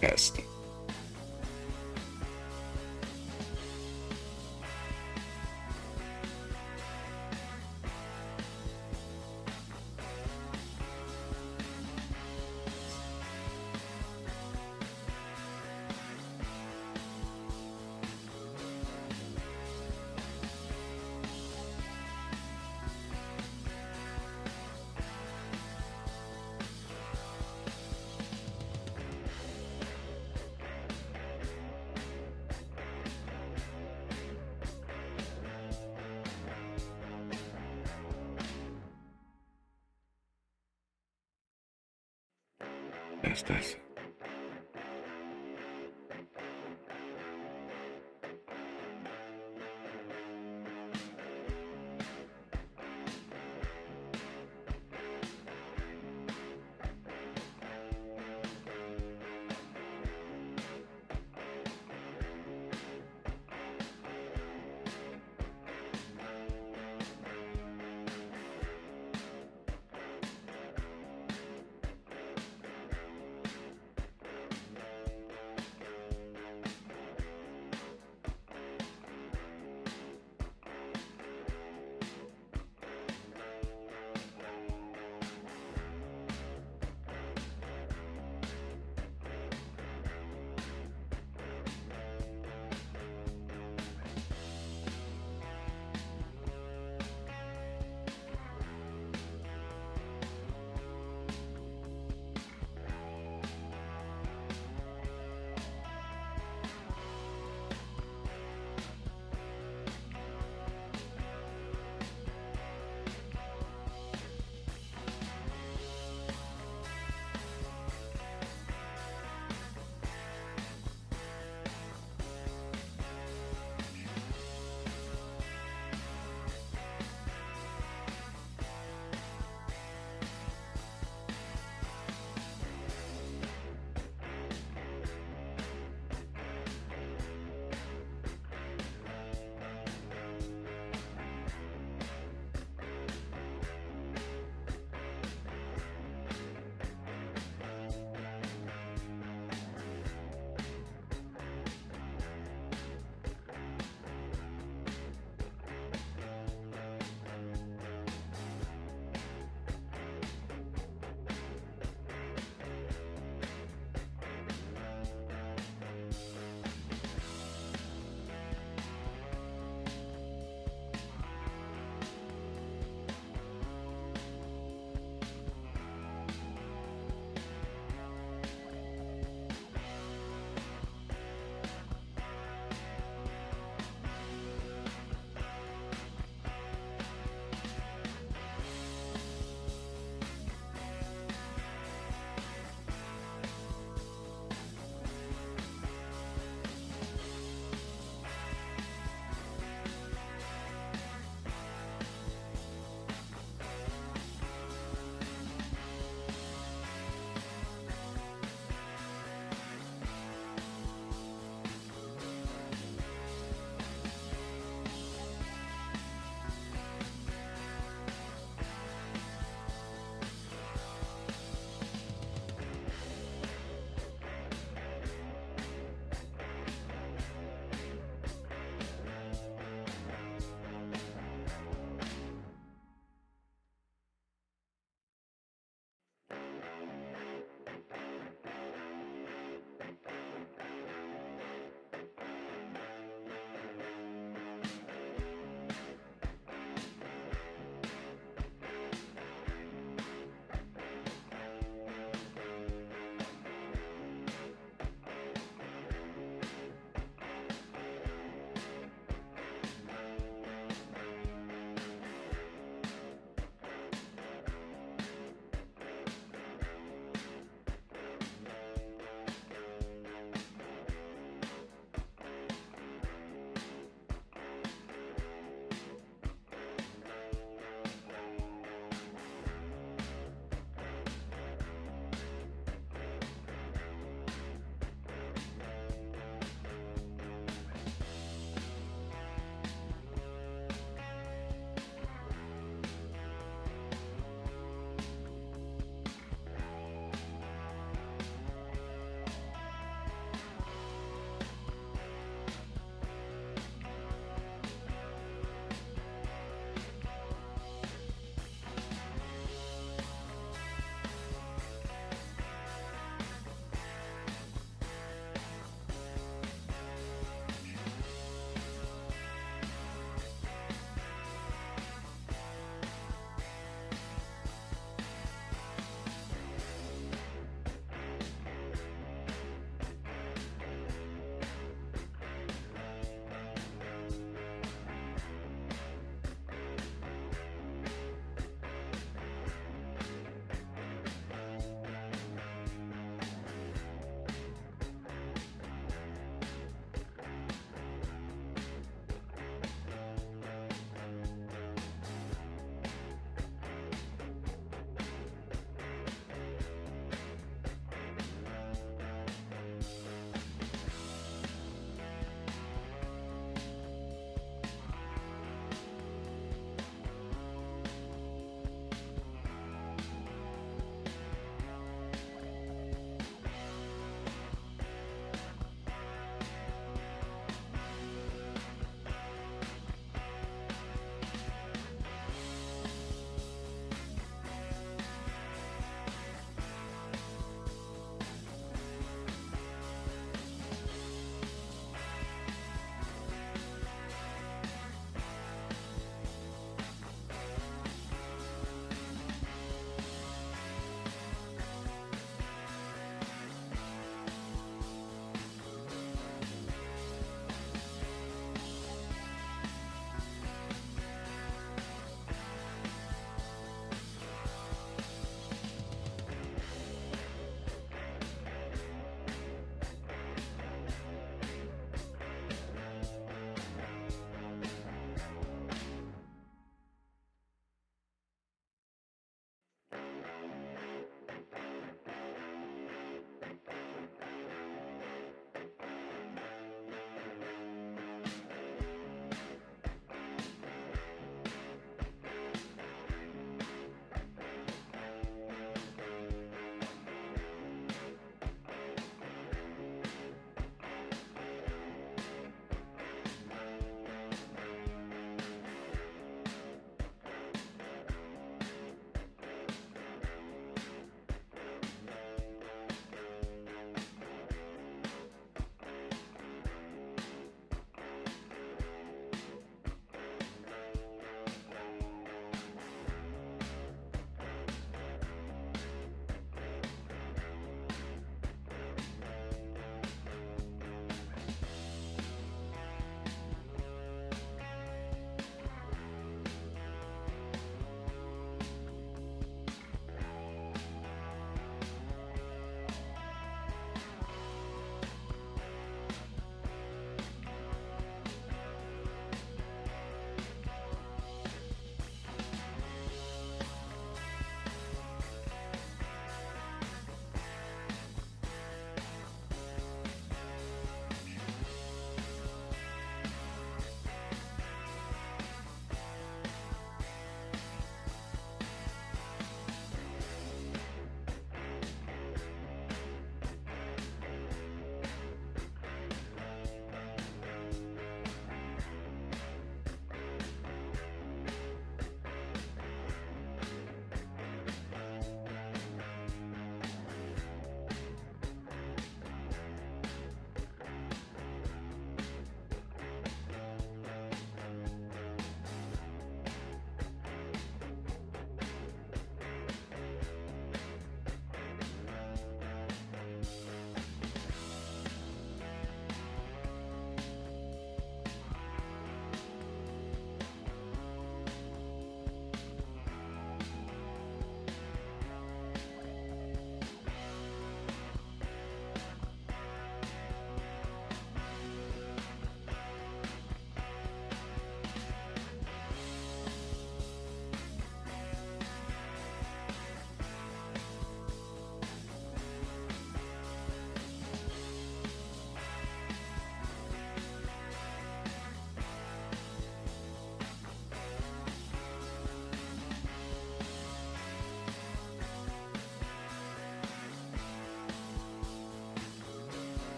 Test. Test.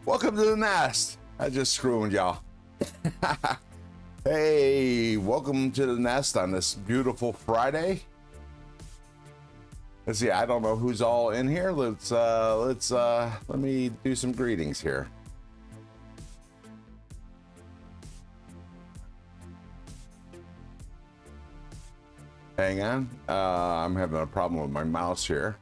Welcome to the nest. I just screwed y'all. Hey, welcome to the nest on this beautiful Friday. Let's see, I don't know who's all in here. Let me do some greetings here. Hang on, I'm having a problem with my mouse here.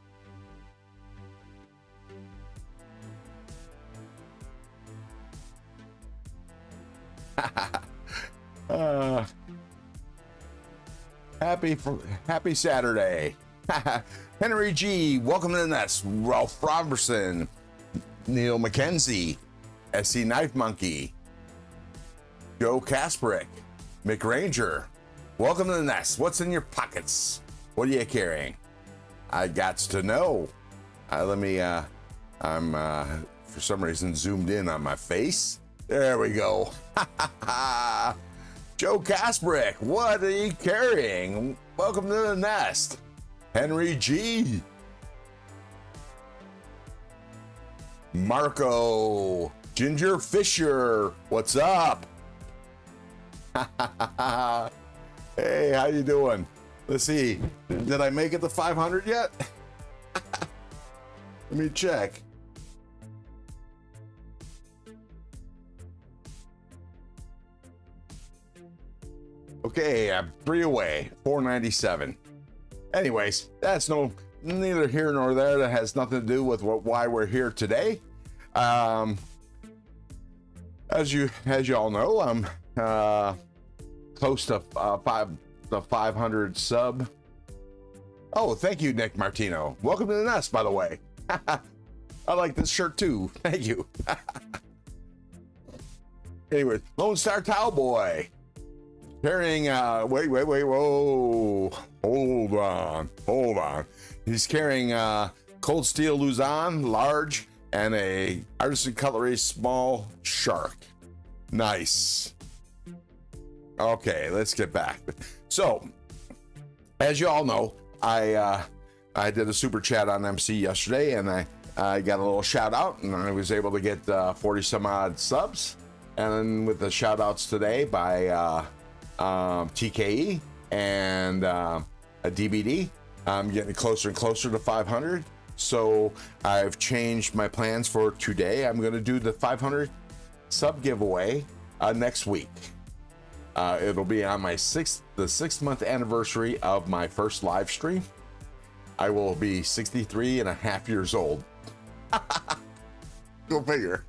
Happy Saturday. Henry G, welcome to the nest. Ralph Robertson, Neil McKenzie, SC Knife Monkey, Joe Kasperick, Mick Ranger, welcome to the nest. What's in your pockets? What are you carrying? I got to know. I'm for some reason zoomed in on my face. There we go. Joe Kasperick, what are you carrying? Welcome to the nest. Henry G. Marco. Ginger Fisher, what's up? Hey, how you doing? Let's see. Did I make it to 500 yet? Let me check. Okay, I'm 3 away, 497. Anyways, that's neither here nor there. That has nothing to do with why we're here today. As you all know, I'm close to 500 sub. Oh, thank you, Nick Martino. Welcome to the nest, by the way. I like this shirt too. Thank you. Anyways, Lone Star Cowboy. Carrying, wait, whoa, hold on. He's carrying Cold Steel Luzon, large, and a Artisan Cutlery small shark. Nice. Okay, let's get back. So, as you all know, I did a super chat on MC yesterday, and I got a little shout out, and I was able to get 40 some odd subs. And with the shout outs today by TKE and a DBD, I'm getting closer and closer to 500. So I've changed my plans for today. I'm going to do the 500 sub giveaway next week. It'll be on the 6th month anniversary of my first live stream. I will be 63 and a half years old. Go figure.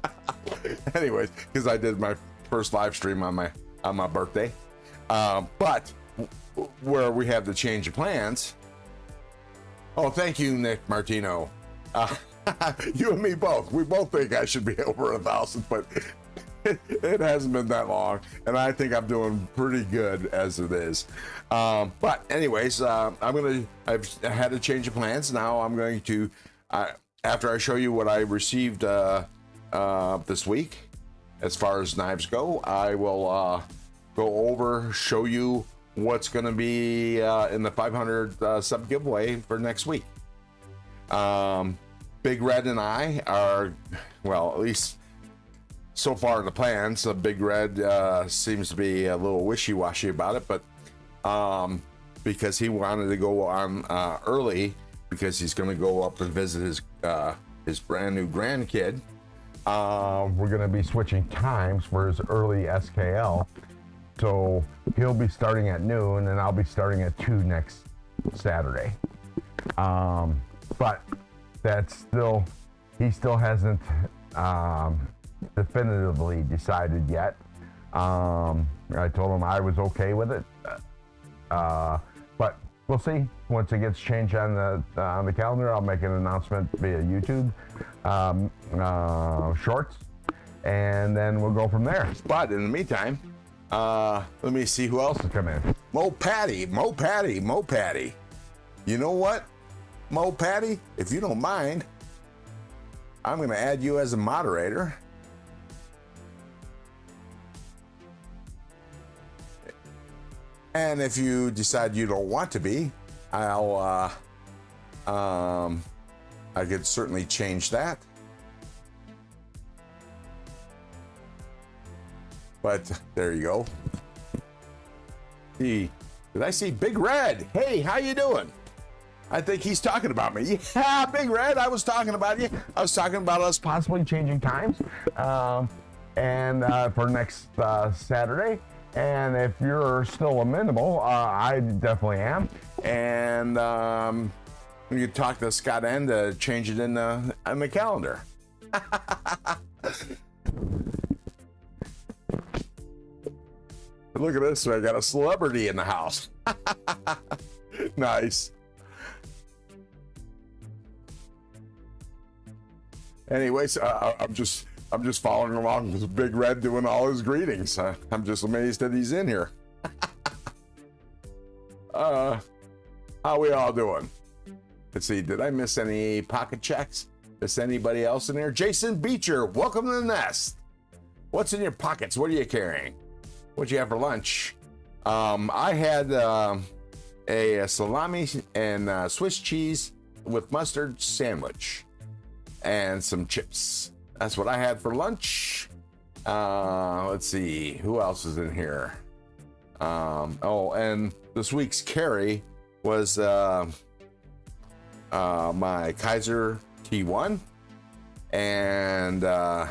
Anyways, because I did my first live stream on my birthday. But where we have the change of plans. Oh, thank you, Nick Martino. You and me both. We both think I should be over 1,000, but it hasn't been that long, and I think I'm doing pretty good as it is. But anyways, I've had a change of plans. Now I'm going to, after I show you what I received this week, as far as knives go, I will go over, show you what's going to be in the 500 sub giveaway for next week. Big Red and I are, well, at least so far in the plans. Big Red seems to be a little wishy-washy about it, but because he wanted to go on early, because he's going to go up and visit his brand new grandkid. We're going to be switching times for his early SKL. So he'll be starting at noon, and I'll be starting at 2 next Saturday. But he still hasn't definitively decided yet. I told him I was okay with it, but we'll see. Once it gets changed on the calendar, I'll make an announcement via YouTube shorts, and then we'll go from there. But in the meantime, let me see who else has come in. Mo Patty. You know what, Mo Patty? If you don't mind, I'm going to add you as a moderator. And if you decide you don't want to be, I could certainly change that. But there you go. Did I see Big Red? Hey, how you doing? I think he's talking about me. Yeah, Big Red, I was talking about you. I was talking about us possibly changing times and for next Saturday. And if you're still amenable, I definitely am. And you talk to Scott N to change it in the calendar. Look at this, I got a celebrity in the house. Nice. Anyways, I'm just following along with Big Red doing all his greetings. I'm just amazed that he's in here. How we all doing? Let's see, did I miss any pocket checks? Miss anybody else in there? Jason Beecher, welcome to the nest. What's in your pockets? What are you carrying? What'd you have for lunch? I had a salami and Swiss cheese with mustard sandwich and some chips. That's what I had for lunch. Let's see, who else is in here? Oh, and this week's carry was my Kaiser T1 and oh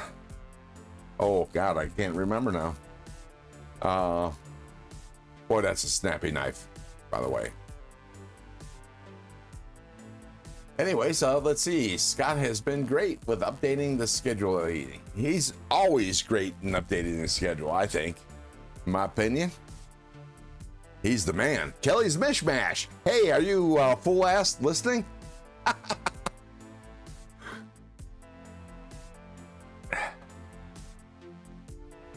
God, I can't remember now. Boy, that's a snappy knife, by the way. Anyways, let's see. Scott has been great with updating the schedule. He's always great in updating the schedule, I think. In my opinion. He's the man. Kelly's Mishmash. Hey, are you full-ass listening?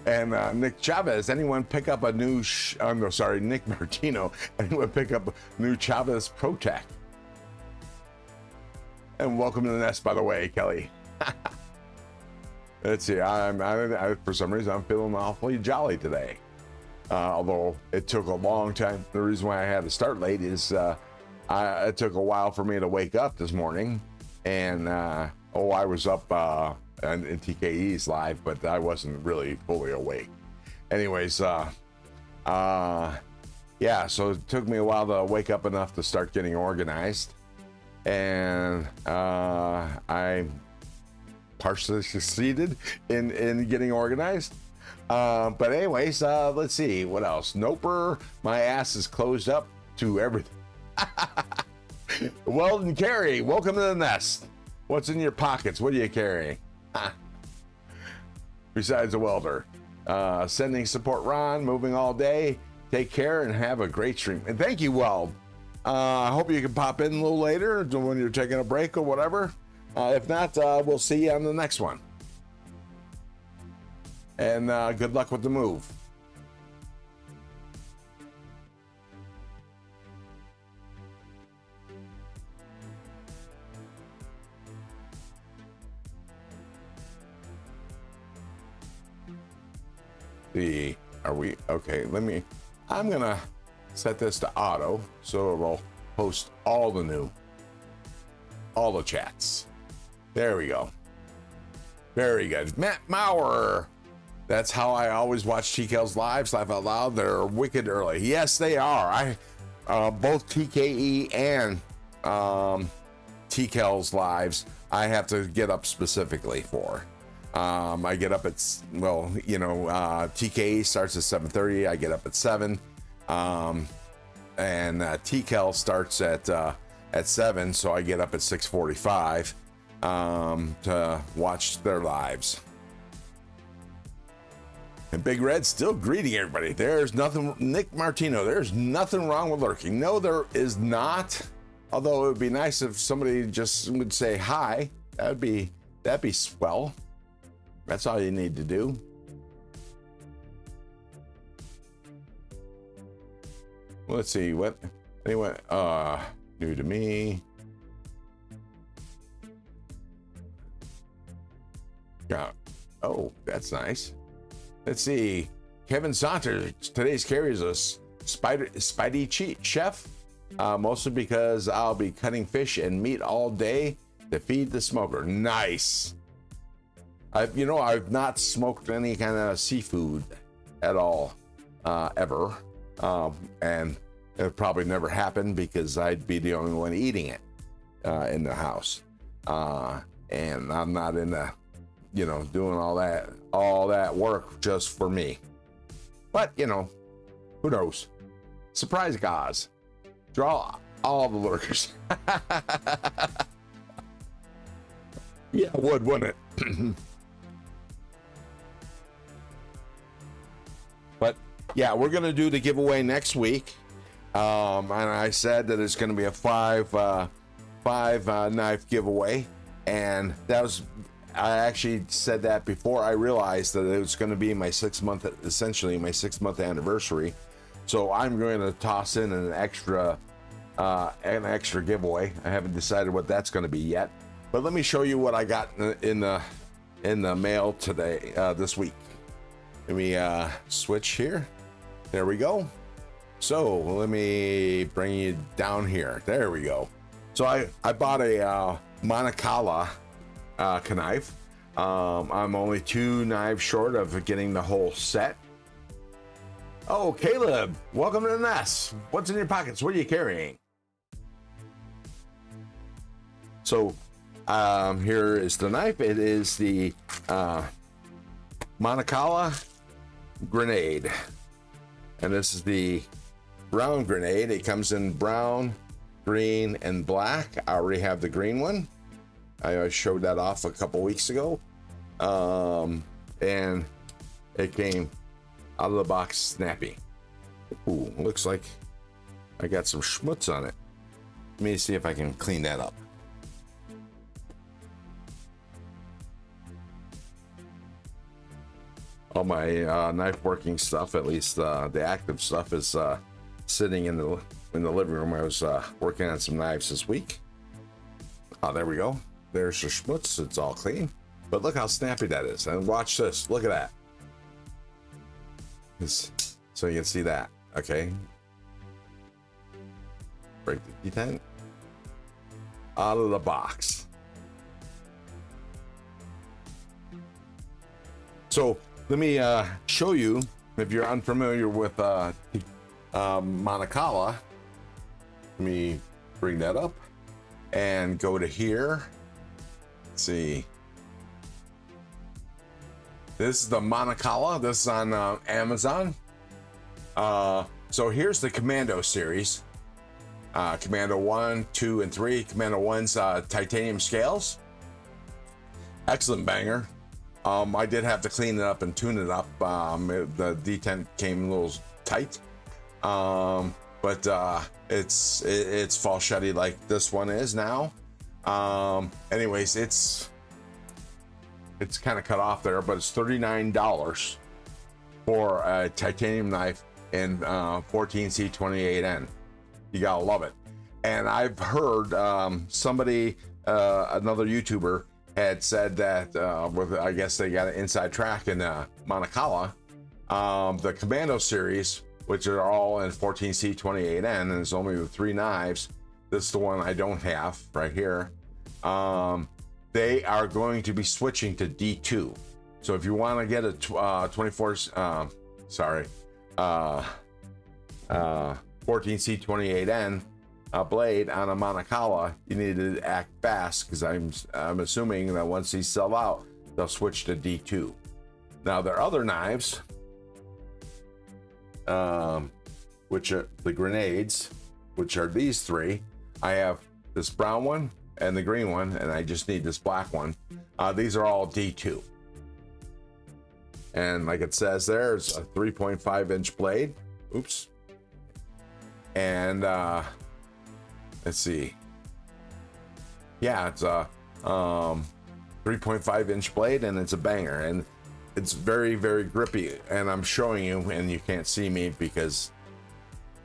And Nick Chavez, anyone pick up a new, Nick Martino, anyone pick up a new Chavez ProTech? And welcome to the nest, by the way, Kelly. Let's see, I for some reason, I'm feeling awfully jolly today. Although it took a long time. The reason why I had to start late is it took a while for me to wake up this morning. And, I was up in TKE's live, but I wasn't really fully awake. Anyways, yeah, so it took me a while to wake up enough to start getting organized. And I partially succeeded in getting organized. But anyways, let's see, what else? Noper, my ass is closed up to everything. Weldon Carey, welcome to the nest. What's in your pockets? What are you carrying? Besides a welder. Sending support, Ron, moving all day. Take care and have a great stream. And thank you, Weld. I hope you can pop in a little later when you're taking a break or whatever. If not, we'll see you on the next one. And good luck with the move. Are we okay? I'm gonna set this to auto so it will post all the chats. There we go. Very good. Matt Maurer. That's how I always watch TKL's lives, laugh out loud. They're wicked early. Yes, they are. Both TKE and TKL's lives, I have to get up specifically for. I get up at, TKE starts at 7:30. I get up at 7. And TKL starts at 7, so I get up at 6:45 to watch their lives. And Big Red still greeting everybody. There's nothing, Nick Martino, there's nothing wrong with lurking. No, there is not. Although it would be nice if somebody just would say hi. That'd be swell. That's all you need to do. Let's see what anyone new to me. Yeah. Oh, that's nice. Let's see. Kevin Saunders, today's carry is a Spidey chef, mostly because I'll be cutting fish and meat all day to feed the smoker. Nice. I've not smoked any kind of seafood at all, ever. And it probably never happened because I'd be the only one eating it in the house. And I'm not into, you know, doing all that work just for me. But, you know, who knows? Surprise guys. Draw all the lurkers. Yeah, it would, wouldn't it? But yeah, we're gonna do the giveaway next week. And I said that it's gonna be a five knife giveaway, and that was, I actually said that before I realized that it was going to be my 6 month, essentially my 6 month anniversary. So I'm going to toss in an extra giveaway. I haven't decided what that's going to be yet, but let me show you what I got in the mail today, this week. Let me switch here. There we go. So let me bring you down here. There we go. So I bought a Monikala knife. I'm only 2 knives short of getting the whole set. Oh, Caleb, welcome to the nest. What's in your pockets? What are you carrying? So here is the knife. It is the Monikala grenade, and this is the brown grenade. It comes in brown, green, and black. I already have the green one. I showed that off a couple weeks ago, and it came out of the box snappy. Ooh, looks like I got some schmutz on it. Let me see if I can clean that up. All my knife working stuff, at least the active stuff, is sitting in the living room. I was working on some knives this week. Oh, there we go. There's the schmutz. It's all clean. But look how snappy that is. And watch this. Look at that. So you can see that. Okay. Break the detent. Out of the box. So let me show you, if you're unfamiliar with Monikala. Let me bring that up and go to here. Let's see. This is the Monikala. This is on Amazon. So here's the Commando series. Commando 1, 2, and 3. Commando 1's titanium scales. Excellent banger. I did have to clean it up and tune it up. The detent came a little tight. But it's falsetty like this one is now. Anyways, it's kind of cut off there, but it's $39 for a titanium knife in 14C28N. You gotta love it. And I've heard somebody, another YouTuber, had said that I guess they got an inside track in Monikala, the Commando series, which are all in 14C28N, and there's only the 3 knives. This is the one I don't have right here. They are going to be switching to D2. So if you want to get a 14C28N blade on a Monikala, you need to act fast, because I'm assuming that once these sell out, they'll switch to D2. Now their other knives, which are the grenades, which are these 3. I have this brown one and the green one, and I just need this black one. These are all D2. And like it says, there's a 3.5-inch blade. Oops. And let's see. Yeah, it's a 3.5-inch blade, and it's a banger, and it's very, very grippy. And I'm showing you, and you can't see me because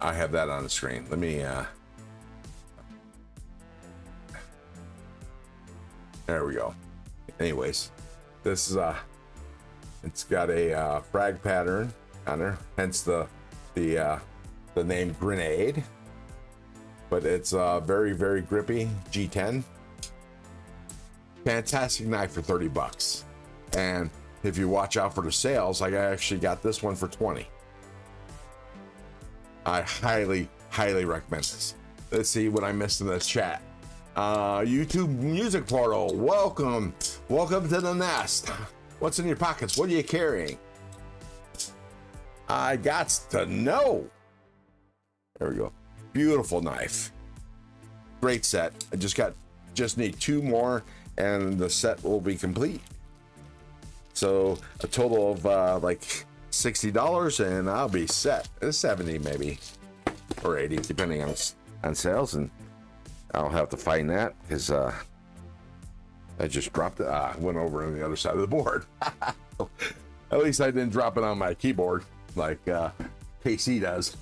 I have that on the screen. Let me there we go. Anyways, this is it's got a frag pattern on there, hence the name grenade. But it's very, very grippy G10. Fantastic knife for $30. And if you watch out for the sales, like I actually got this one for 20. I highly recommend this. Let's see what I missed in the chat. YouTube Music Portal, welcome to the nest. What's in your pockets? What are you carrying? I got to know. There we go. Beautiful knife. Great set. I just need 2 more and the set will be complete. So a total of like $60 and I'll be set. 70 maybe, or 80 depending on sales, and I'll have to find that because I just dropped it. Went over on the other side of the board. At least I didn't drop it on my keyboard like KC does.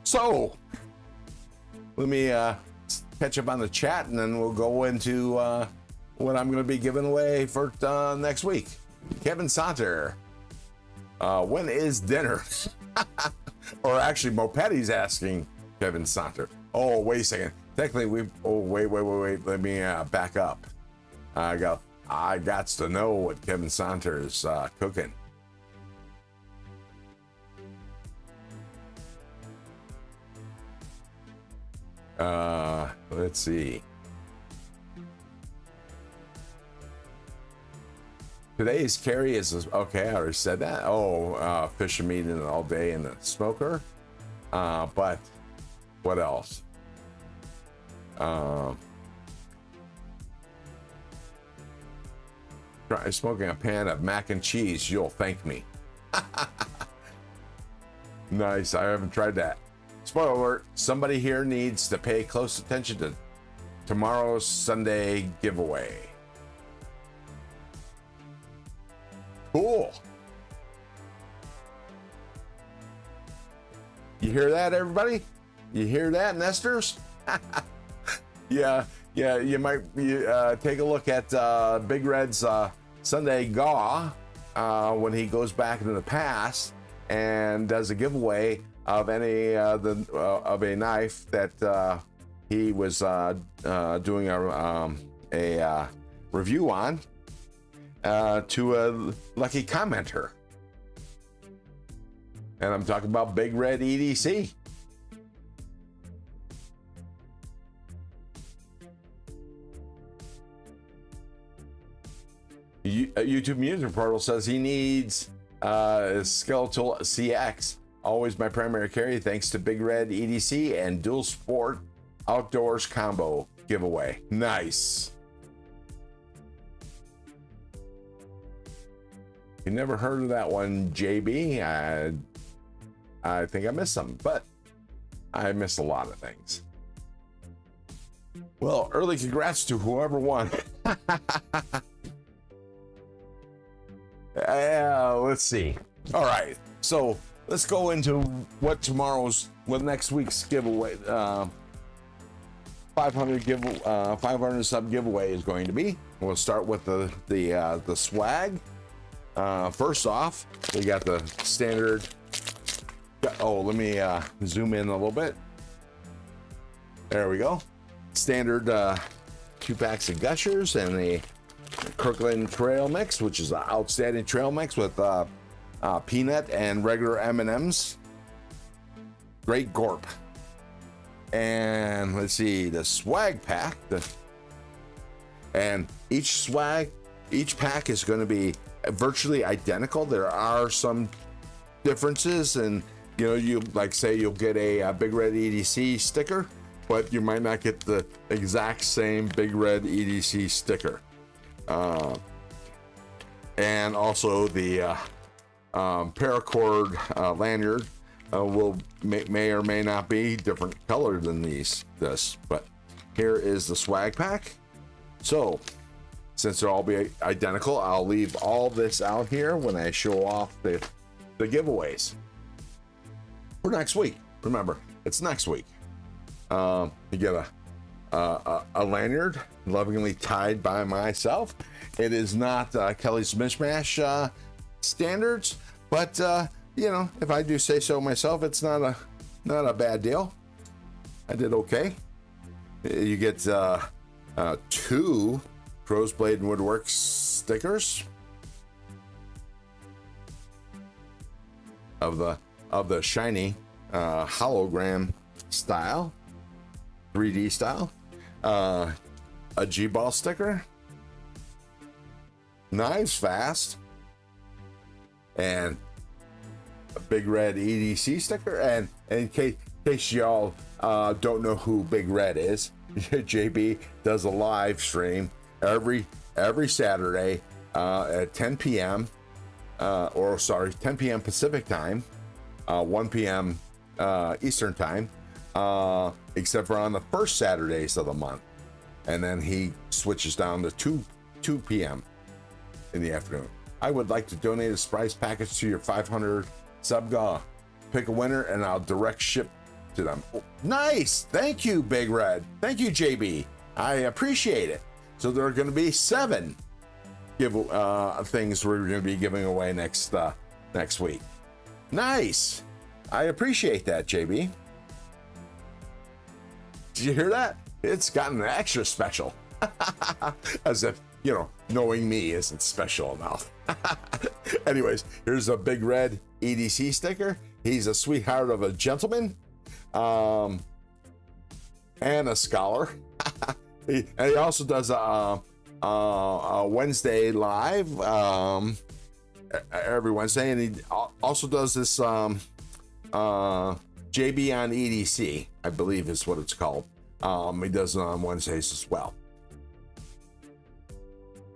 So let me catch up on the chat and then we'll go into what I'm going to be giving away for next week. Kevin Saunter, when is dinner? Or actually, Mopetti's asking Kevin Saunter. Oh, wait a second. Technically, wait. Let me back up. I got to know what Kevin Saunter is cooking. Let's see. Today's carry is okay. I already said that. Oh, fish and meat in all day in the smoker. But what else? Try smoking a pan of mac and cheese. You'll thank me. Nice. I haven't tried that. Spoiler alert, somebody here needs to pay close attention to tomorrow's Sunday giveaway. Cool. You hear that, everybody? You hear that, nesters? Yeah, you might take a look at Big Red's Sunday GAW when he goes back into the past and does a giveaway of any of a knife that he was doing a review on to a lucky commenter. And I'm talking about Big Red EDC. YouTube Music Portal says he needs Skeletal CX. Always my primary carry thanks to Big Red EDC and Dual Sport Outdoors Combo giveaway. Nice. You never heard of that one, JB? I think I missed something, but I missed a lot of things. Well, early congrats to whoever won. Let's see. All right, so let's go into what next week's giveaway, 500 sub giveaway is going to be. We'll start with the swag. First off, we got the standard. Oh, let me zoom in a little bit. There we go. Standard 2 packs of Gushers and the Kirkland Trail Mix, which is an outstanding trail mix with peanut and regular M&Ms. Great gorp. And let's see, the swag pack. And each pack is going to be virtually identical. There are some differences, and you you'll get a Big Red EDC sticker, but you might not get the exact same Big Red EDC sticker. And also the paracord lanyard may or may not be different color than this, but here is the swag pack. So since they'll all be identical, I'll leave all this out here when I show off the giveaways for next week. Remember, it's next week. You get a lanyard lovingly tied by myself. It is not Kelly's Mishmash standards, but if I do say so myself, it's not a bad deal. I did okay. You get 2 Crow's Blade and Woodworks stickers of the shiny hologram style, 3D style, a G-ball sticker, Knives Fast, and a Big Red EDC sticker. And in case y'all don't know who Big Red is, JB does a live stream every Saturday at 10 p.m. 10 p.m. Pacific time, 1 p.m. Eastern time, except for on the first Saturdays of the month. And then he switches down to 2 p.m. in the afternoon. I would like to donate a surprise package to your 500 sub goal. Pick a winner and I'll direct ship to them. Oh, nice. Thank you, Big Red. Thank you, JB. I appreciate it. So there are going to be 7 things we're going to be giving away next week. Nice. I appreciate that, JB. Did you hear that? It's gotten extra special. As if, you know, knowing me isn't special enough. Anyways, here's a Big Red EDC sticker. He's a sweetheart of a gentleman, and a scholar. And he also does a Wednesday live every Wednesday, and he also does this JB on EDC, I believe is what it's called. He does it on Wednesdays as well.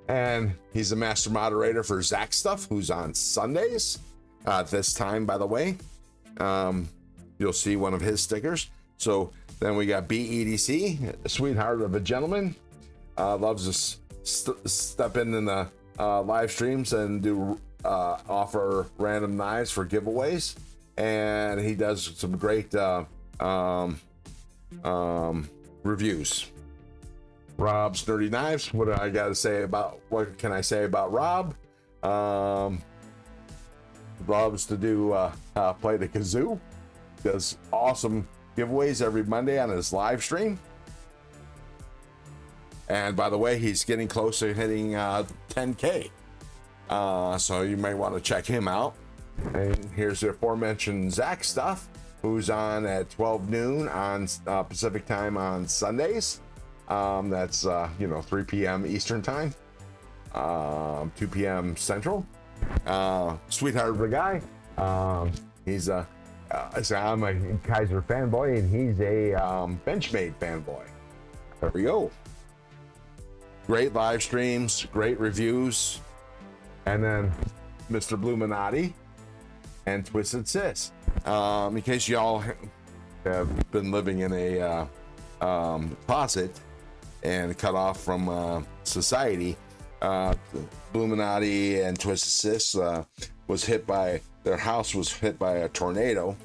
And he's a master moderator for Zach Stuff, who's on Sundays. This time, by the way, you'll see one of his stickers. So then we got BEDC, sweetheart of a gentleman, loves to step in the live streams and do offer random knives for giveaways, and he does some great reviews. Rob's Nerdy Knives. What can I say about Rob? Loves to do play the kazoo. Does awesome giveaways every Monday on his live stream. And by the way, he's getting close to hitting 10K. So you might want to check him out. And here's the aforementioned Zach Stuff, who's on at 12 noon on Pacific time on Sundays. That's 3 p.m. Eastern time, 2 p.m. Central. Sweetheart of a guy. He's I'm a Kaiser fanboy, and he's a Benchmade fanboy. There we go. Great live streams, great reviews, and then Mr. Bluminati and Twisted Sis. In case y'all have been living in a closet and cut off from society, Bluminati and Twisted Sis their house was hit by a tornado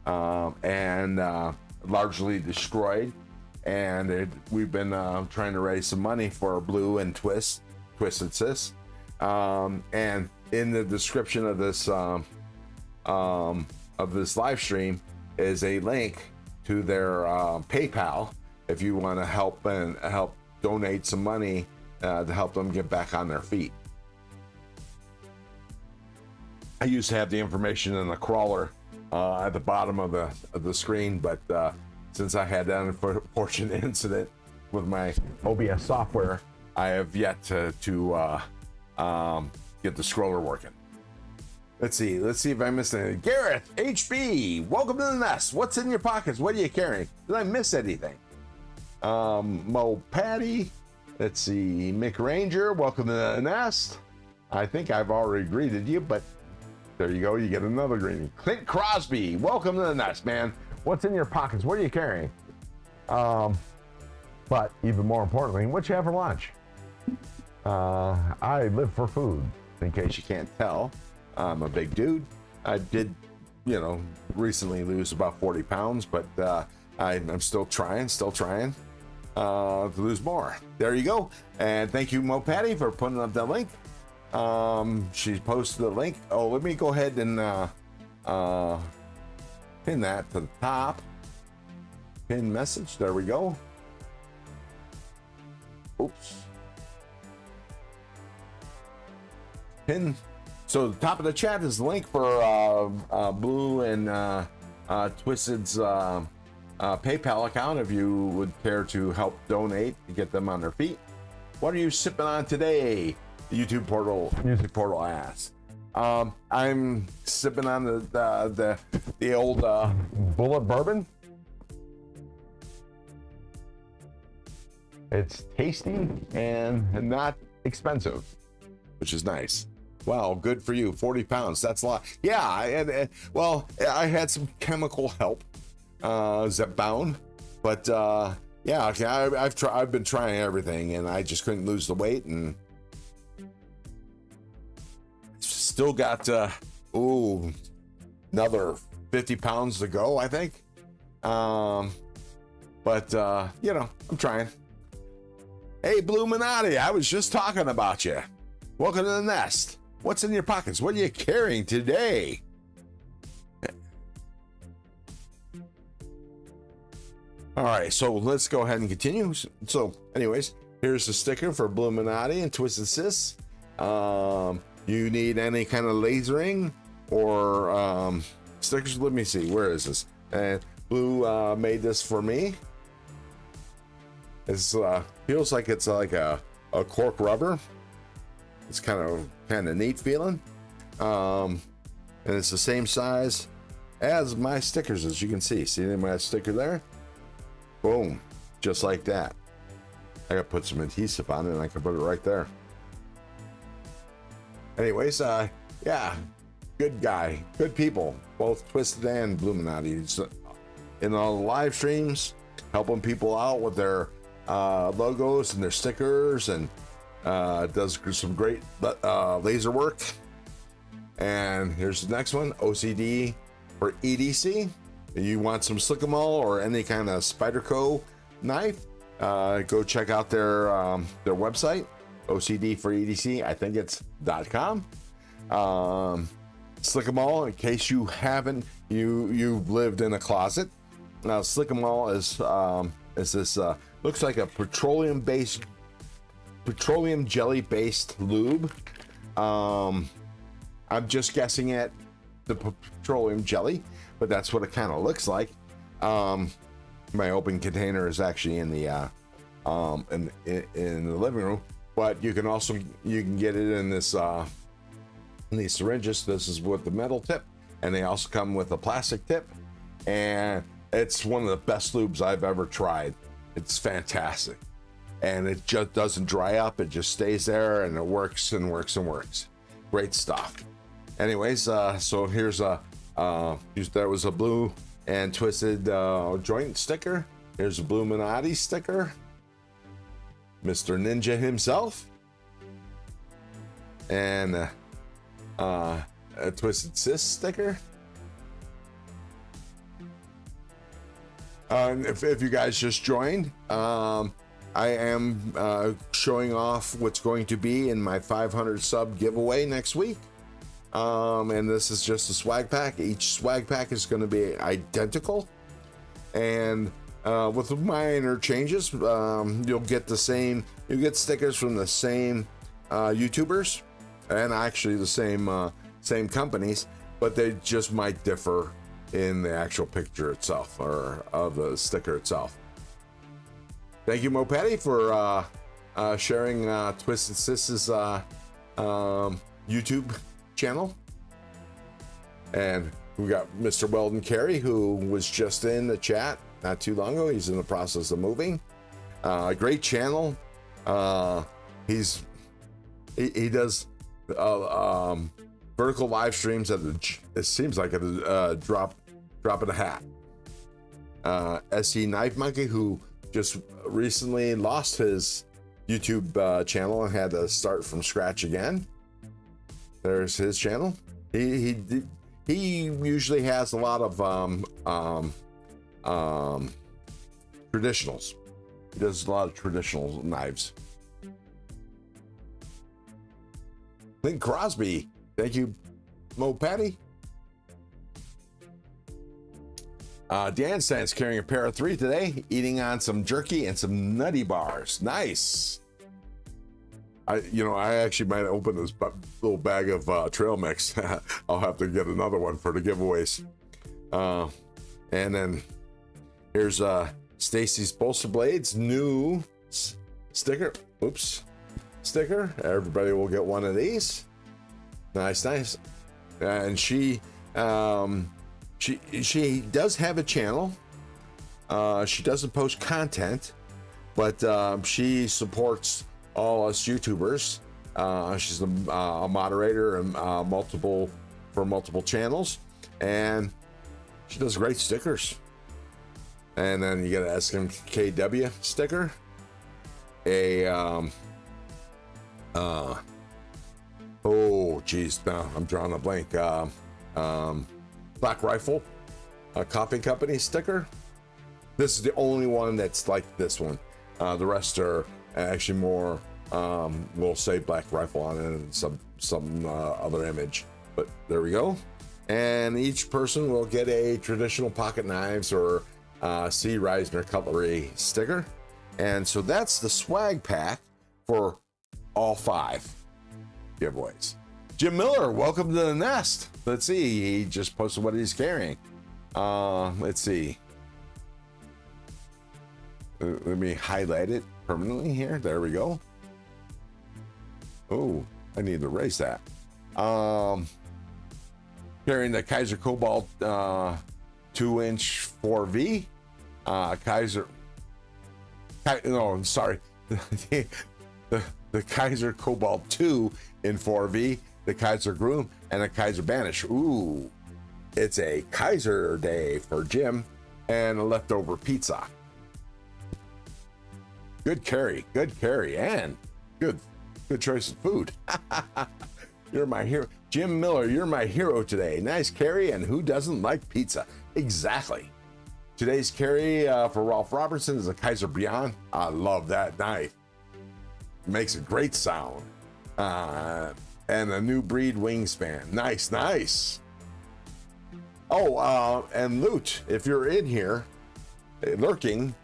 and largely destroyed. And we've been trying to raise some money for Blue and Twisted Sis. And in the description of this live stream is a link to their PayPal if you want to help donate some money to help them get back on their feet. I used to have the information in the crawler at the bottom of the screen, but since I had that unfortunate incident with my OBS software, I have yet to get the scroller working. Let's see if I missed anything. Gareth HB, welcome to the nest. What's in your pockets? What are you carrying? Did I miss anything? Mo Patty, let's see. Mick Ranger, welcome to the nest. I think I've already greeted you, but there you go. You get another greeting. Clint Crosby, welcome to the nest, man. What's in your pockets? What are you carrying? But even more importantly, what you have for lunch? I live for food, in case you can't tell. I'm a big dude. I did, recently lose about 40 pounds, but I'm still trying to lose more. There you go. And thank you, Mo Patty, for putting up that link. She posted the link. Oh, let me go ahead and pin that to the top. Pin message. There we go. Oops. pin. So the top of the chat is the link for Blue and Twisted's PayPal account if you would care to help donate to get them on their feet. What are you sipping on today? The YouTube portal asks. I'm sipping on the old Bullet Bourbon. It's tasty and not expensive, which is nice. Wow, good for you. 40 pounds. That's a lot. Yeah, I had some chemical help. Bound, but yeah, okay, I've been trying everything, and I just couldn't lose the weight, and still got another 50 pounds to go, I think. But you know, I'm trying. Hey, BOMATA, I was just talking about you. Welcome to the nest. What's in your pockets? What are you carrying today? All right, so let's go ahead and continue. So anyways, here's the sticker for BOMATA and Twisted Sis. You need any kind of lasering or stickers? Let me see, where is this? And Blue made this for me. It feels like it's like a cork rubber. It's kind of neat feeling. And it's the same size as my stickers, as you can see. See my sticker there? Boom, just like that. I gotta put some adhesive on it, and I can put it right there. Anyways, yeah, good guy, good people, both Twisted and BOMATA. In all the live streams, helping people out with their logos and their stickers, and does some great laser work. And here's the next one, OCD for EDC. You want some Slick'em-all or any kind of Spyderco knife, go check out their website, OCD for EDC, I think it's .com. Slick'em-all, in case you haven't, you've lived in a closet. Now Slick'em-all is this looks like a petroleum jelly based lube. I'm just guessing at the petroleum jelly, but that's what it kind of looks like. My open container is actually in the living room, but you can get it in this in these syringes. This is with the metal tip, and they also come with a plastic tip, and it's one of the best lubes I've ever tried. It's fantastic, and it just doesn't dry up. It just stays there, and it works and works and works. Great stuff. Anyways, so here's there was a Blue and Twisted joint sticker. Here's a BOMATA sticker. Mr. Ninja himself. And a Twisted Sis sticker. If you guys just joined, I am showing off what's going to be in my 500 sub giveaway next week. And this is just a swag pack. Each swag pack is going to be identical, and with minor changes, you'll get stickers from the same YouTubers, and actually the same companies, but they just might differ in the actual picture itself, or of the sticker itself. Thank you, Mopatty, for sharing Twisted Sis's YouTube channel. And we got Mr. Weldon Carey, who was just in the chat not too long ago. He's in the process of moving. Great channel. He does vertical live streams at it seems like a drop of a hat. SE Knife Monkey, who just recently lost his YouTube channel and had to start from scratch again. There's his channel. He usually has a lot of traditionals. He does a lot of traditional knives. Link Crosby, thank you, Mopatty. Dan Sands carrying a pair of 3 today, eating on some jerky and some nutty bars. Nice. I actually might open this little bag of trail mix. I'll have to get another one for the giveaways. And then here's Stacy's Bolster Blades new sticker. Oops, sticker. Everybody will get one of these. Nice. And she does have a channel. She doesn't post content, but she supports all us YouTubers. She's a moderator and multiple channels, and she does great stickers. And then you get an SMKW sticker, oh geez, now I'm drawing a blank. Black Rifle, a coffee company sticker. This is the only one that's like this one. The rest are actually more, we'll say Black Rifle on it and some other image. But there we go. And each person will get a traditional pocket knives or C. Reisner cutlery sticker. And so that's the swag pack for all 5 giveaways. Jim Miller, welcome to the nest. Let's see, he just posted what he's carrying. Let's see. Let me highlight it permanently here. There we go. Oh, I need to erase that. Carrying the Kaiser Cobalt 2-inch 4V. The Kaiser Cobalt 2 in 4V, the Kaiser Groom, and a Kaiser Banish. Ooh, it's a Kaiser day for Jim and a leftover pizza. Good carry, and good choice of food. You're my hero. Jim Miller, you're my hero today. Nice carry, and who doesn't like pizza? Exactly. Today's carry for Ralph Robertson is a Kaiser Beyond. I love that knife. Makes a great sound. And a new breed wingspan. Nice. Oh, and Loot, if you're in here lurking,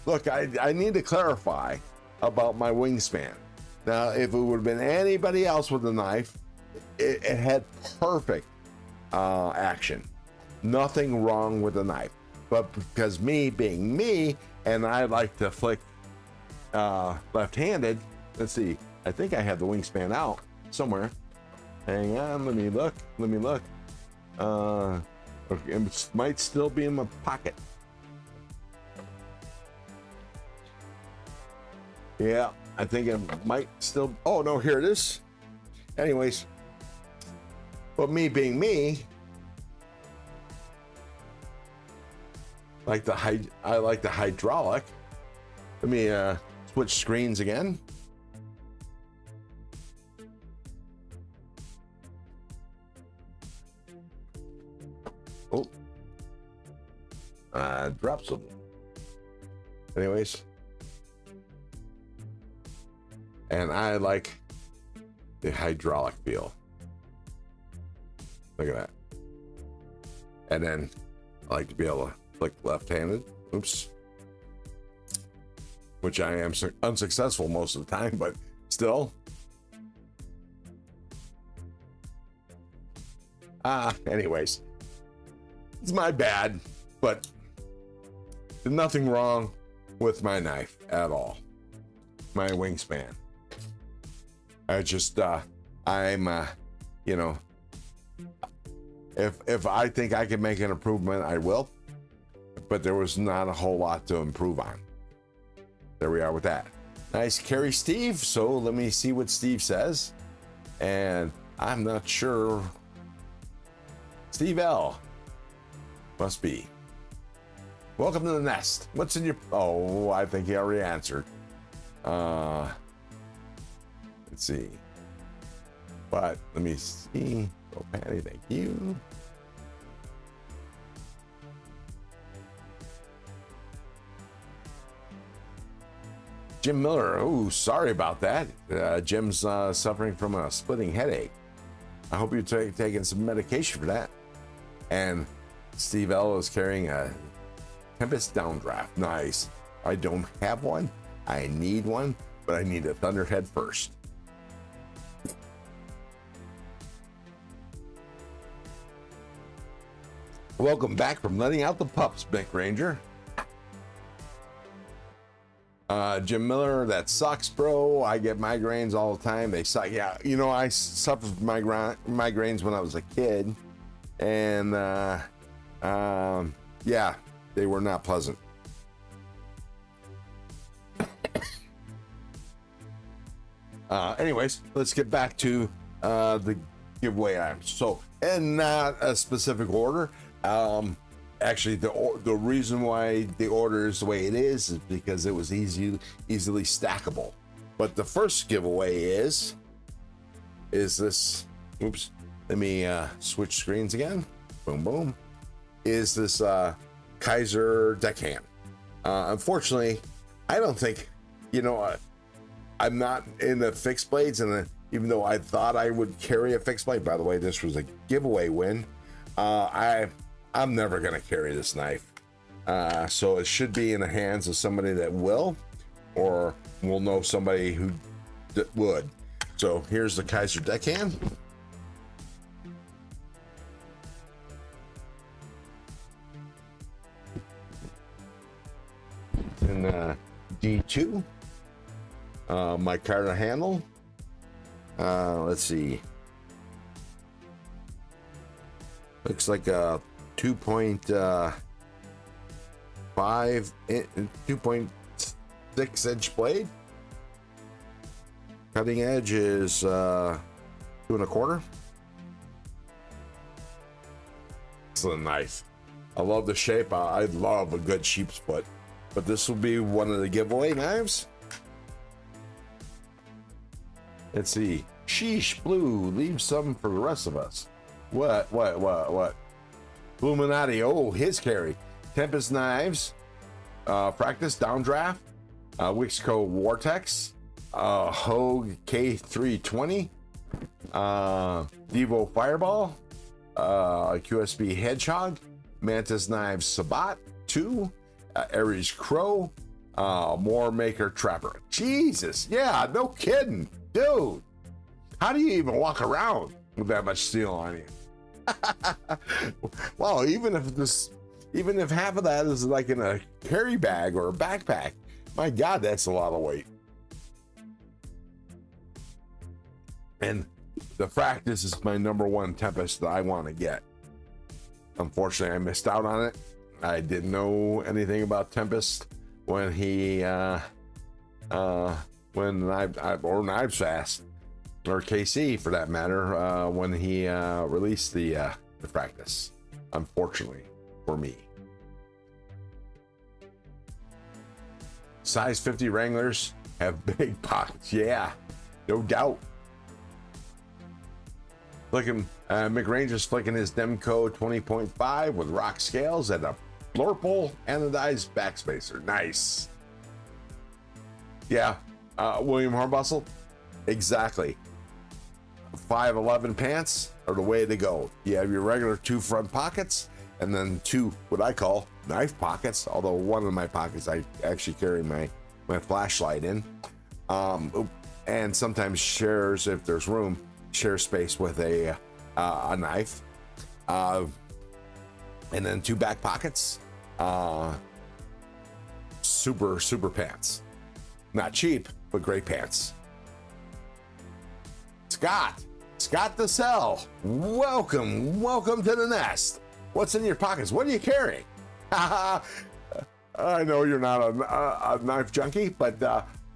look, I need to clarify about my wingspan. Now, if it would have been anybody else with a knife, it had perfect action. Nothing wrong with the knife. But because me being me, and I like to flick left-handed, let's see, I think I have the wingspan out somewhere. Hang on, let me look. It might still be in my pocket. Yeah, I think it might still, oh no, here it is. Anyways, but me being me, I like the hydraulic. Let me switch screens again. Oh, drop some. Anyways, and I like the hydraulic feel. Look at that. And then I like to be able to flick left-handed. Oops. Which I am unsuccessful most of the time, but still. Anyways, it's my bad, but there's nothing wrong with my knife at all. My wingspan. I just, you know, if I think I can make an improvement, I will. But there was not a whole lot to improve on. There we are with that. Nice carry, Steve. So let me see what Steve says. And I'm not sure. Steve L. Must be. Welcome to the nest. What's in your... Oh, I think he already answered. Let's see. But let me see. Oh, Patty, thank you. Jim Miller, oh, sorry about that. Jim's suffering from a splitting headache. I hope you're taking some medication for that. And Steve L is carrying a Tempest downdraft. Nice. I don't have one. I need one, but I need a Thunderhead first. Welcome back from letting out the pups, Mick Ranger. Jim Miller, that sucks, bro. I get migraines all the time. They suck. Yeah, you know, I suffered from migraines when I was a kid, and yeah, they were not pleasant. Anyways, let's get back to the giveaway items. So, in not a specific order. Actually, the reason why the order is the way it is because it was easily stackable. But the first giveaway is this. Oops. Let me switch screens again. Boom, boom. Is this Kaiser deckhand? Unfortunately, I don't think, you know, I'm not in the fixed blades, and even though I thought I would carry a fixed blade, by the way, this was a giveaway win. I'm never gonna carry this knife, so it should be in the hands of somebody that will, or will know somebody who would. So here's the Kaiser deckhand. And D2, my Carter handle. Let's see. Looks like a 2.6 inch blade. Cutting edge is 2.25. Excellent knife. I love the shape. I love a good sheep's foot, but this will be one of the giveaway knives. Let's see. Sheesh, blue. Leave some for the rest of us. What? Illuminati. Oh, his carry. Tempest knives. Practice downdraft. Wixco Vortex. Hogue K320. Devo Fireball. QSB Hedgehog. Mantis Knives Sabat 2. Aries Crow. More Maker Trapper. Jesus. Yeah, no kidding. Dude. How do you even walk around with that much steel on you? Well, even if half of that is like in a carry bag or a backpack, my God, that's a lot of weight. And the Fractus is my #1 Tempest that I want to get. Unfortunately, I missed out on it. I didn't know anything about Tempest when or Knives Fast, or KC for that matter, when he released the Fractus, unfortunately for me. Size 50 Wranglers have big pockets. Yeah, no doubt. Looking, McRanger's flicking his Demco 20.5 with rock scales and a Blurple anodized backspacer. Nice. Yeah, William Hornbustle, exactly. 511 pants are the way to go. You have your regular 2 front pockets, and then 2 what I call knife pockets, although one of my pockets I actually carry my flashlight in, and sometimes shares, if there's room, share space with a knife, and then 2 back pockets. Super pants, not cheap but great pants. Scott the Cell, welcome to the nest. What's in your pockets? What are you carrying? I know you're not a knife junkie, but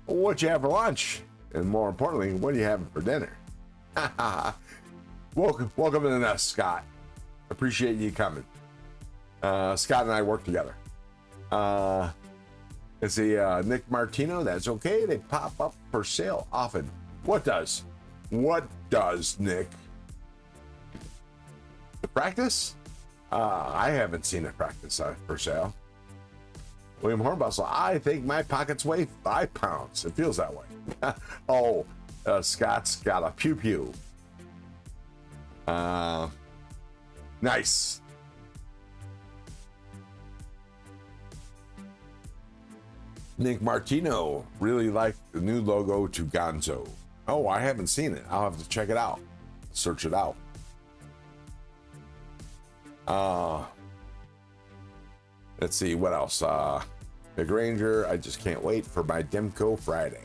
what you have for lunch, and more importantly, what are you having for dinner? welcome to the nest, Scott. Appreciate you coming. Scott and I work together. Let's see, Nick Martino, that's okay. They pop up for sale often. What does, Nick? The Practice? I haven't seen a Practice for sale. William Hornbustle, I think my pockets weigh 5 pounds. It feels that way. Oh, Scott's got a pew. Nice. Nick Martino, really like the new logo to Gonzo. Oh, I haven't seen it. I'll have to check it out. Search it out. Let's see what else. Big Ranger. I just can't wait for my Demco Friday.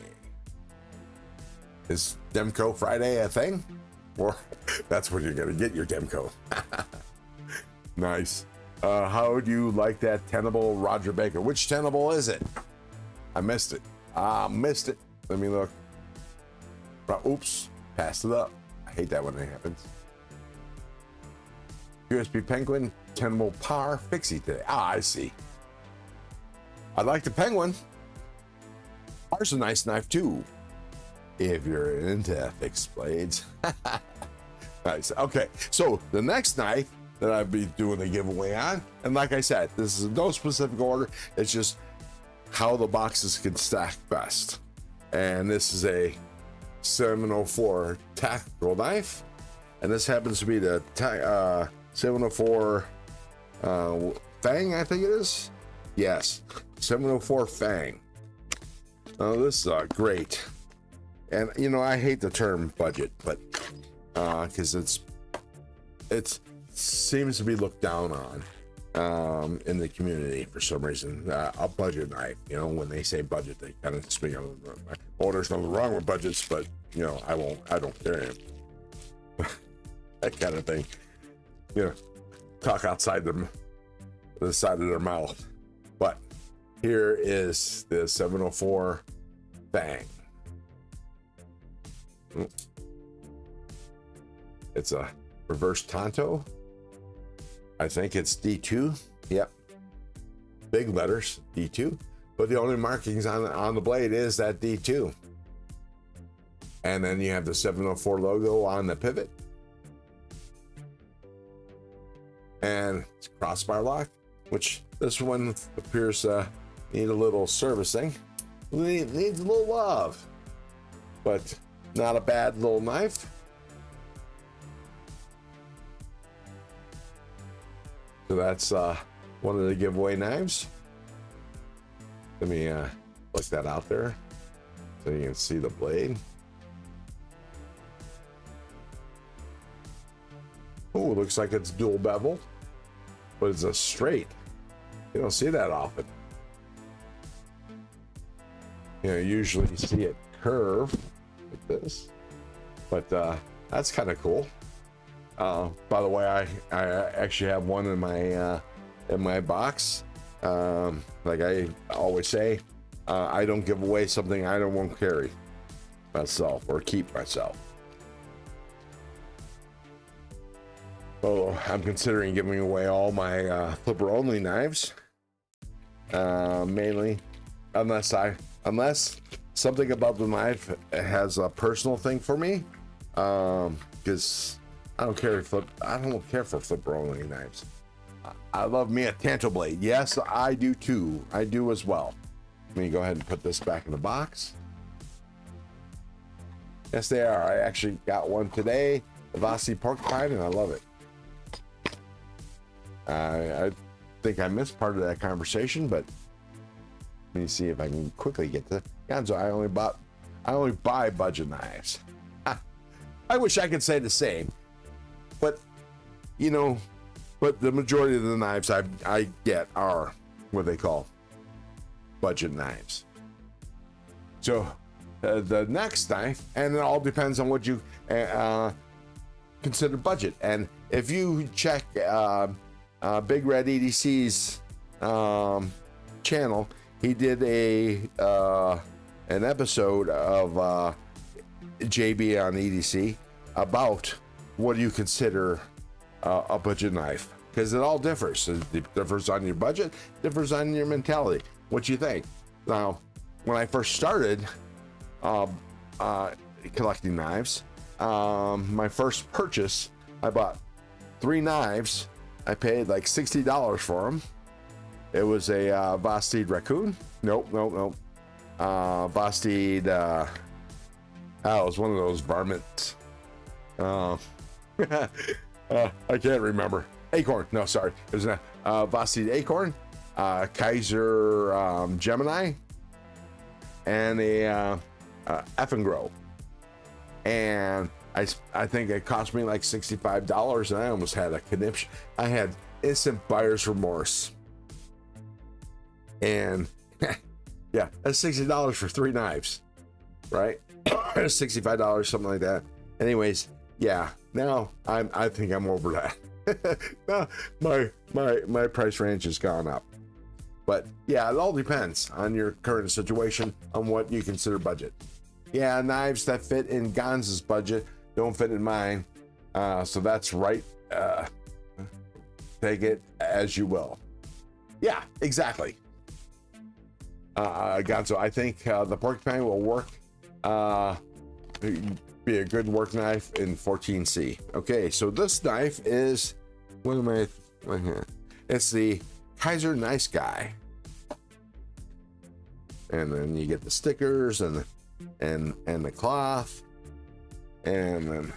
Is Demco Friday a thing? Or that's where you're gonna get your Demco. Nice. How do you like that Tenable Roger Baker? Which Tenable is it? I missed it. Missed it. Let me look. Oops, passed it up. I hate that when it happens. USB Penguin, Tenable Power, Fixie today. I see. I like the Penguin. Ours a nice knife too, if you're into fixed blades. Nice. Okay, so the next knife that I'll be doing a giveaway on, and like I said, this is no specific order. It's just how the boxes can stack best. And this is a 704 tactical knife, and this happens to be the 704 Fang, I think it is. Yes, 704 Fang. Oh, this is great. And you know, I hate the term budget, but because it seems to be looked down on in the community for some reason. A budget knife, you know, when they say budget, they kind of speak on, oh, there's nothing wrong with budgets, but you know, I don't care. That kind of thing. You know, talk outside the side of their mouth. But here is the 704 Fang. It's a reverse Tonto. I think it's D2. Yep. Big letters, D2. But the only markings on the blade is that D2. And then you have the 704 logo on the pivot. And it's crossbar lock, which this one appears to need a little servicing. Needs a little love, but not a bad little knife. So that's one of the giveaway knives. Let me look that out there so you can see the blade. Oh, looks like it's dual bevel, but it's a straight. You don't see that often. You know, usually you see it curve like this, but that's kind of cool. By the way, I actually have one in my box. Like I always say, I don't give away something I won't carry myself or keep myself. Oh, I'm considering giving away all my flipper only knives, mainly, unless something about the knife has a personal thing for me, because I don't care for flipper only knives. I love me a Tanto blade. Yes, I do too. I do as well. Let me go ahead and put this back in the box. Yes, they are. I actually got one today, the Vasi Porcupine, and I love it. I think I missed part of that conversation, but let me see if I can quickly get to. Yeah, so I only buy budget knives. I wish I could say the same, but you know, but the majority of the knives I get are what they call budget knives. So the next knife, and it all depends on what you consider budget. And if you check Big Red EDC's channel, he did an episode of JB on EDC about what do you consider a budget knife, because it all differs. It differs on your budget, differs on your mentality, what you think. Now, when I first started collecting knives, my first purchase, I bought 3 knives. I paid like $60 for them. It was a Vastid Raccoon. Nope. Vastid, it was one of those varmints. I can't remember. Acorn. No, sorry. It was a Vastid Acorn, Kaiser Gemini, and a Effengrow. And I think it cost me like $65, and I almost had a conniption. I had instant buyer's remorse. And yeah, that's $60 for 3 knives, right? $65, something like that. Anyways, yeah, now I think I'm over that. Now my price range has gone up. But yeah, it all depends on your current situation, on what you consider budget. Yeah, knives that fit in Gonz's budget don't fit in mine. So that's right. Take it as you will. Yeah, exactly. Gonzo, I think the porcupine will work. Be a good work knife in 14C. Okay, so this knife is, what am I? It's the Kaiser Nice Guy. And then you get the stickers and the cloth. And then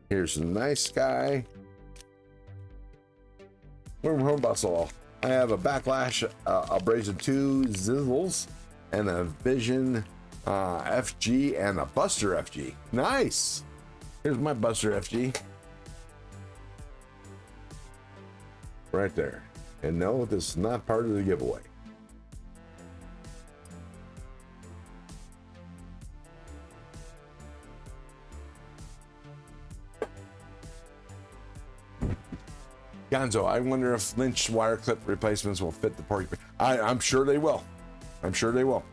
here's the Nice Guy. Home bustle. I have a Backlash Abrasive 2 Zizzles and a Vision FG and a Buster FG. Nice. Here's my Buster FG. Right there. And no, this is not part of the giveaway. Gonzo, I wonder if Lynch wire clip replacements will fit the porcupine. I'm sure they will. I'm sure they will.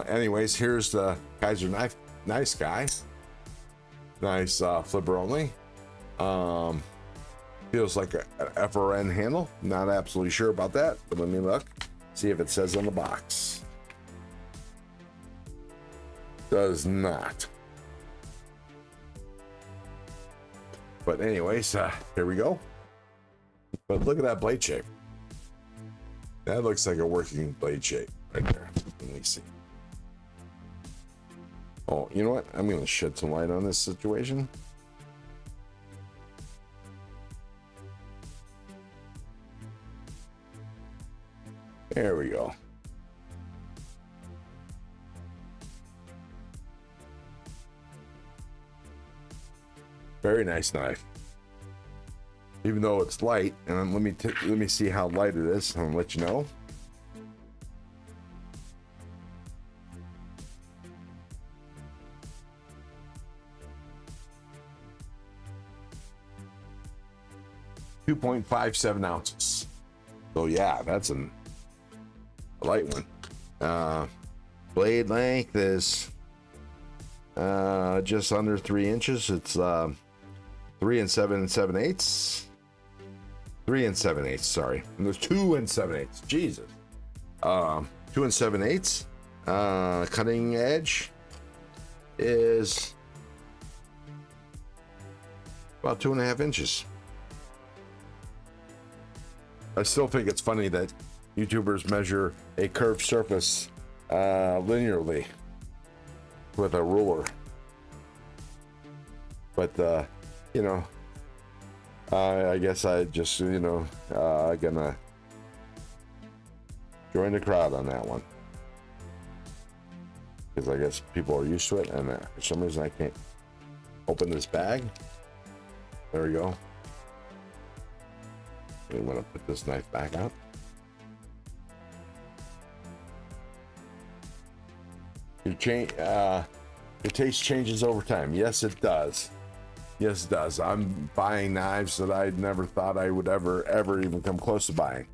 Anyways, here's the Kaiser knife. Nice Guy. Nice flipper only. Feels like an FRN handle. Not absolutely sure about that, but let me look. See if it says on the box. Does not. But anyways, here we go. But look at that blade shape. That looks like a working blade shape right there. Let me see. Oh, you know what? I'm going to shed some light on this situation. There we go. Very nice knife. Even though it's light, and let me see how light it is, and I'll let you know. .57 ounces. So yeah, that's a light one. Blade length is just under 3 inches. It's 3 7/8. 3 7/8. Sorry, and there's 2 7/8. Jesus. 2 7/8. Cutting edge is about 2.5 inches. I still think it's funny that YouTubers measure a curved surface linearly with a ruler. But you know, I guess I just, you know, gonna join the crowd on that one, because I guess people are used to it, and for some reason I can't open this bag. There we go. I'm gonna put this knife back out. Your taste changes over time. Yes, it does. Yes, it does. I'm buying knives that I never thought I would ever even come close to buying,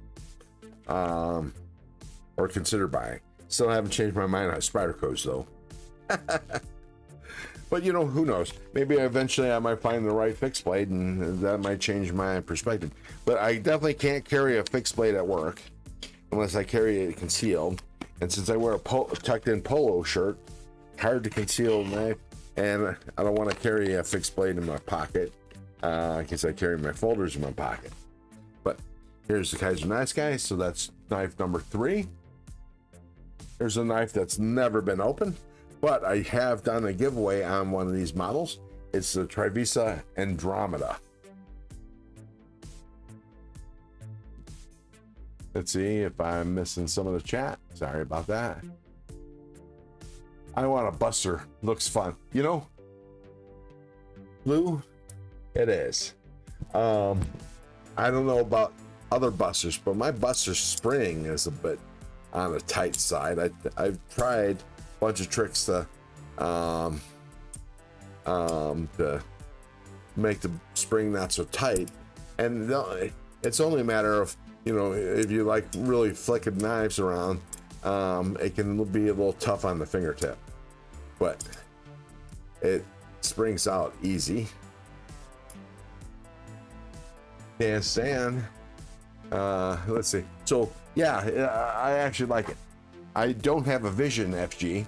or consider buying. Still haven't changed my mind on Spyderco's though. But you know, who knows? Maybe eventually I might find the right fixed blade, and that might change my perspective. But I definitely can't carry a fixed blade at work unless I carry it concealed. And since I wear a tucked-in polo shirt, hard to conceal a knife, and I don't want to carry a fixed blade in my pocket because I carry my folders in my pocket. But here's the Kaiser Nice Guy, so that's knife number 3. Here's a knife that's never been opened, but I have done a giveaway on one of these models. It's the Trivisa Andromeda. Let's see if I'm missing some of the chat. Sorry about that. I want a Buster. Looks fun. You know? Blue? It is. I don't know about other Busters, but my Buster spring is a bit on the tight side. I've tried a bunch of tricks to make the spring not so tight, and it's only a matter of, you know, if you like really flicking knives around, it can be a little tough on the fingertip, but it springs out easy. Can't stand. Let's see. So yeah, I actually like it. I don't have a Vision FG.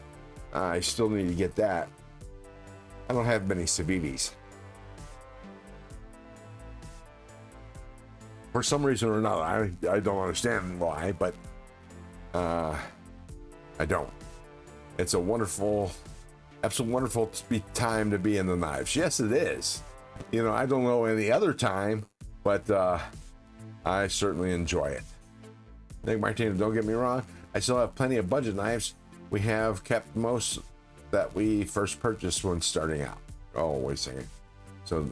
I still need to get that. I don't have many Civivis. For some reason or another, I don't understand why, but I don't. It's a wonderful, absolutely wonderful time to be in the knives. Yes, it is. You know, I don't know any other time, but I certainly enjoy it. Thank Martina, don't get me wrong. I still have plenty of budget knives. We have kept most that we first purchased when starting out. Oh, wait a second. So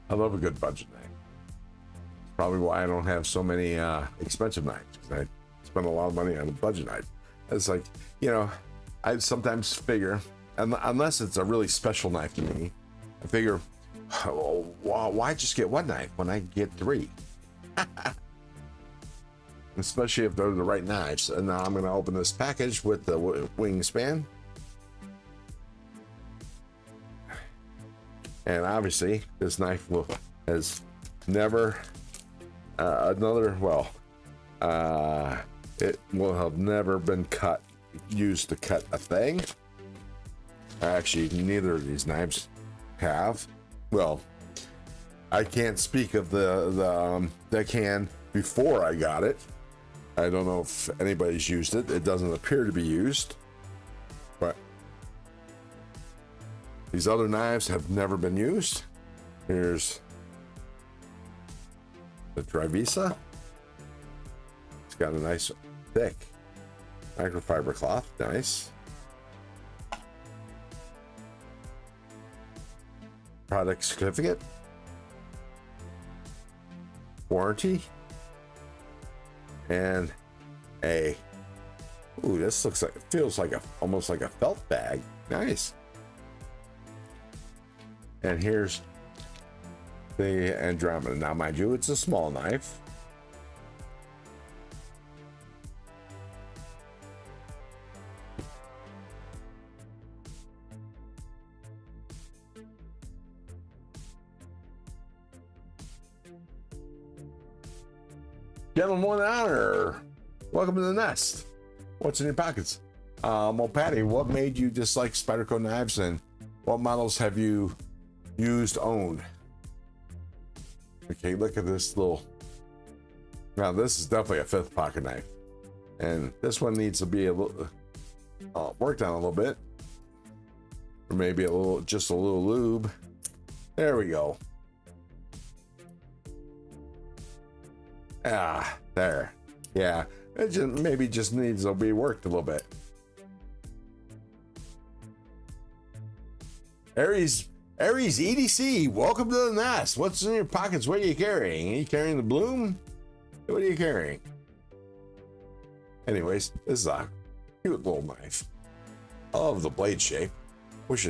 I love a good budget knife. It's probably why I don't have so many expensive knives, because I spend a lot of money on a budget knife. It's like, you know, I sometimes figure, unless it's a really special knife to me, I figure, oh, why just get one knife when I get three? Especially if they're the right knives. And now I'm going to open this package with the wingspan. And obviously, this knife has never it will have never been used to cut a thing. Actually, neither of these knives have. Well, I can't speak of the can before I got it. I don't know if anybody's used it. It doesn't appear to be used, but these other knives have never been used. Here's the Trivisa. It's got a nice thick microfiber cloth. Nice. Product certificate. Warranty. And this looks like, it feels like almost like a felt bag. Nice. And here's the Andromeda. Now, mind you, it's a small knife. Gentleman of honor, welcome to the nest. What's in your pockets? Well, Patty, what made you dislike Spyderco knives, and what models have you owned? Okay, look at this little. Now, this is definitely a 5th pocket knife, and this one needs to be a little worked on a little bit, or maybe just a little lube. There we go. There. Yeah, it maybe just needs to be worked a little bit. Aries EDC, welcome to the nest. What's in your pockets? What are you carrying? Are you carrying the bloom? What are you carrying? Anyways, this is a cute little knife. I love the blade shape. Wish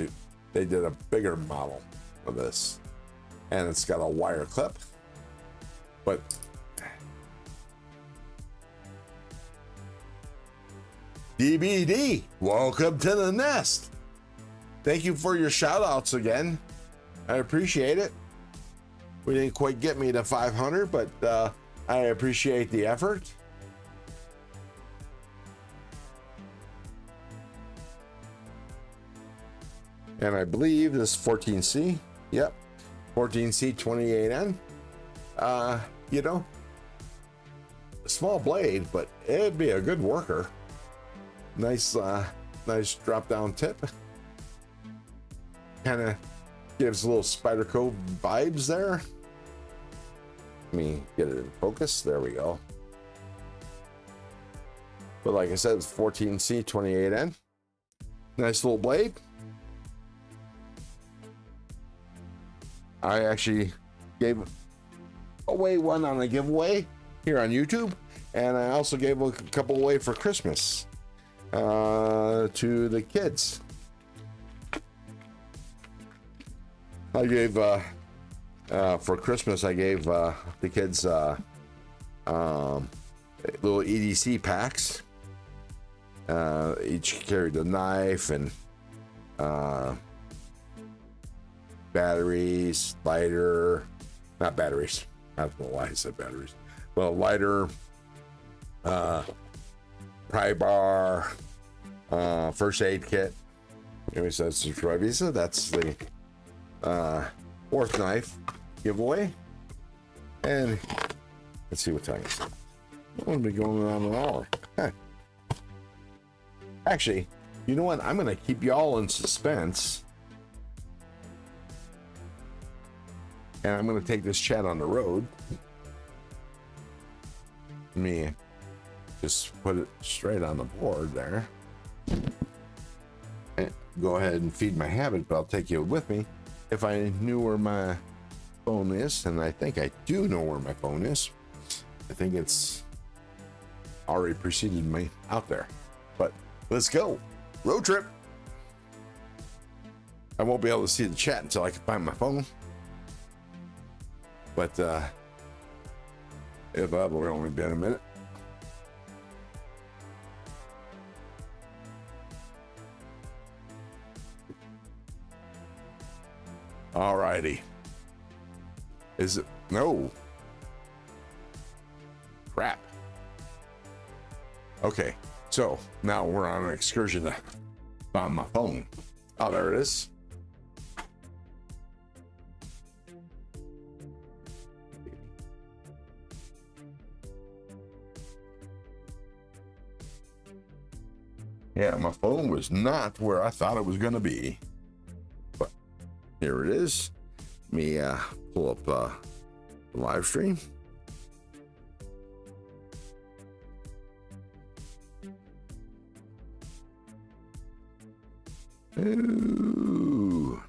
they did a bigger model of this. And it's got a wire clip. But DBD, welcome to the nest. Thank you for your shout outs again. I appreciate it. We didn't quite get me to 500, but I appreciate the effort. And I believe this 14C. Yep. 14C 28N. You know, a small blade, but it'd be a good worker. Nice drop down tip. Kind of gives a little Spyderco vibes there. Let me get it in focus. There we go. But like I said, it's 14C 28N. Nice little blade. I actually gave away one on a giveaway here on YouTube, and I also gave a couple away for Christmas to the kids. I gave for Christmas, I gave the kids little EDC packs. Each carried a knife and batteries, lighter, not batteries. I don't know why I said batteries. Well, lighter, pry bar, first aid kit. Anyways, that's the Visa. That's the fourth knife giveaway. And let's see what time it is. I'm going to be going around an hour. Huh. Actually, you know what? I'm going to keep y'all in suspense. And I'm going to take this chat on the road. Let me just put it straight on the board there. And go ahead and feed my habit, but I'll take you with me. If I knew where my phone is, and I think I do know where my phone is. I think it's already preceded me out there. But let's go. Road trip. I won't be able to see the chat until I can find my phone. But if that will only be in a minute. Alrighty. Is it? No. Crap. Okay, so now we're on an excursion to find my phone. Oh, there it is. Yeah, my phone was not where I thought it was going to be. But here it is. Let me pull up the live stream. Ooh.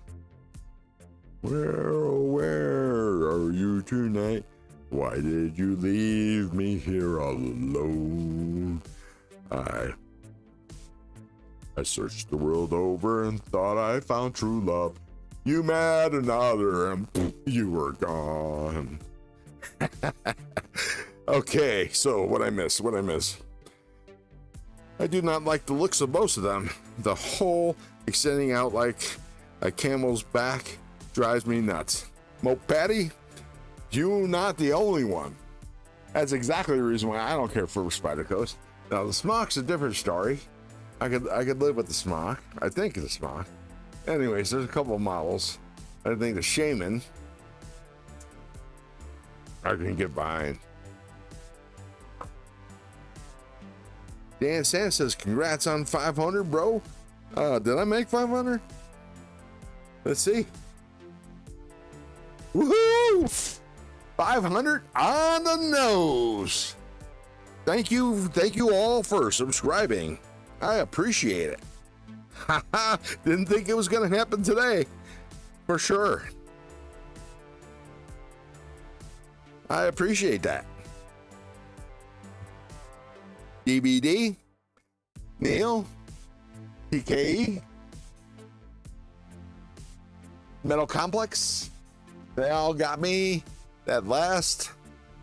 Where are you tonight? Why did you leave me here all alone? I searched the world over and thought I found true love. You met another and you were gone. Okay, so what I miss? I do not like the looks of most of them. The hole extending out like a camel's back drives me nuts. Mo Patty, you not the only one. That's exactly the reason why I don't care for Spyderco's. Now the smock's a different story. I could live with the smock. I think it's a smock. Anyways, there's a couple of models. I think the Shaman I can get behind. Dan Santa says, congrats on 500, bro. Did I make 500? Let's see. Woohoo! 500 on the nose. Thank you all for subscribing. I appreciate it. Haha, didn't think it was going to happen today. For sure. I appreciate that. DBD, Neil, TKE, Metal Complex, they all got me that last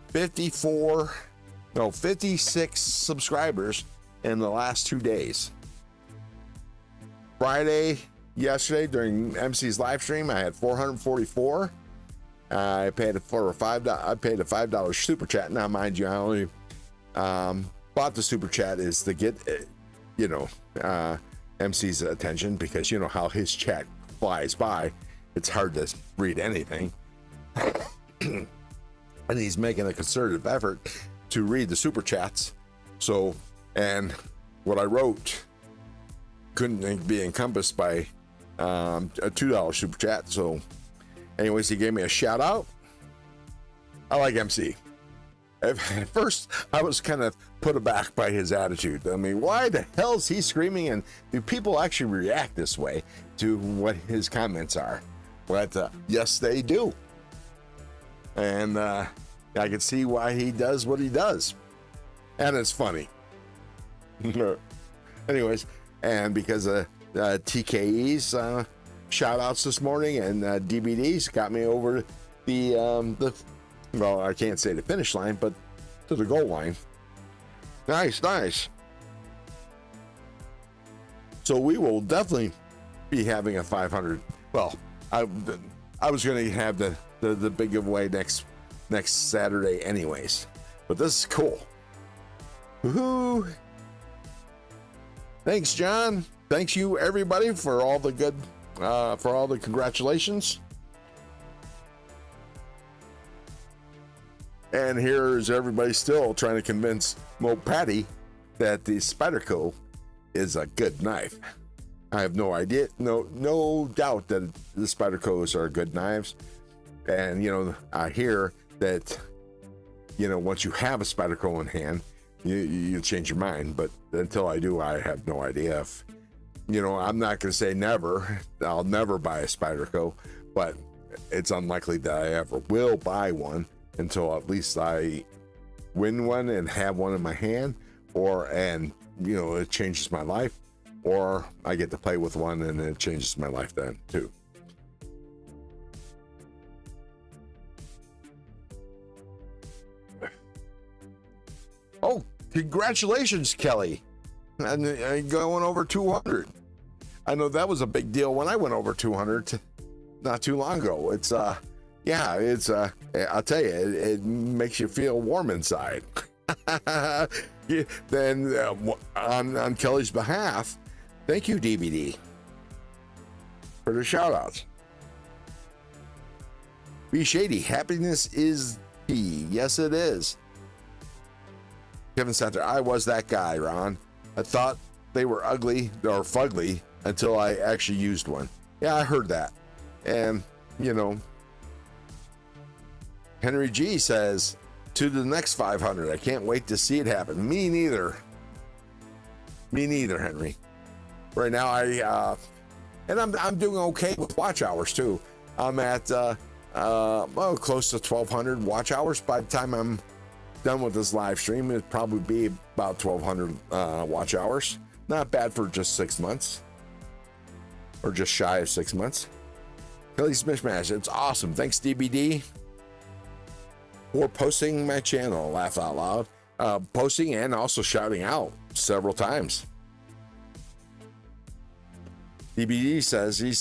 56 subscribers in the last 2 days. Friday, yesterday during MC's live stream, I had 444. I paid for a $5 super chat. Now, mind you, I only bought the super chat is to get, MC's attention, because you know how his chat flies by. It's hard to read anything. And he's making a concerted effort to read the super chats. So, and what I wrote couldn't be encompassed by a $2 super chat. So anyways, he gave me a shout out. I like MC. At first, I was kind of put aback by his attitude. I mean, why the hell is he screaming? And do people actually react this way to what his comments are? But yes, they do. And I can see why he does what he does. And it's funny. Anyways, and because of TKE's shout outs this morning and DBDs got me over the well, I can't say the finish line, but to the goal line. Nice. So we will definitely be having a 500. Well, I was going to have the big giveaway next Saturday anyways, but this is cool. Woohoo! Thanks, John. Thanks you everybody for all the good for all the congratulations. And here's everybody still trying to convince Mo Patty that the Spyderco is a good knife. I have no idea, no doubt that the Spydercos are good knives. And you know, I hear that, you know, once you have a Spyderco in hand, you change your mind. But until I do, I have no idea. If, you know, I'm not going to say never. I'll never buy a Spyderco, but it's unlikely that I ever will buy one until at least I win one and have one in my hand, and you know, it changes my life, or I get to play with one and it changes my life then too. Oh, congratulations, Kelly. And going over 200. I know that was a big deal when I went over 200 not too long ago. It's yeah, it's I'll tell you, it makes you feel warm inside. Then on Kelly's behalf, thank you, DVD, for the shout outs. Be shady, happiness is key. Yes, it is. Kevin Center, I was that guy, Ron. I thought they were ugly or fugly until I actually used one. Yeah, I heard that. And, you know, Henry G says, to the next 500. I can't wait to see it happen. Me neither. Me neither, Henry. Right now, and I'm doing okay with watch hours too. I'm at well, close to 1,200 watch hours. By the time I'm done with this live stream, it'd probably be about 1,200 watch hours. Not bad for just 6 months, or just shy of 6 months. Kelly's Mishmash, it's awesome. Thanks, DBD, for posting my channel, Laugh Out Loud, posting and also shouting out several times. DBD says he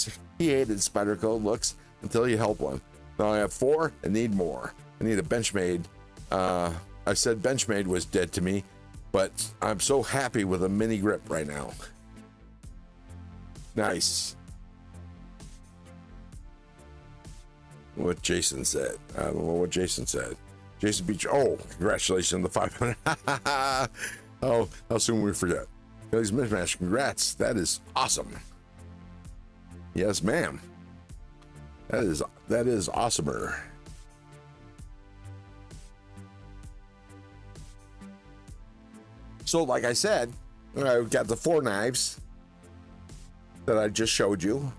hated Spyderco looks until he held one. Now I have 4 and need more. I need a Benchmade. I said Benchmade was dead to me, but I'm so happy with a mini grip right now. Nice. What Jason said. I don't know what Jason said. Jason Beach. Oh, congratulations on the 500. Oh, how soon we forget. Kelly's Mishmash, congrats. That is awesome. Yes, ma'am. That is awesomer. So, like I said, I've got the 4 knives that I just showed you.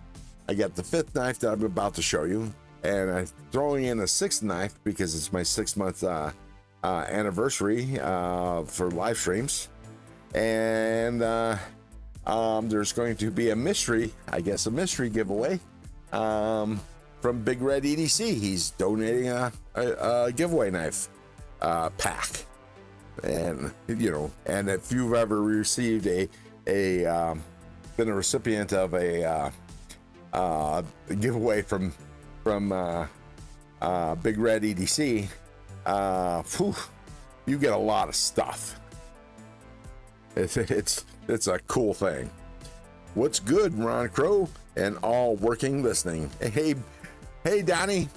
I got the 5th knife that I'm about to show you, and I'm throwing in a 6th knife because it's my 6-month anniversary for live streams. And there's going to be a mystery giveaway from Big Red EDC. He's donating a giveaway knife pack. And you know, and if you've ever received been a recipient of a giveaway from Big Red EDC, you get a lot of stuff. It's a cool thing. What's good, Ron Crow and all working listening? Hey Donnie,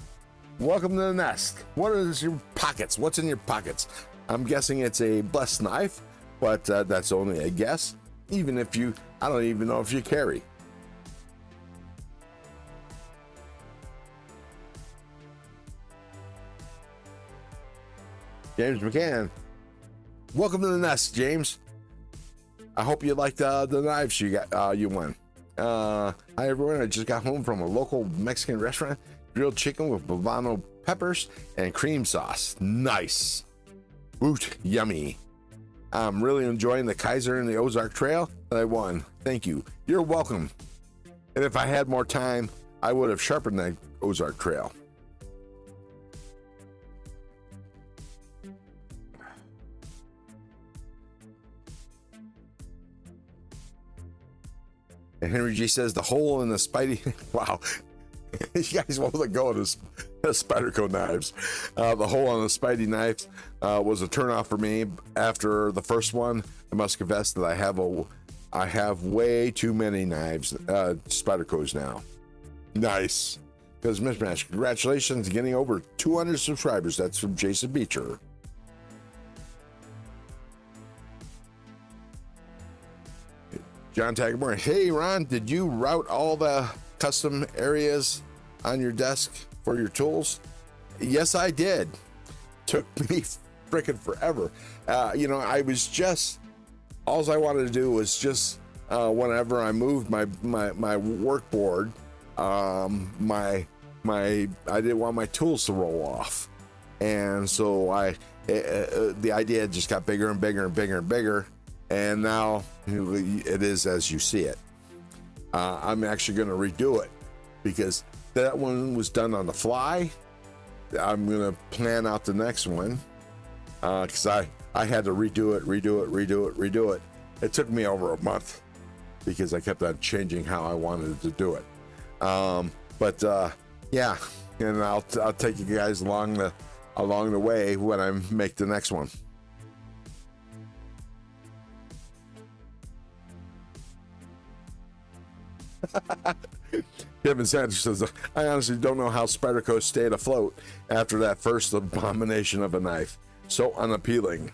welcome to the nest. What is your pockets? What's in your pockets? I'm guessing it's a blessed knife, but that's only a guess. Even if I don't even know if you carry. James McCann, welcome to the nest, James. I hope you liked the knives you got. You won. Hi everyone. I just got home from a local Mexican restaurant. Grilled chicken with poblano peppers and cream sauce. Nice. Woot, yummy. I'm really enjoying the Kaiser and the Ozark Trail that I won. Thank you. You're welcome. And if I had more time, I would have sharpened that Ozark Trail. And Henry G says the hole in the Spidey. Wow. You guys want to go to Spyderco knives. The hole on the Spidey knives was a turnoff for me. After the first one, I must confess that I have way too many knives, Spydercos now. Nice. Because Mismatch, congratulations, getting over 200 subscribers. That's from Jason Beecher. John Tagamore, hey Ron, did you route all the custom areas on your desk for your tools? Yes, I did. Took me freaking forever. You know, I was just, all I wanted to do was just, whenever I moved my work board, I didn't want my tools to roll off. And so the idea just got bigger and bigger and bigger and bigger. And now it is as you see it. I'm actually going to redo it because that one was done on the fly. I'm going to plan out the next one because I had to redo it. It took me over a month because I kept on changing how I wanted to do it. Yeah, and I'll take you guys along the way when I make the next one. Kevin Sanders says, I honestly don't know how Spyderco stayed afloat after that first abomination of a knife. So unappealing.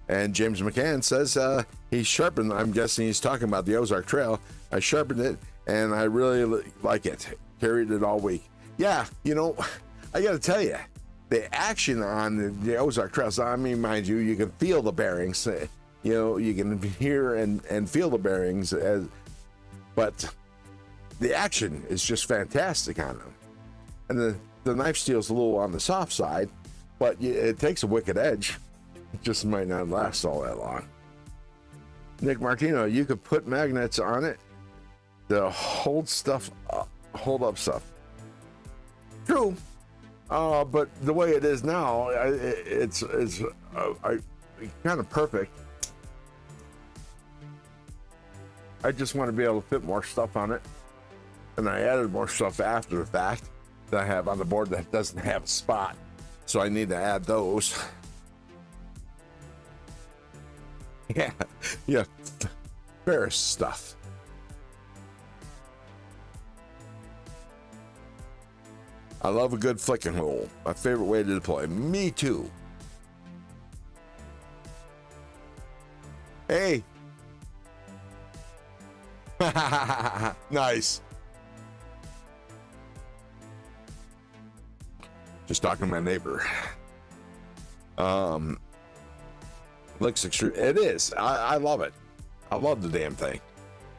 And James McCann says he sharpened, I'm guessing he's talking about the Ozark Trail. I sharpened it and I really like it. Carried it all week. Yeah, you know, I got to tell you, the action on the Ozark Trails, I mean, mind you, you can feel the bearings. You know, you can hear and feel the bearings, but the action is just fantastic on them. And the knife steel's a little on the soft side, but it takes a wicked edge. It just might not last all that long. Nick Martino, you could put magnets on it to hold up stuff. True. But the way it is now, it's kind of perfect. I just want to be able to fit more stuff on it. And I added more stuff after the fact that I have on the board that doesn't have a spot. So I need to add those. Yeah, Ferris stuff. I love a good flicking hole. My favorite way to deploy. Me too. Hey. Nice. Just talking to my neighbor. Looks extreme. It is. I love it. I love the damn thing.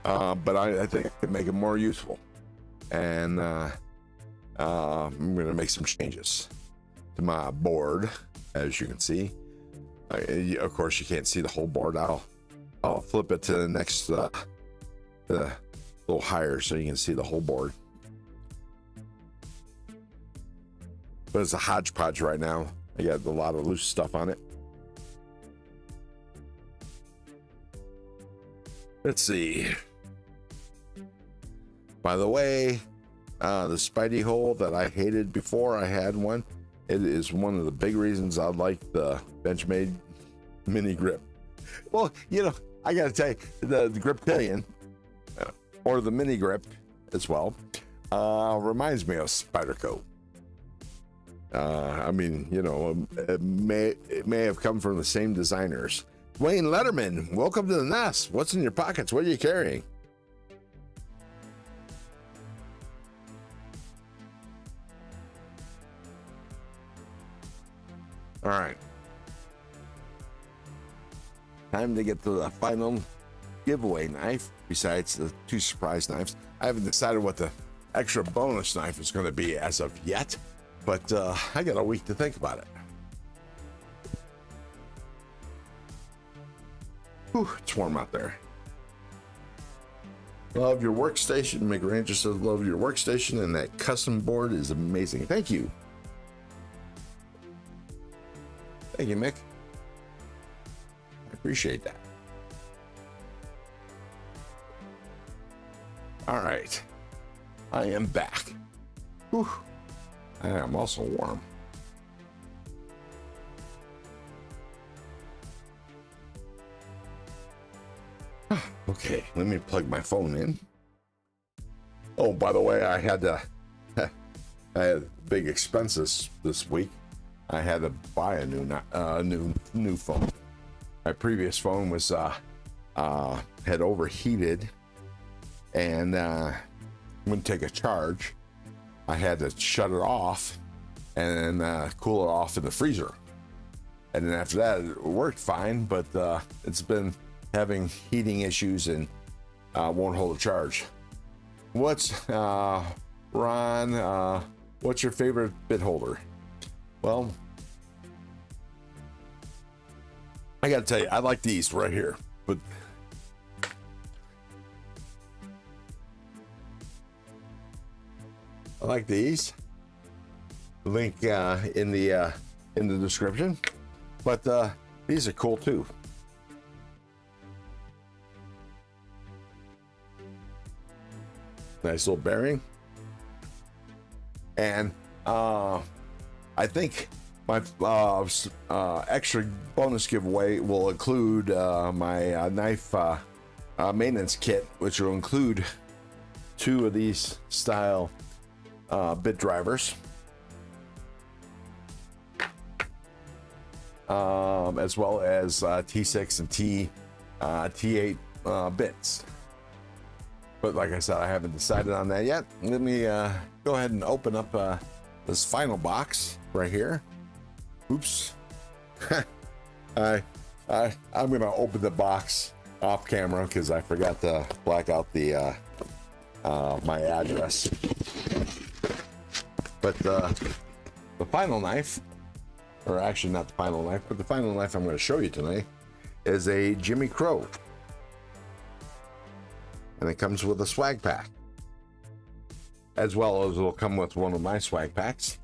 But I think I can make it more useful. And I'm going to make some changes to my board, as you can see. Of course, you can't see the whole board. I'll flip it to the next, the little higher so you can see the whole board. But it's a hodgepodge right now. I got a lot of loose stuff on it. Let's see. By the way, the Spidey hole that I hated before I had one, it is one of the big reasons I like the Benchmade mini grip. Well, you know, I gotta tell you, the grip pillion, or the mini grip as well, reminds me of Spyderco. I mean, you know, it may have come from the same designers. Wayne Letterman, welcome to the nest. What's in your pockets? What are you carrying? All right. Time to get to the final giveaway knife besides the 2 surprise knives. I haven't decided what the extra bonus knife is going to be as of yet, but I got a week to think about it. Whew, it's warm out there. Love your workstation. Mick Ranger says, love your workstation, and that custom board is amazing. Thank you. Thank you, Mick. I appreciate that. All right. I am back. Whew. I am also warm. Okay, let me plug my phone in. Oh, by the way, I had big expenses this week. I had to buy a new phone. My previous phone was had overheated and wouldn't take a charge. I had to shut it off and then cool it off in the freezer. And then after that, it worked fine, but it's been having heating issues and won't hold a charge. What's Ron? What's your favorite bit holder? Well, I gotta tell you, I like these right here, but I like these. Link in the description. But these are cool too. Nice little bearing. And I think my extra bonus giveaway will include my knife maintenance kit, which will include 2 of these style bit drivers, as well as T6 and T8 bits. But like I said, I haven't decided on that yet. Let me go ahead and open up this final box right here. Oops. I'm gonna open the box off camera because I forgot to black out the my address. But the final knife, or actually not the final knife, but the final knife I'm going to show you tonight is a Jimmy Crow. And it comes with a swag pack, as well as it'll come with one of my swag packs.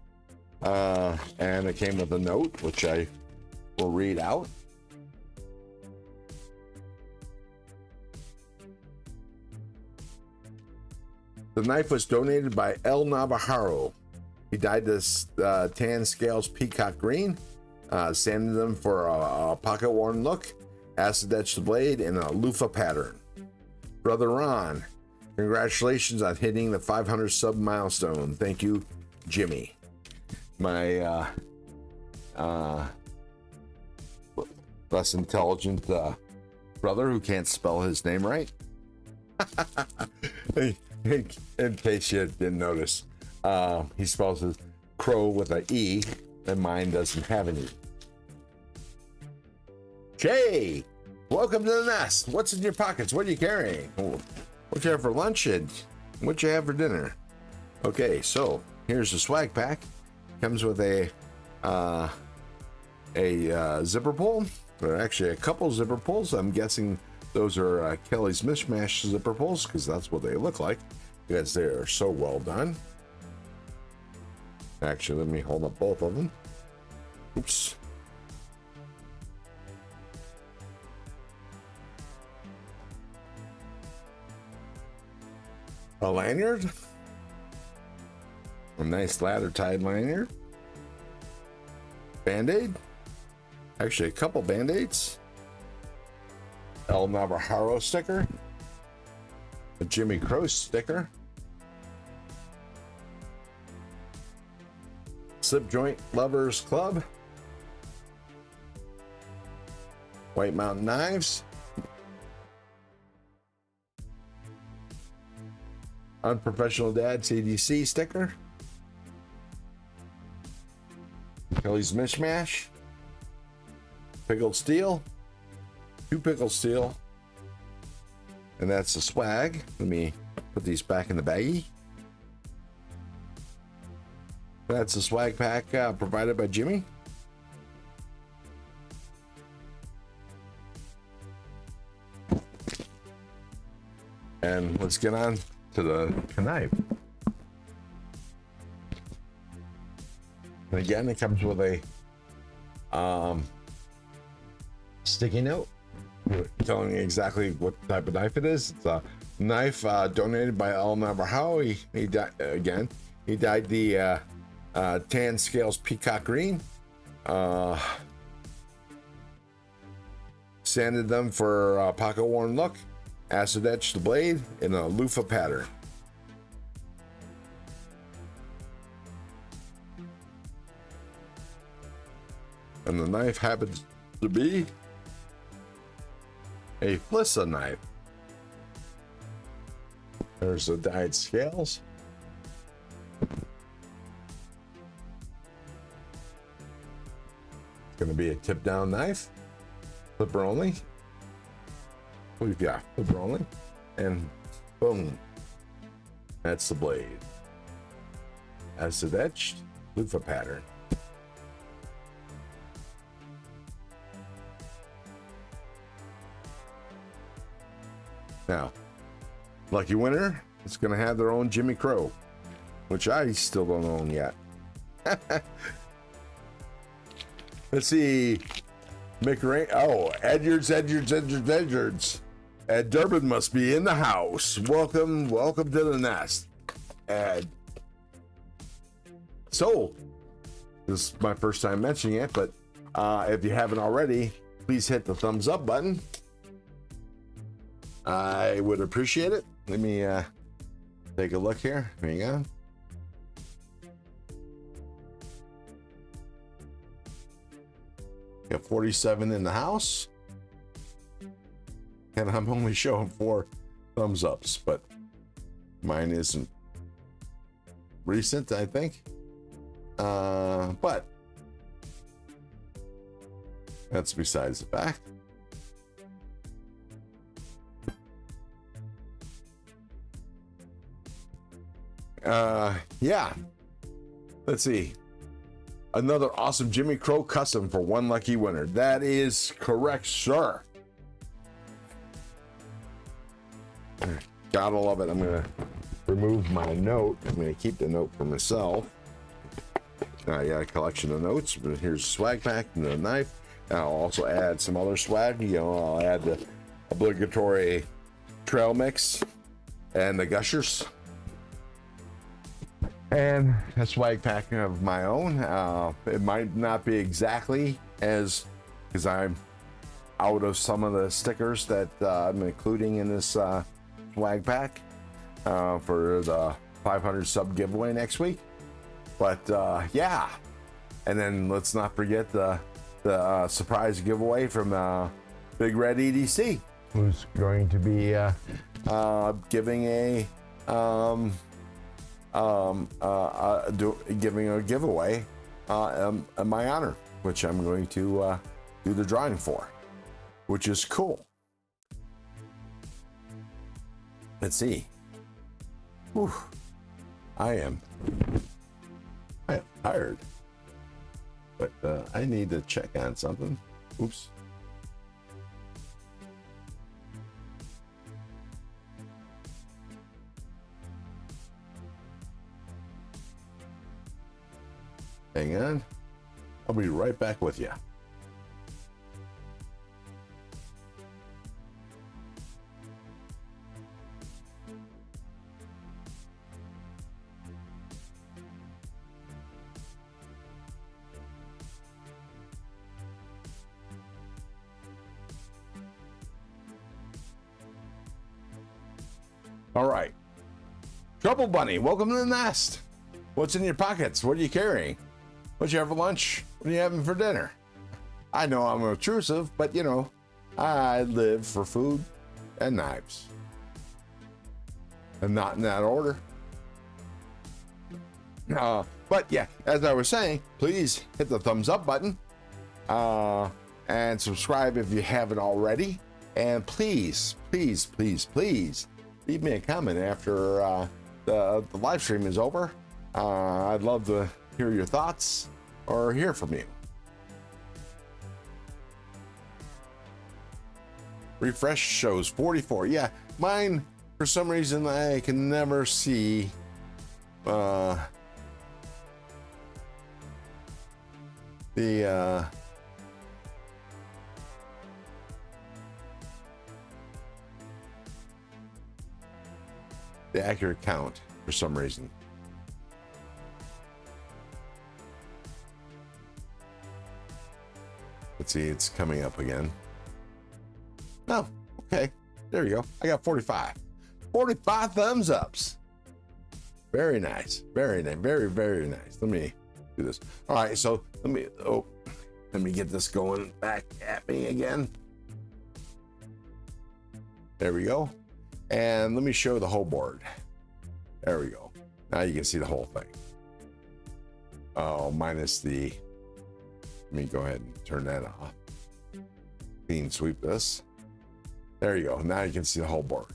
And it came with a note, which I will read out. The knife was donated by El Navajaro. He dyed this tan scales peacock green, sanded them for a pocket-worn look, acid etched the blade in a loofah pattern. Brother Ron, congratulations on hitting the 500 sub milestone. Thank you, Jimmy. My less intelligent brother who can't spell his name right. In case you didn't notice, he spells his crow with an E, and mine doesn't have an E. Jay, welcome to the nest. What's in your pockets? What are you carrying? What you have for lunch and what you have for dinner? Okay, so here's the swag pack. Comes with a zipper pull. There are actually a couple zipper pulls. I'm guessing those are Kelly's Mishmash zipper pulls because that's what they look like, because they are so well done. Actually, let me hold up both of them. Oops. A lanyard. A nice ladder tied lanyard. Band-aid. Actually, a couple band-aids. El Navajaro sticker. A Jimmy Crow sticker. Slip Joint Lovers Club. White Mountain Knives. Unprofessional Dad CDC sticker. Kelly's Mishmash. Pickled Steel. 2 Pickled Steel. And that's the swag. Let me put these back in the baggie. That's the swag pack provided by Jimmy. And let's get on to the knife. And again, it comes with a sticky note telling you exactly what type of knife it is. It's a knife donated by El Navarro. He died again. He dyed the tan scales peacock green. Sanded them for a pocket worn look. Acid etched the blade in a loofah pattern. And the knife happens to be a Flissa knife. There's the dyed scales. It's going to be a tip down knife, flipper only. Yeah, flipper only. And boom, that's the blade. Acid etched loofah pattern. Now, lucky winner is going to have their own Jimmy Crow, which I still don't own yet. Let's see. Edwards. Ed Durbin must be in the house. Welcome to the nest, Ed. So, this is my first time mentioning it, but if you haven't already, please hit the thumbs up button. I would appreciate it. Let me take a look here. There you go. Got 47 in the house. And I'm only showing 4 thumbs ups, but mine isn't recent, I think. But that's besides the fact. Yeah. Let's see. Another awesome Jimmy Crow custom for one lucky winner. That is correct, sir. Gotta love it. I'm gonna remove my note. I'm gonna keep the note for myself. I got a collection of notes, but here's a swag pack and a knife. And I'll also add some other swag. You know, I'll add the obligatory trail mix and the gushers. And a swag pack of my own. It might not be exactly as, because I'm out of some of the stickers that I'm including in this swag pack for the 500 sub giveaway next week. But yeah, and then let's not forget the surprise giveaway from Big Red EDC, who's going to be giving a giving a giveaway in my honor, which I'm going to do the drawing for, which is cool. Let's see. Whew. I am tired, but I need to check on something. Oops. Hang on. I'll be right back with you. All right. Trouble Bunny, welcome to the nest. What's in your pockets? What are you carrying? What you have for lunch? What are you having for dinner? I know I'm intrusive, but you know, I live for food and knives. And not in that order. But yeah, as I was saying, please hit the thumbs up button and subscribe if you haven't already. And please, please, please, please leave me a comment after the live stream is over. I'd love to hear your thoughts or hear from you. Refresh shows 44. Yeah, mine, for some reason, I can never see the accurate count for some reason. Let's see, it's coming up again. Oh, okay. There you go. I got 45. 45 thumbs ups. Very nice. Very nice. Very, very nice. Let me do this. All right, so let me get this going back at me again. There we go. And let me show the whole board. There we go. Now you can see the whole thing. Oh, minus the, let me go ahead and turn that off. Clean sweep this. There you go. Now you can see the whole board.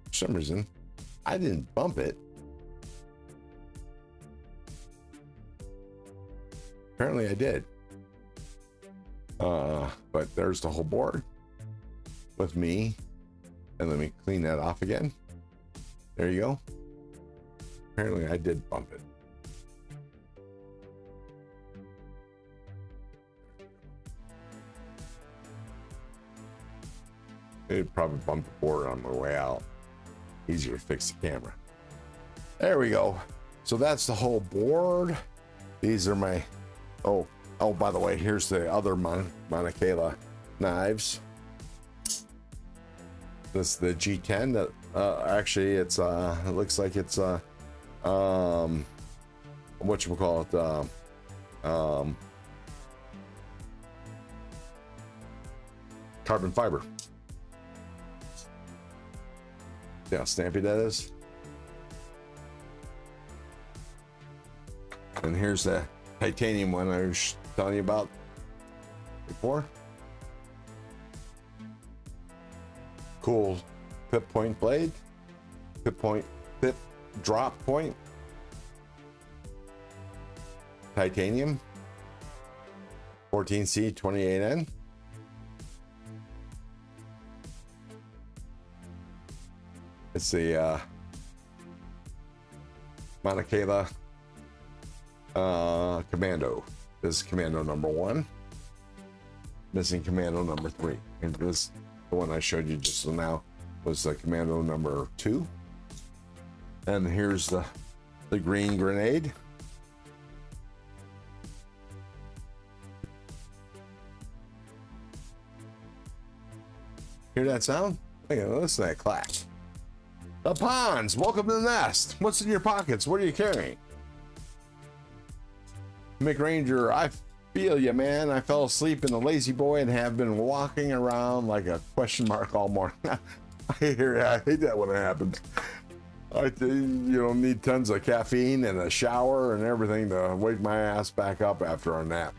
For some reason, I didn't bump it. Apparently I did. But there's the whole board with me. And let me clean that off again. There you go. Apparently I did bump it. It probably bumped the board on my way out. Easier to fix the camera. There we go. So that's the whole board. These are my, oh, by the way, here's the other Monikala knives. This is the G10 that actually it's it looks like it's whatchamacallit, carbon fiber. See how snappy that is? And here's the titanium one I was telling you about before. Cool pip point blade, pip drop point, titanium, 14C28N. It's the Monikala Commando. This is Commando number 1. Missing Commando number 3. And this, the one I showed you just now, was the Commando number 2. And here's the green grenade. Hear that sound? Listen to that clack. The Ponds, welcome to the nest. What's in your pockets? What are you carrying? McRanger, I feel you, man. I fell asleep in the lazy boy and have been walking around like a question mark all morning. I hate that when it happens. You don't need tons of caffeine and a shower and everything to wake my ass back up after a nap.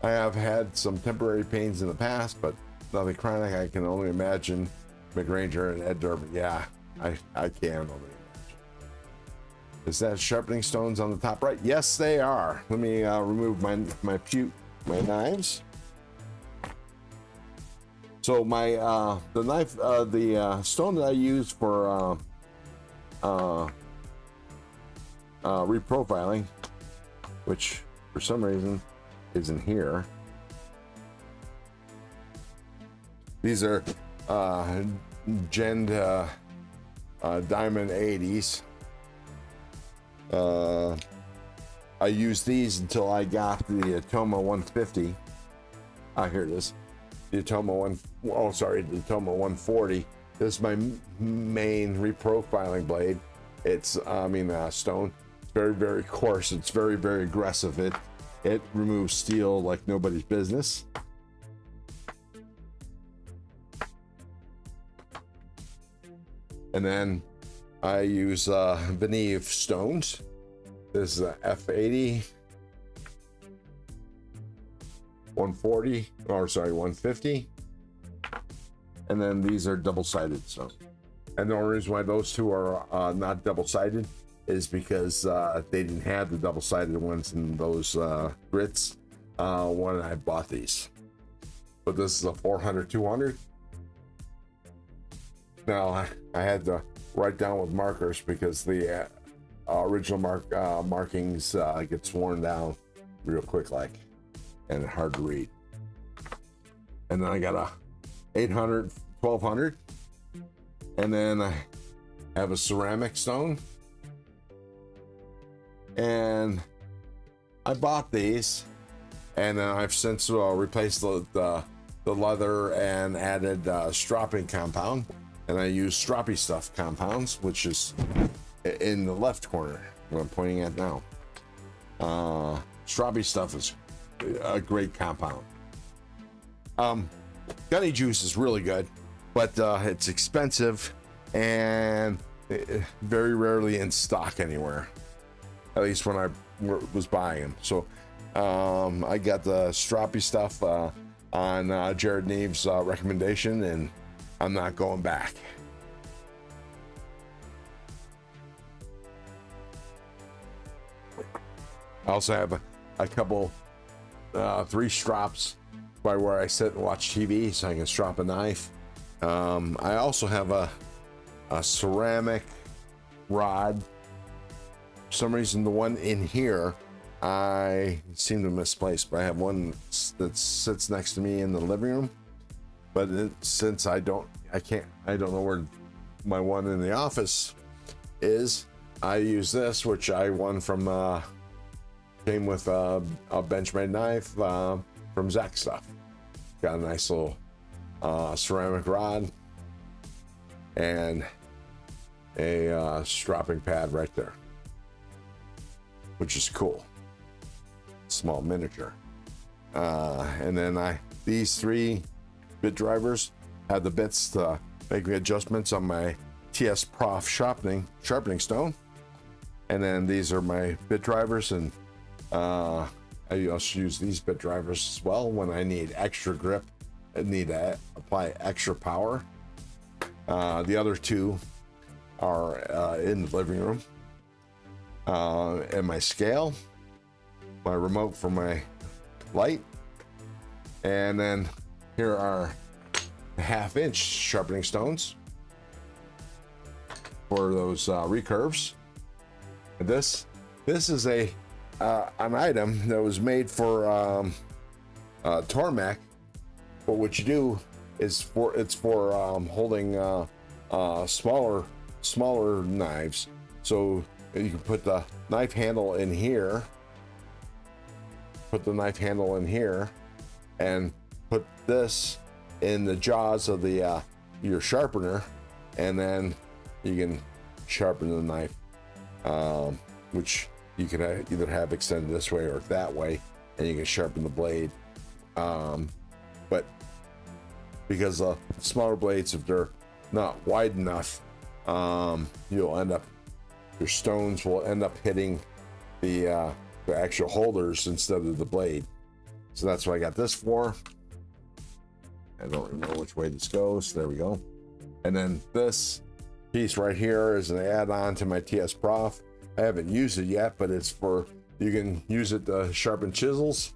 I have had some temporary pains in the past, but nothing chronic. I can only imagine McRanger and Ed Durbin. Yeah, I can only imagine. Is that sharpening stones on the top right? Yes, they are. Let me remove my knives. So my the knife, the stone that I use for reprofiling, which for some reason isn't here. These are Gen Diamond 80s. I used these until I got the Atoma 150. Here it is. The Atoma the Atoma 140. This is my main reprofiling blade. It's stone. It's very, very coarse. It's very, very aggressive. It removes steel like nobody's business. And then I use Veneve stones. This is a F80. 140, or sorry, 150. And then these are double-sided. So, and the only reason why those two are not double-sided is because they didn't have the double-sided ones in those grits when I bought these. But this is a 400-200. Now I had to write down with markers because the original markings gets worn down real quick, like, and hard to read. And then I got a 800, 1200, and then I have a ceramic stone. And I bought these, and then I've since replaced the leather and added stropping compound. And I use stroppy stuff compounds, which is in the left corner, what I'm pointing at now. Stroppy stuff is a great compound. Gunny juice is really good, but it's expensive and very rarely in stock anywhere, at least when I was buying them. So I got the stroppy stuff on Jared Neve's recommendation, and I'm not going back. I also have a couple, 3 strops by where I sit and watch TV, so I can strop a knife. I also have a ceramic rod. For some reason, the one in here I seem to misplace, but I have one that sits next to me in the living room. But since I don't know where my one in the office is, I use this, which I won from, came with a Benchmade knife from Zach Stuff. Got a nice little ceramic rod and a stropping pad right there, which is cool. Small miniature. And then these 3 bit drivers have the bits to make adjustments on my TS Prof sharpening stone. And then these are my bit drivers, and I also use these bit drivers as well when I need extra grip and need to apply extra power. The other 2 are in the living room. And my scale, my remote for my light, and then here are 1/2-inch sharpening stones for those recurves. And this is an item that was made for Tormac, but what you do is it's for holding smaller knives. So you can put the knife handle in here, and put this in the jaws of the your sharpener, and then you can sharpen the knife, which you can either have extended this way or that way, and you can sharpen the blade. But because the smaller blades, if they're not wide enough, your stones will end up hitting the actual holders instead of the blade. So that's what I got this for. I don't remember which way this goes. There we go. And then this piece right here is an add-on to my TS Prof. I haven't used it yet, but it's for, you can use it to sharpen chisels.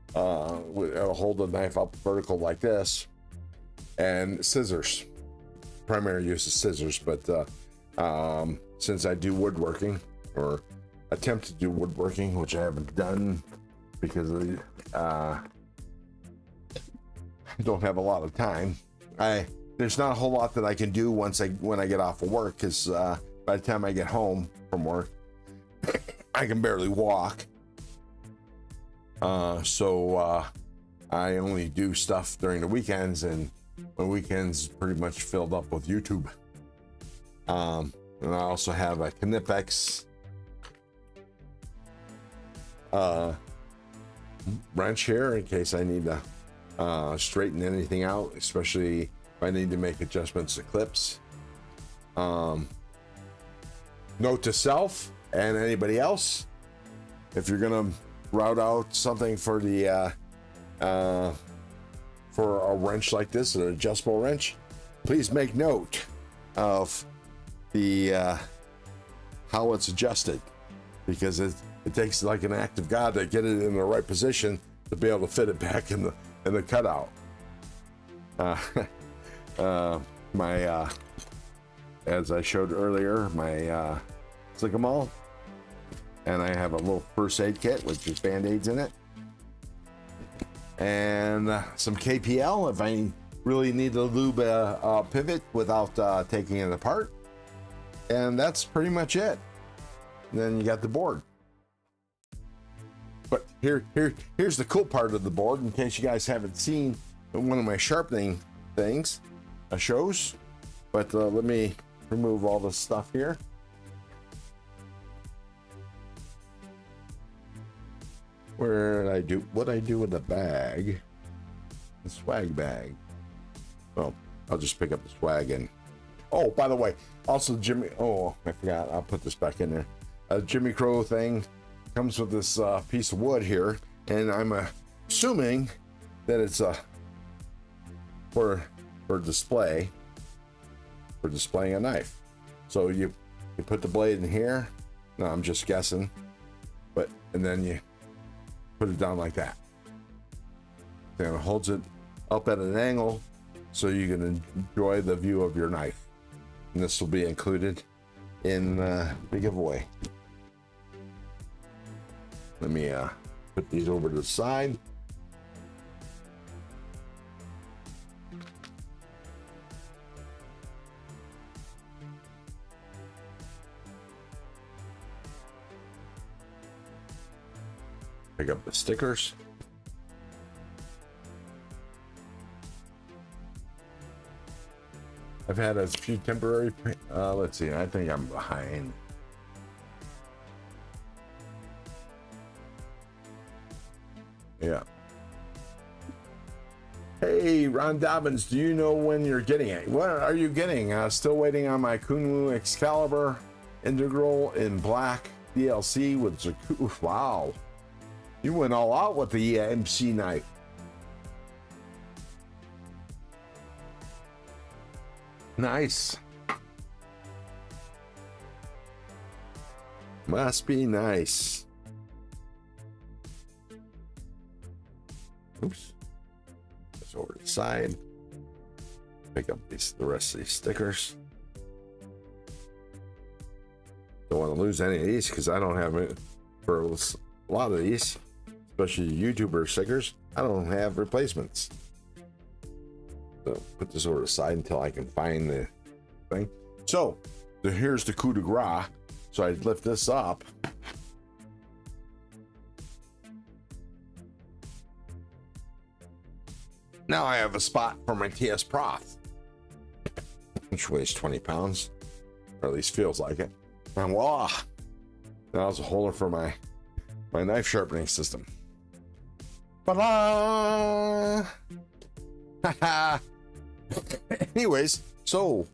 It'll hold the knife up vertical like this, and scissors. Primary use is scissors, but since I do woodworking, or attempt to do woodworking, which I haven't done because I don't have a lot of time. There's not a whole lot that I can do when I get off of work, because by the time I get home from work, I can barely walk. So I only do stuff during the weekends, and my weekends pretty much filled up with YouTube. And I also have a Knipex wrench here in case I need to straighten anything out, especially if I need to make adjustments to clips. Note to self and anybody else: if you're gonna route out something for the for a wrench like this, an adjustable wrench, please make note of the how it's adjusted, because it takes like an act of God to get it in the right position to be able to fit it back in the cutout. As I showed earlier, my Sycamore, and I have a little first aid kit with just band-aids in it, and some KPL if I really need to lube a pivot without taking it apart. And that's pretty much it. And then you got the board. But here's the cool part of the board, in case you guys haven't seen one of my sharpening things, shows. But let me remove all this stuff here. What I do with the bag, the swag bag. Well, I'll just pick up the swag. And oh, by the way, also Jimmy, oh, I forgot, I'll put this back in there. Jimmy Crow thing comes with this piece of wood here, and I'm assuming that it's for display, for displaying a knife. So you put the blade in here. No, I'm just guessing, and then you put it down like that. Then it holds it up at an angle so you can enjoy the view of your knife. And this will be included in the giveaway. Let me put these over to the side. Pick up the stickers. I've had a few temporary, let's see, I think I'm behind. Yeah. Hey, Ron Dobbins, do you know when you're getting it? What are you getting? Still waiting on my Kunwu Excalibur Integral in black DLC with Zaku. Wow. You went all out with the MC knife. Nice. Must be nice. Oops. That's over to the side. Pick up the rest of these stickers. Don't want to lose any of these because I don't have it for a lot of these, especially YouTuber stickers. I don't have replacements. So put this over the side until I can find the thing. So here's the coup de grace. So I lift this up. Now I have a spot for my TS Prof, which weighs 20 pounds, or at least feels like it. And voila! Now there's a holder for my knife sharpening system. Ta-da! Haha! Anyways, so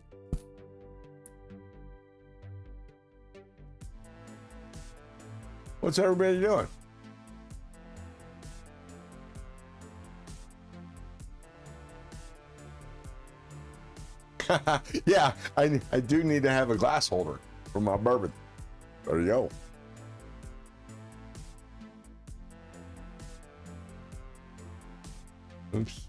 what's everybody doing? Yeah, I do need to have a glass holder for my bourbon. There you go. Oops.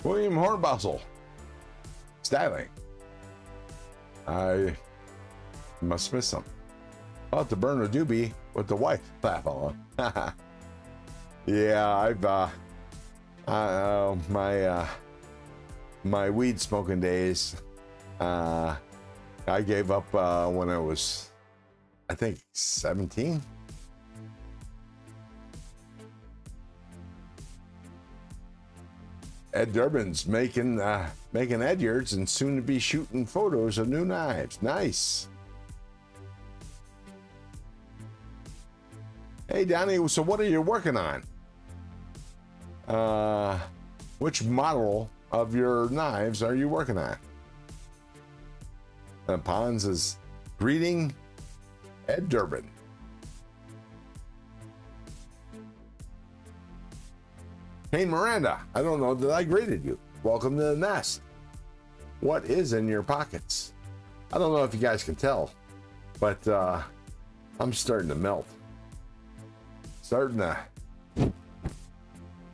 William Hornbostel. Styling. I must miss some. I'll have to burn a doobie with the wife. Laugh on. Yeah, my weed smoking days. I gave up when I was, I think, 17. Ed Durbin's making Edyards and soon to be shooting photos of new knives. Nice. Hey Donnie, so what are you working on? Which model of your knives are you working on? Pons is greeting Ed Durbin. Hey Miranda, I don't know that I greeted you. Welcome to the nest. What is in your pockets? I don't know if you guys can tell, but I'm starting to melt. Starting to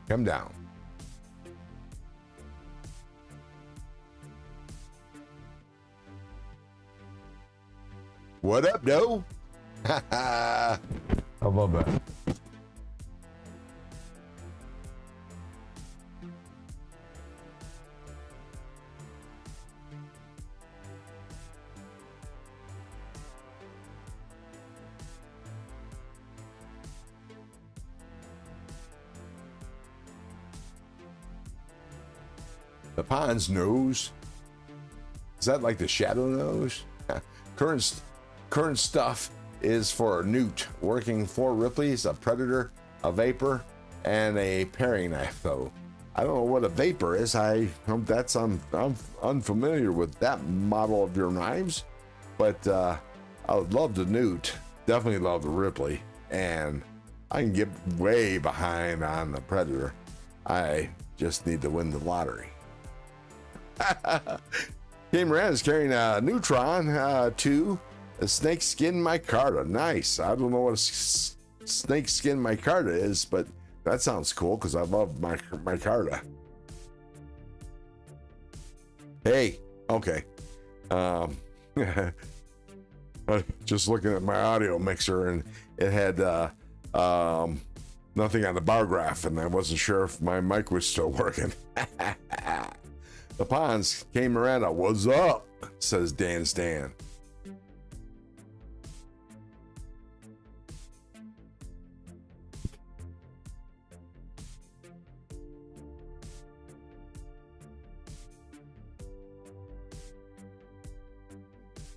come down. What up, Doe? I love that. The pond's nose. Is that like the shadow nose? Current stuff is for a newt, working 4 Ripley's, a Predator, a Vapor, and a paring knife. So I don't know what a Vapor is. I'm unfamiliar with that model of your knives, but I would love the newt. Definitely love the Ripley, and I can get way behind on the Predator. I just need to win the lottery. Game Rand is carrying a Neutron 2, a snakeskin micarta. Nice. I don't know what a snakeskin micarta is, but that sounds cool because I love micarta. Hey, okay. Just looking at my audio mixer, and it had nothing on the bar graph, and I wasn't sure if my mic was still working. The Ponds came Miranda. What's up? Says Dan Stan.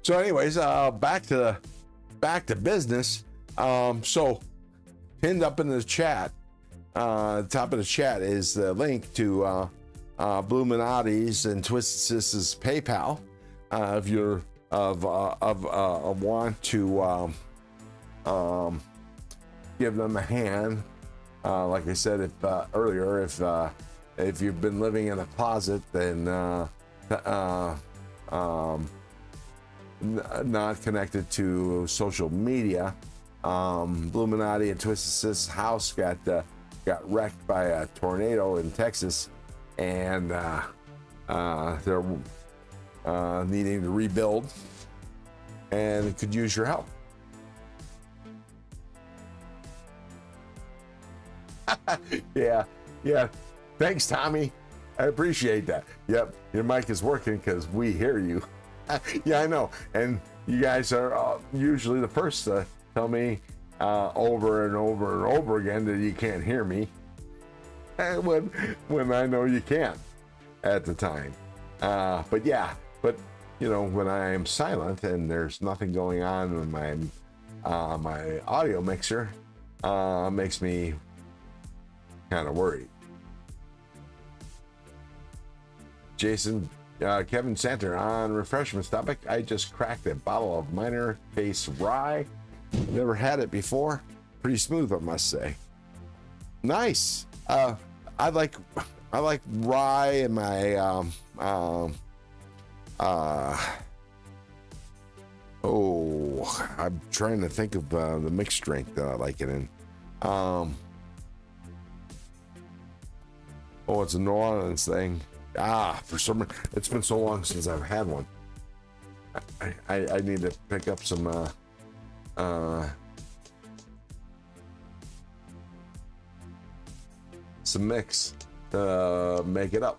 So anyways, back to business. So pinned up in the chat, top of the chat is the link to Bluminati's and Twisted Sis's PayPal. If you're want to give them a hand, like I said earlier, if you've been living in a closet, then not connected to social media, Bluminati and Twisted Sis house got wrecked by a tornado in Texas, and they're needing to rebuild and could use your help. Yeah. Thanks, Tommy. I appreciate that. Yep, your mic is working because we hear you. Yeah, I know. And you guys are usually the first to tell me over and over and over again that you can't hear me. When I know you can't at the time. But you know, when I am silent and there's nothing going on with my audio mixer, makes me kind of worried. Jason, Kevin Santer on refreshments topic. I just cracked a bottle of Minor Case Rye. Never had it before. Pretty smooth, I must say. Nice. I like rye in my I'm trying to think of the mixed drink that I like it in. It's a New Orleans thing. For some reason, it's been so long since I've had one. I need to pick up some mix to make it up,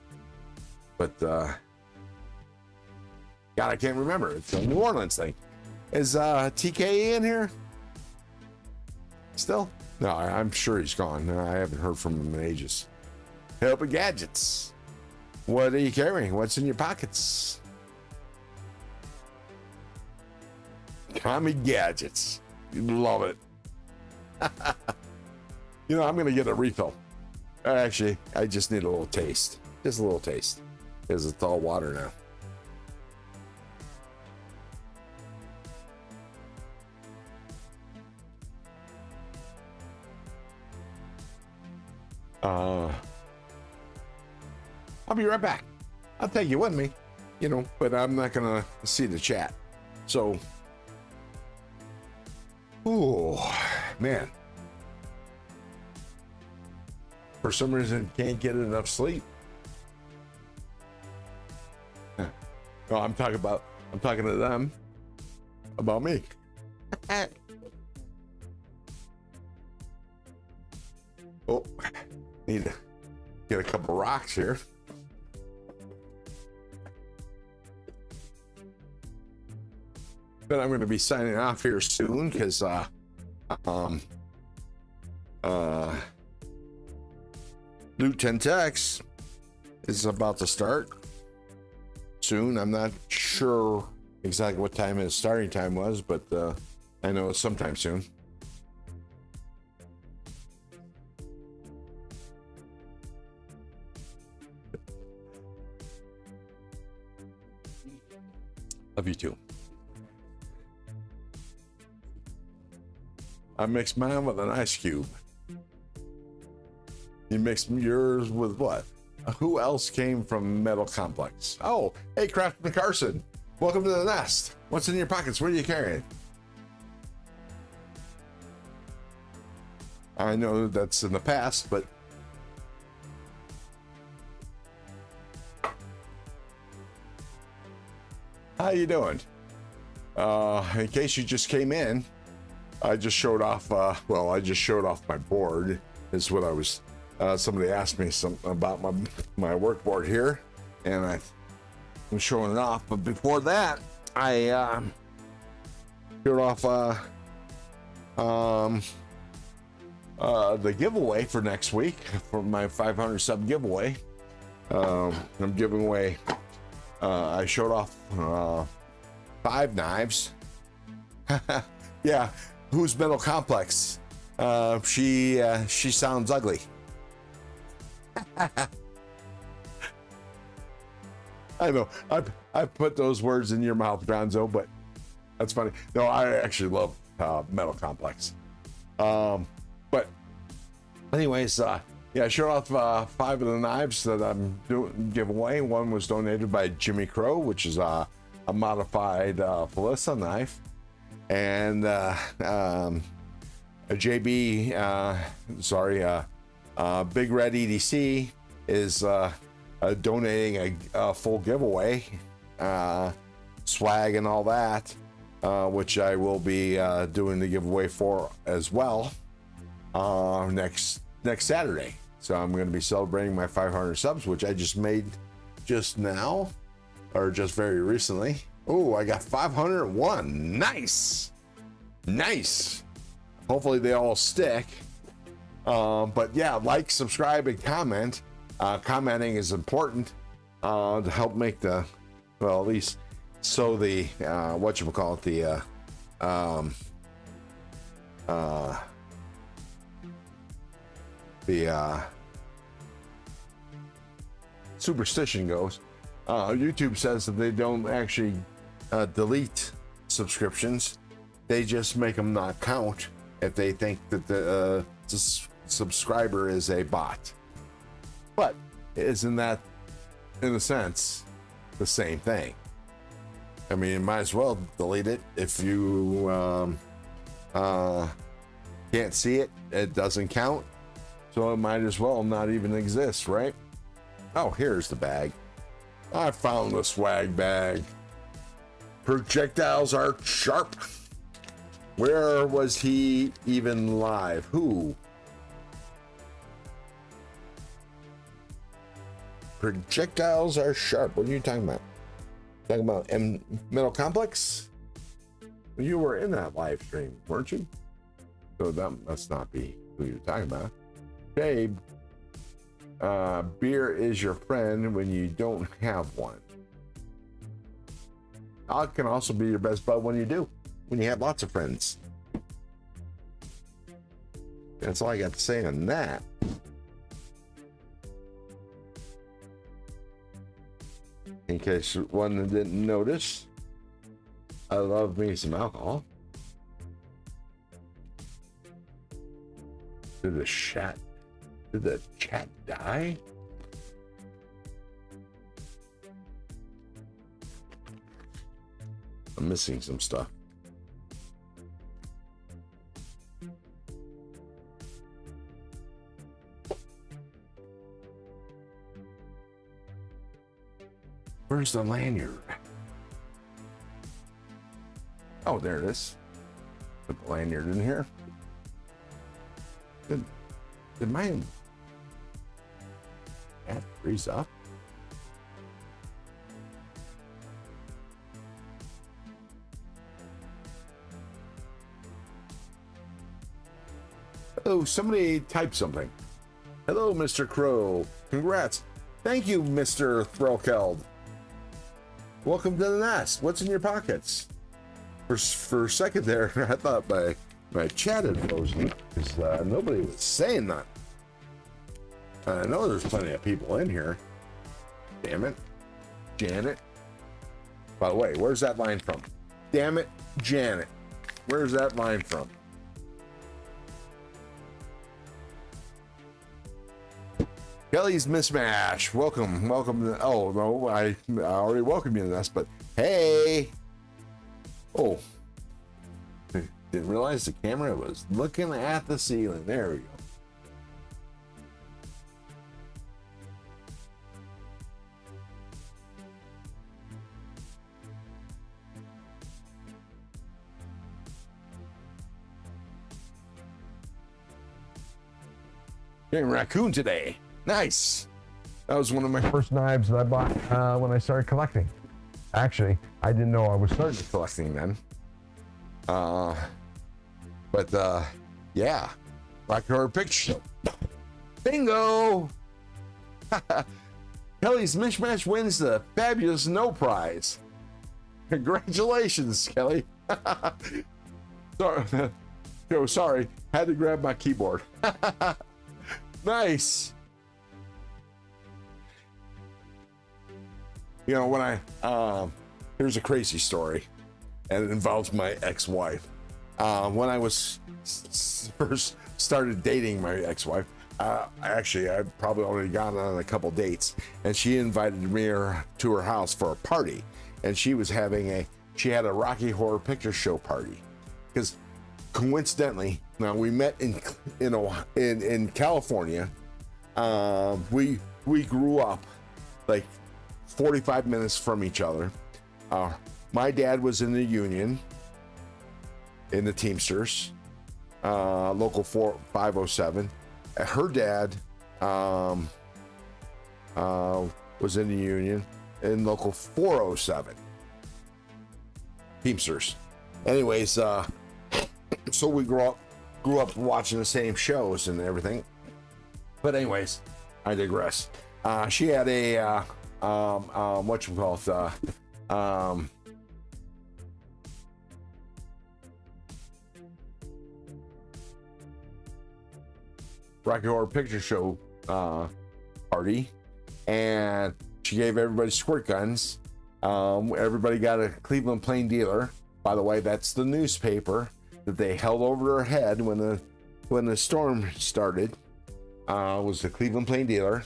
but God, I can't remember. It's a New Orleans thing. Is TK in here still? No, I'm sure he's gone. I haven't heard from him in ages. Help with gadgets. What are you carrying? What's in your pockets? Tommy Gadgets. You love it. You know, I'm gonna get a refill. Actually, I just need a little taste. Just a little taste. Because it's all water now. I'll be right back. I'll take you with me, you know, but I'm not gonna see the chat. So, oh man, for some reason can't get enough sleep. No, I'm talking to them about me. Oh, need to get a couple rocks here. But I'm going to be signing off here soon because Loot 10 Techs is about to start soon. I'm not sure exactly what time his starting time was, but I know it's sometime soon. Love you too. I mixed mine with an ice cube. You mixed yours with what? Who else came from Metal Complex? Oh, hey, Craftsman Carson. Welcome to the nest. What's in your pockets? What are you carrying? I know that's in the past, but how you doing? In case you just came in, I just showed off, I just showed off my board, is what I was, somebody asked me about my work board here, and I'm showing it off. But before that, I showed off the giveaway for next week, for my 500 sub giveaway. I'm giving away, I showed off 5 knives. Yeah. Who's Metal Complex? She sounds ugly. I know. I put those words in your mouth, Gonzo, but that's funny. No, I actually love Metal Complex. But anyways, yeah, I showed off 5 of the knives that I'm doing giveaway. One was donated by Jimmy Crow, which is a modified Felissa knife. And a JB, Big Red EDC is donating a full giveaway, swag and all that, which I will be doing the giveaway for as well next Saturday. So I'm going to be celebrating my 500 subs, which I just made just now, or just very recently. Oh, I got 501. Nice. Hopefully they all stick. But yeah, like, subscribe, and comment. Commenting is important to help make the, well, at least so the superstition goes. YouTube says that they don't actually delete subscriptions. They just make them not count if they think that the subscriber is a bot. But isn't that, in a sense, the same thing? I mean, you might as well delete it if you can't see it. It doesn't count, so it might as well not even exist, right? Oh, here's the bag. I found the swag bag. Projectiles are sharp. Where was he even live? Who? Projectiles are sharp. What are you talking about? Talking about Metal Complex? You were in that live stream, weren't you? So that must not be who you're talking about. Babe, beer is your friend when you don't have one. It can also be your best bud when you do, when you have lots of friends. That's all I got to say on that. in case one didn't notice. I love me some alcohol. Did the chat die? I'm missing some stuff. Where's the lanyard? Oh, there it is. Put the lanyard in here. Did mine freeze up? Oh, somebody typed something. Hello, Mr. Crow. Congrats. Thank you, Mr. Threlkeld. Welcome to the nest. What's in your pockets? For a second there, I thought my chat had frozen because nobody was saying that. I know there's plenty of people in here. Damn it, Janet. By the way, where's that line from? Damn it, Janet. Where's that line from? Kelly's Mismatch. Welcome. Oh no, I already welcomed you to this, but hey. Oh, didn't realize the camera was looking at the ceiling. There we go. Getting raccoon today. Nice. That was one of my first knives that I bought when I started collecting. Actually, I didn't know I was starting collecting then. Yeah. Rock Horror Picture Show. Bingo! Kelly's Mishmash wins the fabulous No Prize. Congratulations, Kelly. Sorry. Had to grab my keyboard. Nice. You know, when here's a crazy story, and it involves my ex-wife. When I was first started dating my ex-wife, actually, I'd probably already gone on a couple dates, and she invited me to her house for a party, and she had a Rocky Horror Picture Show party, because coincidentally, now we met in California. We grew up like 45 minutes from each other. My dad was in the union, in the Teamsters, local 507. Her dad was in the union in local 407. Teamsters. Anyways, so we grew up watching the same shows and everything. But anyways, I digress. She had a Rocky Horror Picture Show party, and she gave everybody squirt guns. Everybody got a Cleveland Plain Dealer. By the way, that's the newspaper that they held over her head when the storm started. Was the Cleveland Plain Dealer.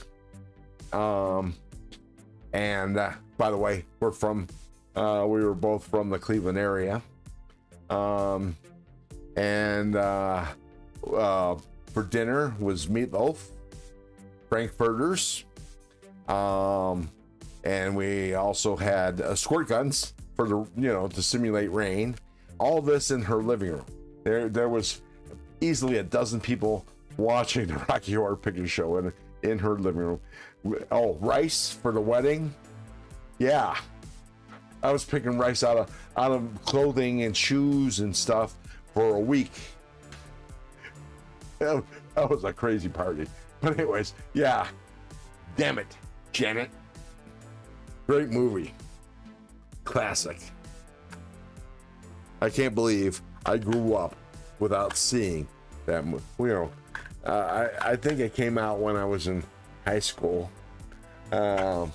And by the way, we were both from the Cleveland area. For dinner was meatloaf, frankfurters, and we also had squirt guns for to simulate rain. All this in her living room. There was easily a dozen people watching the Rocky Horror Picture Show in her living room. Oh, rice for the wedding. Yeah, I was picking rice out of clothing and shoes and stuff for a week. That was a crazy party. But anyways, yeah. Damn it, Janet. Great movie. Classic. I can't believe I grew up without seeing that movie. I think it came out when I was in high school. But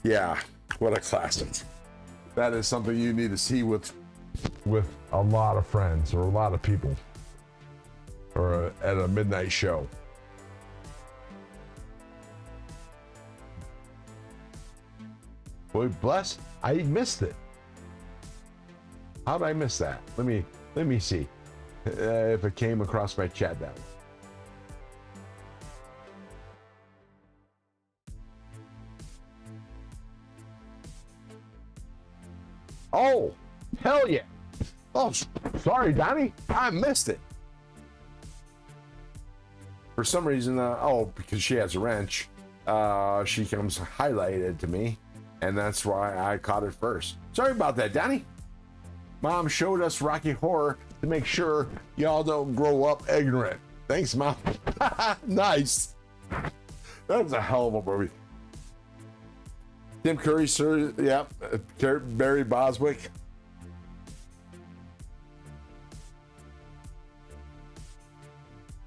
Yeah, what a classic. That is something you need to see with a lot of friends or a lot of people, or at a midnight show. Boy, bless, I missed it. How did I miss that? Let me see if it came across my chat that way. Oh, hell yeah. Oh, sorry, Donnie. I missed it. For some reason, because she has a wrench, she comes highlighted to me, and that's why I caught it first. Sorry about that, Donnie. Mom showed us Rocky Horror to make sure y'all don't grow up ignorant. Thanks, Mom. Nice. That's a hell of a movie. Tim Curry, sir. Yep. Barry Boswick.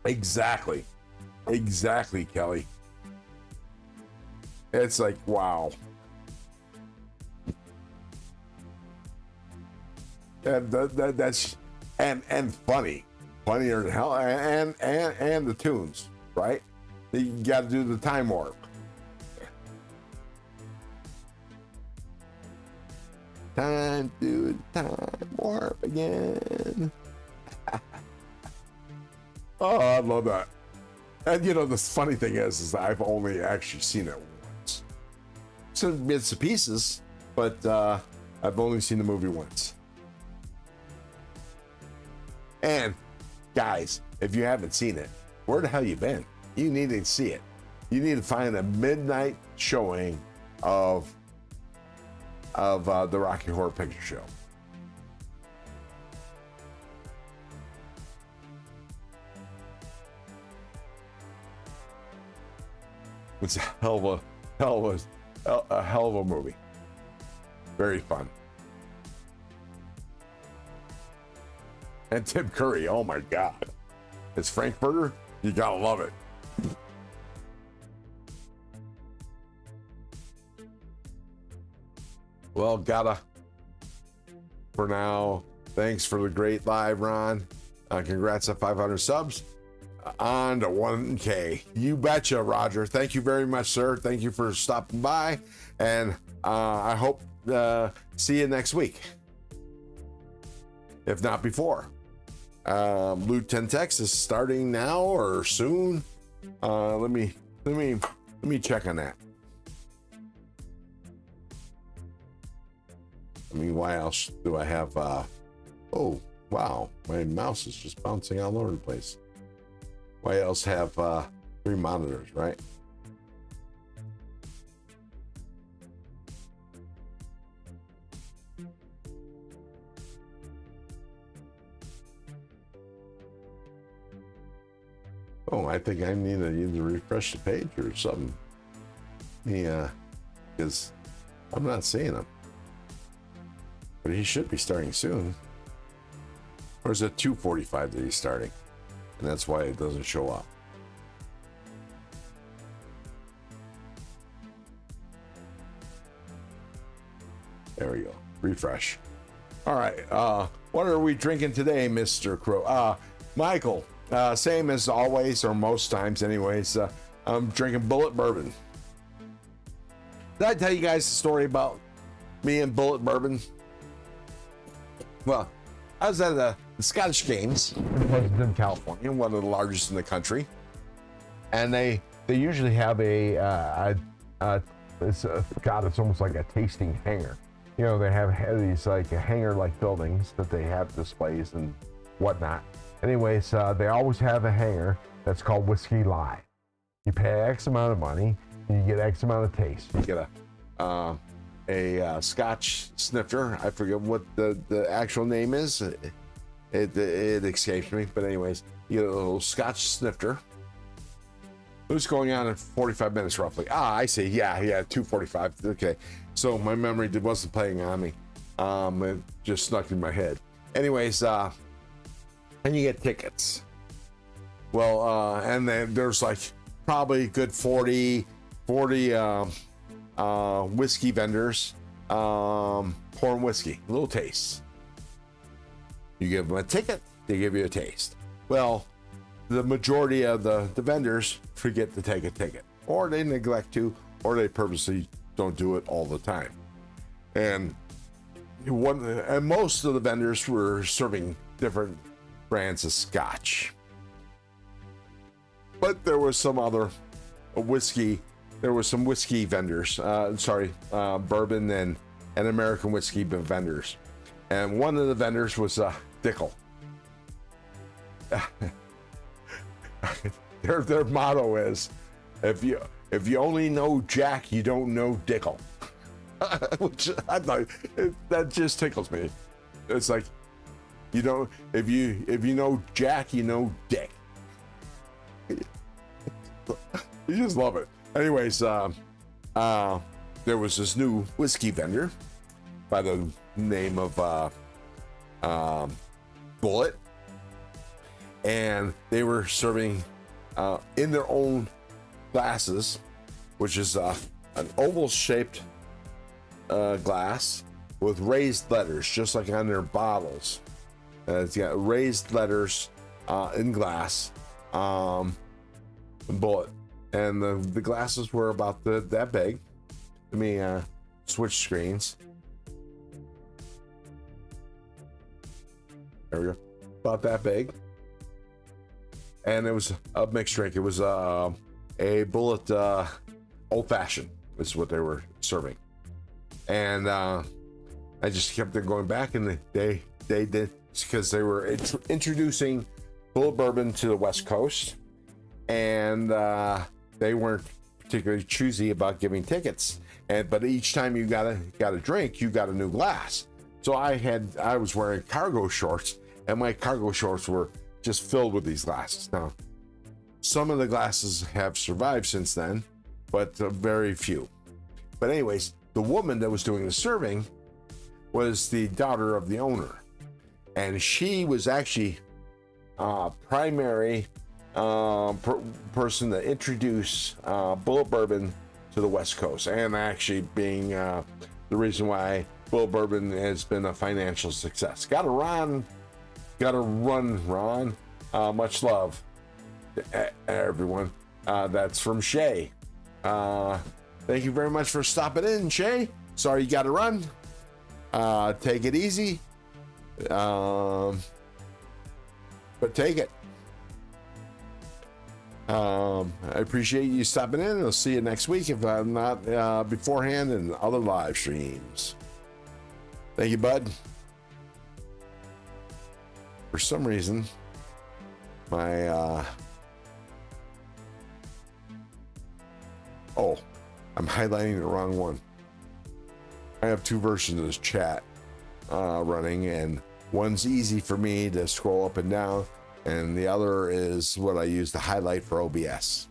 Exactly, Kelly. It's like, wow. And that's and funnier than hell, and the tunes, right? You got to do the time warp. Time to time warp again. Oh, I love that. And you know, the funny thing is I've only actually seen it once. Some bits and pieces, but I've only seen the movie once. And guys, if you haven't seen it, where the hell you been? You need to see it. You need to find a midnight showing of the Rocky Horror Picture Show. It's a hell of a movie. Very fun. And Tim Curry, oh my God. It's Frankfurter, you gotta love it. Well, for now. Thanks for the great live, Ron. Congrats on 500 subs. On to 1K. You betcha, Roger. Thank you very much, sir. Thank you for stopping by. And I hope see you next week. If not before. Loot 10 Text is starting now or soon. Let me check on that. I mean, why else do I have oh wow, my mouse is just bouncing all over the place. Why else have 3 monitors, right? Oh, I think I need to either refresh the page or something. Yeah, because I'm not seeing him. But he should be starting soon. Or is it 2:45 that he's starting? And that's why it doesn't show up. There we go. Refresh. All right. What are we drinking today, Mr. Crow? Michael, same as always, or most times anyways, I'm drinking Bullet Bourbon. Did I tell you guys the story about me and Bullet Bourbon? Well, I was at the Scottish Games in Pleasanton, California, one of the largest in the country, and they usually have it's almost like a tasting hangar. You know, they have these like hangar-like buildings that they have displays and whatnot. Anyways, they always have a hangar that's called Whiskey Live. You pay X amount of money, and you get X amount of taste. You get a Scotch snifter. I forget what the actual name is. It escapes me, but anyways, you get a little Scotch snifter. Who's going on in 45 minutes roughly? I see. Yeah, 2:45. Okay, so my memory wasn't playing on me. It just snuck in my head. Anyways, and you get tickets. Well, and then there's like probably good 40 whiskey vendors pouring whiskey, a little taste. You give them a ticket, they give you a taste. Well, the majority of the vendors forget to take a ticket, or they neglect to, or they purposely don't do it all the time. And most of the vendors were serving different brands of scotch. But there was some other whiskey. There was some whiskey vendors, bourbon and American whiskey vendors. And one of the vendors was Dickel. Their motto is, if you only know Jack, you don't know Dickel. Which I thought, that just tickles me. It's like, you know, if you know Jack, you know Dick. You just love it. Anyways, there was this new whiskey vendor by the name of Bullet, and they were serving in their own glasses, which is an oval-shaped glass with raised letters, just like on their bottles. It's got raised letters in glass, Bullet, and the glasses were about that big. Let me switch screens. There we go, about that big. And it was a mixed drink. It was a Bullet old fashioned is what they were serving. And I just kept on going back, and they did, because they were introducing Bullet bourbon to the West Coast, and they weren't particularly choosy about giving tickets. But each time you got a drink, you got a new glass. So I was wearing cargo shorts, and my cargo shorts were just filled with these glasses. Now, some of the glasses have survived since then, but very few. But anyways, the woman that was doing the serving was the daughter of the owner, and she was actually primary person to introduce Bullet bourbon to the West Coast, and actually being the reason why Bullet bourbon has been a financial success. Gotta run, Ron. Much love, everyone. That's from Shay. Thank you very much for stopping in, Shay. Sorry you gotta run. Take it easy. But take it. I appreciate you stopping in. I'll see you next week if I'm not beforehand in other live streams. Thank you, bud. For some reason, my I'm highlighting the wrong one. I have two versions of this chat running, and one's easy for me to scroll up and down, and the other is what I use to highlight for OBS.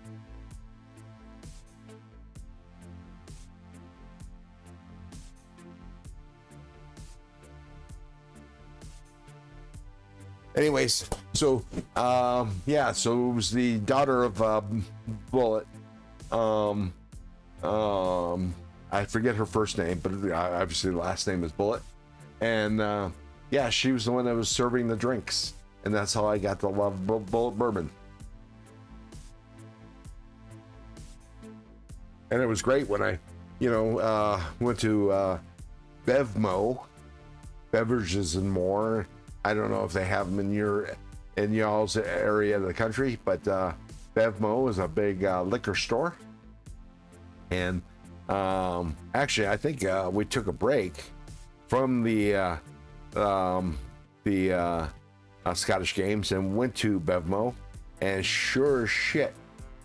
Anyways, so so it was the daughter of Bullet. I forget her first name, but obviously the last name is Bullet. And she was the one that was serving the drinks, and that's how I got to love Bullet bourbon. And it was great when I, went to Bevmo, Beverages and More. I don't know if they have them in y'all's area of the country, but Bevmo is a big liquor store. And actually, I think we took a break from the Scottish games and went to Bevmo, and sure as shit,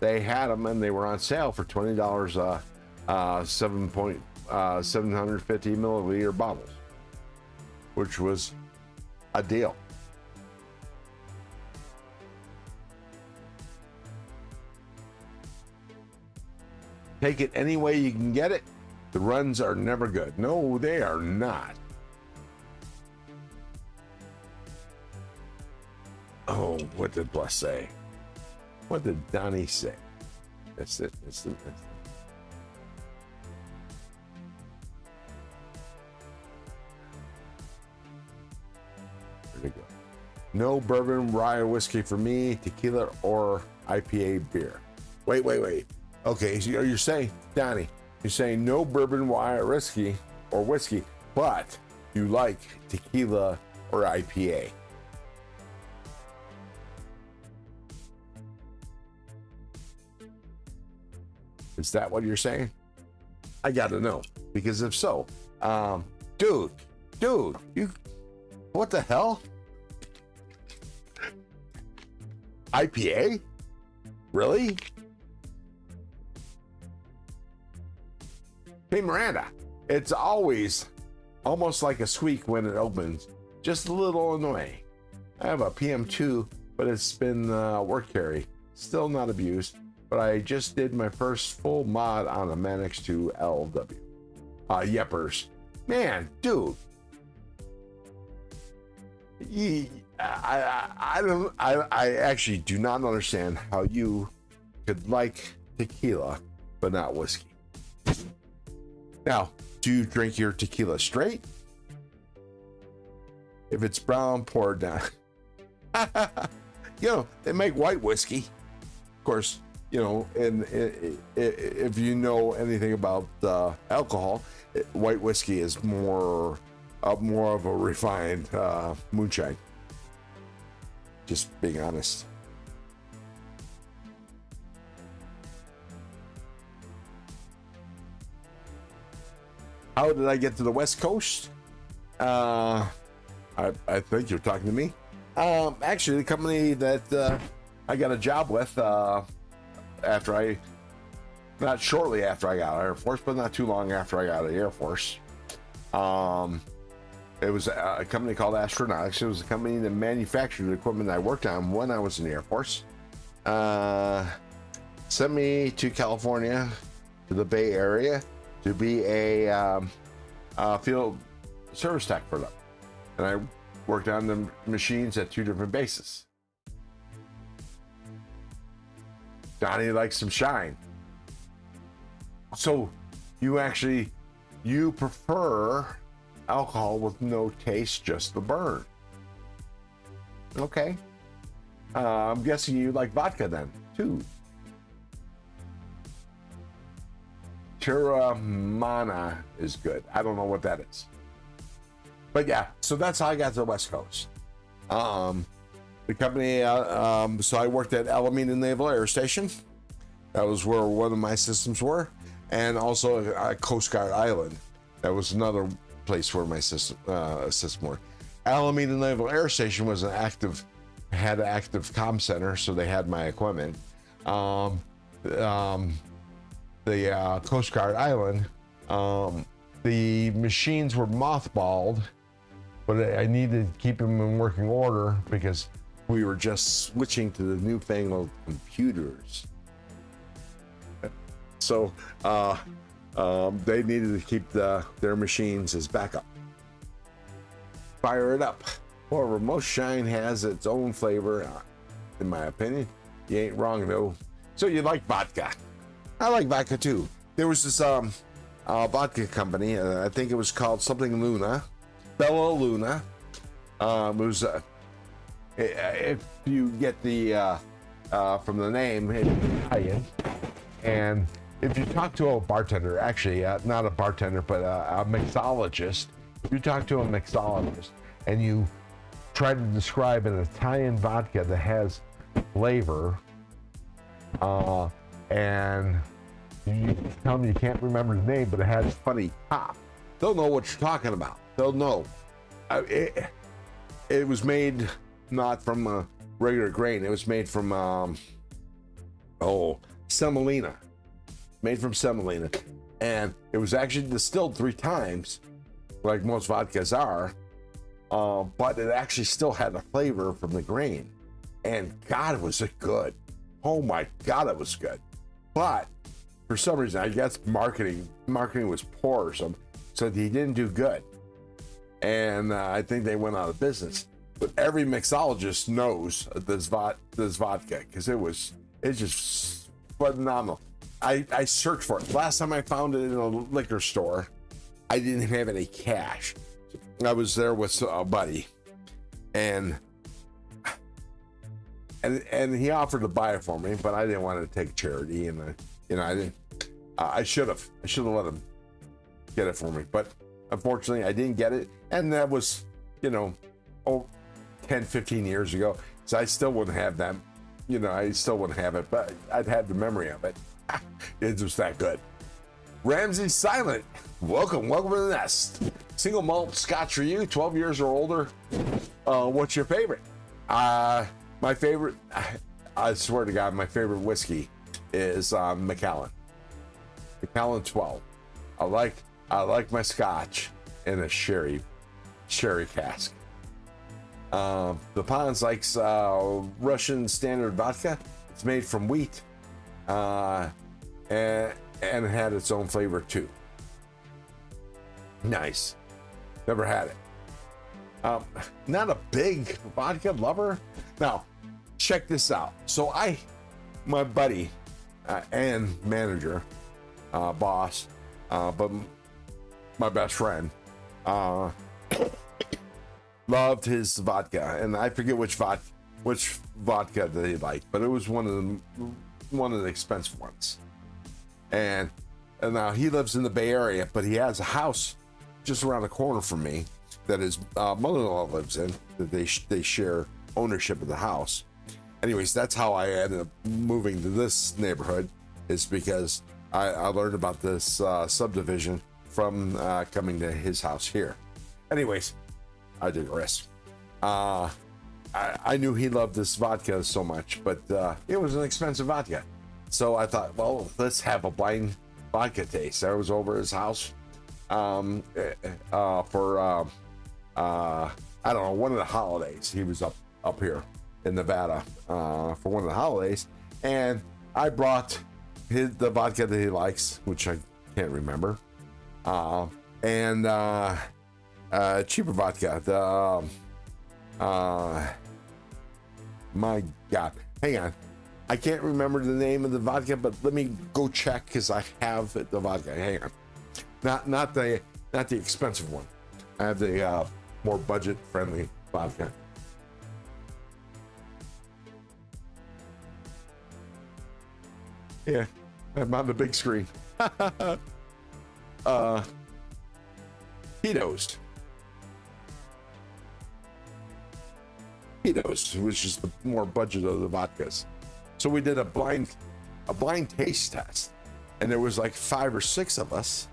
they had them, and they were on sale for $20. 750 milliliter bottles, which was a deal. Take it any way you can get it. The runs are never good. No, they are not. Oh, what did Bless say? What did Donnie say? That's it. No bourbon, rye, or whiskey for me, tequila or IPA beer. Wait. Okay, so you're saying, Donnie, you're saying no bourbon, rye, or whiskey, but you like tequila or IPA. Is that what you're saying? I gotta know, because if so, dude, you, what the hell? IPA? Really? Hey Miranda, it's always almost like a squeak when it opens, just a little annoying. I have a PM2, but it's been work carry, still not abused, but I just did my first full mod on a Manix 2 LW. Yepers. Man, dude. I actually do not understand how you could like tequila but not whiskey. Now, do you drink your tequila straight? If it's brown, pour it down. You know, they make white whiskey. Of course, you know, and if you know anything about alcohol, white whiskey is more of a refined moonshine. Just being honest. How did I get to the West Coast? I think you're talking to me. Actually, the company that I got a job with not shortly after I got out of Air Force, but not too long after I got out of the Air Force. It was a company called Astronautics. It was a company that manufactured the equipment I worked on when I was in the Air Force. Sent me to California, to the Bay Area, to be a field service tech for them. And I worked on the machines at 2 different bases. Donnie likes some shine. So you prefer alcohol with no taste, just the burn. Okay. I'm guessing you like vodka then, too. Tiramana is good. I don't know what that is. But yeah, so that's how I got to the West Coast. The company, so I worked at Alameda Naval Air Station. That was where one of my systems were. And also Coast Guard Island. That was another place where my system were. Alameda Naval Air Station was had an active comm center, so they had my equipment. The Coast Guard Island, the machines were mothballed, but I needed to keep them in working order because we were just switching to the newfangled computers. So they needed to keep their machines as backup. Fire it up. However, most shine has its own flavor, in my opinion. You ain't wrong though. So you like vodka? I like vodka too. There was this vodka company, I think it was called something Luna, Bella Luna. It was if you get the from the name, it's Italian. And if you talk to a bartender, actually not a bartender, but a mixologist, if you talk to a mixologist and you try to describe an Italian vodka that has flavor, and you tell them you can't remember the name, but it has funny top, they'll know what you're talking about. They'll know. It was made not from a regular grain. It was made from semolina. Made from semolina, and it was actually distilled 3 times, like most vodkas are. But it actually still had a flavor from the grain, and God, was it good! Oh my God, it was good. But for some reason, I guess marketing was poor or something, so he didn't do good, and I think they went out of business. But every mixologist knows this vodka because it's just phenomenal. I searched for it. Last time I found it in a liquor store, I didn't have any cash. I was there with a buddy, and and he offered to buy it for me, but I didn't want to take charity, and I didn't. I should have let him get it for me, but unfortunately I didn't get it, and that was 10-15 years ago, so I still wouldn't have that. I still wouldn't have it, but I'd have the memory of it. It's just that good. Ramsey Silent, welcome to the nest. Single malt Scotch for you, 12 years or older. What's your favorite? My favorite, I swear to God, my favorite whiskey is Macallan. Macallan 12. I like my Scotch in a sherry cask. The Pons likes Russian standard vodka. It's made from wheat, and it had its own flavor too. Nice. Never had it. Not a big vodka lover. Now, check this out. So my buddy and manager, boss, but my best friend, loved his vodka, and I forget which vodka that he liked, but it was one of the expensive ones. And now he lives in the Bay Area, but he has a house just around the corner from me that his mother-in-law lives in. That they share ownership of the house. Anyways, that's how I ended up moving to this neighborhood, is because I learned about this subdivision from coming to his house here. Anyways, I digress. I knew he loved this vodka so much, but it was an expensive vodka. So I thought, well, let's have a blind vodka taste. I was over at his house for I don't know, one of the holidays. He was up here in Nevada for one of the holidays, and I brought the vodka that he likes, which I can't remember, and cheaper vodka. My God, hang on. I can't remember the name of the vodka, but let me go check, because I have the vodka. Hang on. Not the expensive one. I have the more budget-friendly vodka. Yeah, I'm on the big screen. Tito's. Which is the more budget of the vodkas. So we did a blind taste test, and there was like 5 or 6 of us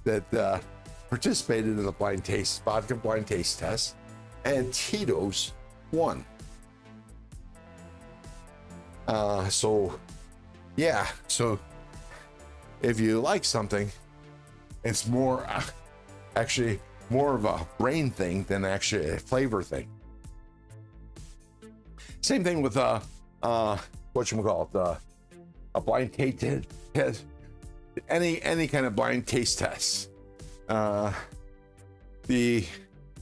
that participated in the vodka blind taste test, and Tito's won. So if you like something, it's actually more of a brain thing than actually a flavor thing. Same thing with whatchamacallit, a blind taste test, any kind of blind taste test.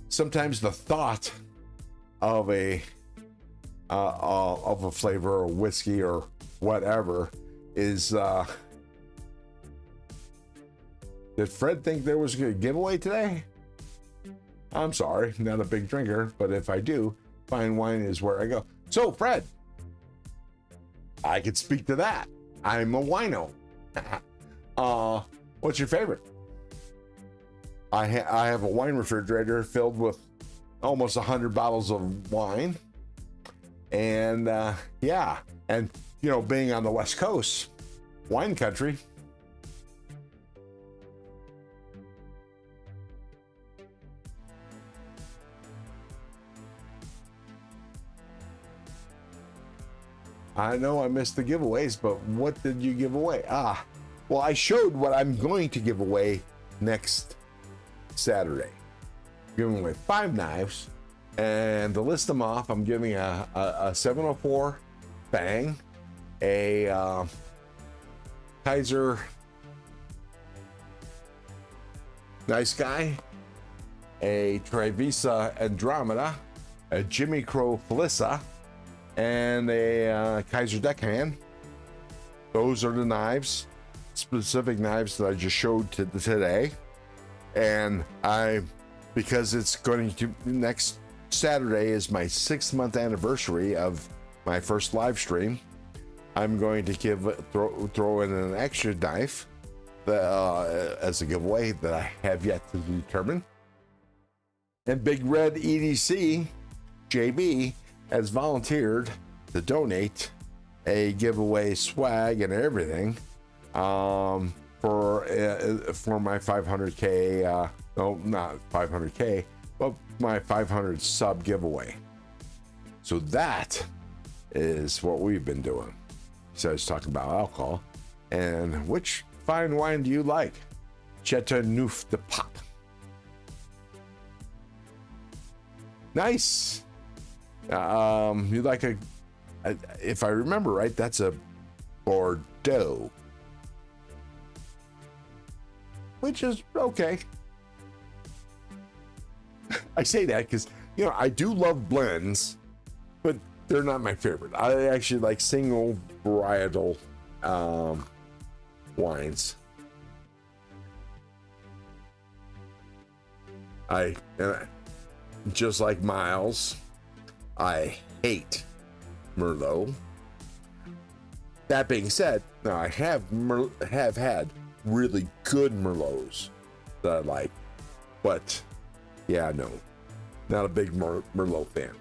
Sometimes the thought of a flavor or whiskey or whatever is, did Fred think there was a giveaway today? I'm sorry, not a big drinker, but if I do, fine wine is where I go. So, Fred, I could speak to that. I'm a wino. What's your favorite? I have a wine refrigerator filled with almost 100 bottles of wine. And and being on the West Coast, wine country. I know I missed the giveaways, but what did you give away? Well, I showed what I'm going to give away next Saturday. Giving away 5 knives, and to list them off, I'm giving a 704 Bang, a Kaiser Nice Guy, a Trivisa Andromeda, a Jimmy Crow Felissa, and a Kaiser Deckhand. Those are the knives, specific knives that I just showed today. And because it's going to, next Saturday is my 6-month anniversary of my first live stream, I'm going to throw in an extra knife as a giveaway that I have yet to determine. And Big Red EDC JB has volunteered to donate a giveaway swag and everything for my 500K, no, not 500K, but my 500 sub giveaway. So that is what we've been doing. So I was talking about alcohol. And which fine wine do you like? Chateauneuf de Pop. Nice. You like if I remember right, that's a Bordeaux, which is okay. I say that because, you know, I do love blends, but they're not my favorite. I actually like single varietal wines. I just like Miles, I hate Merlot. That being said, now I have had really good Merlots that I like, but yeah, no, not a big Merlot fan.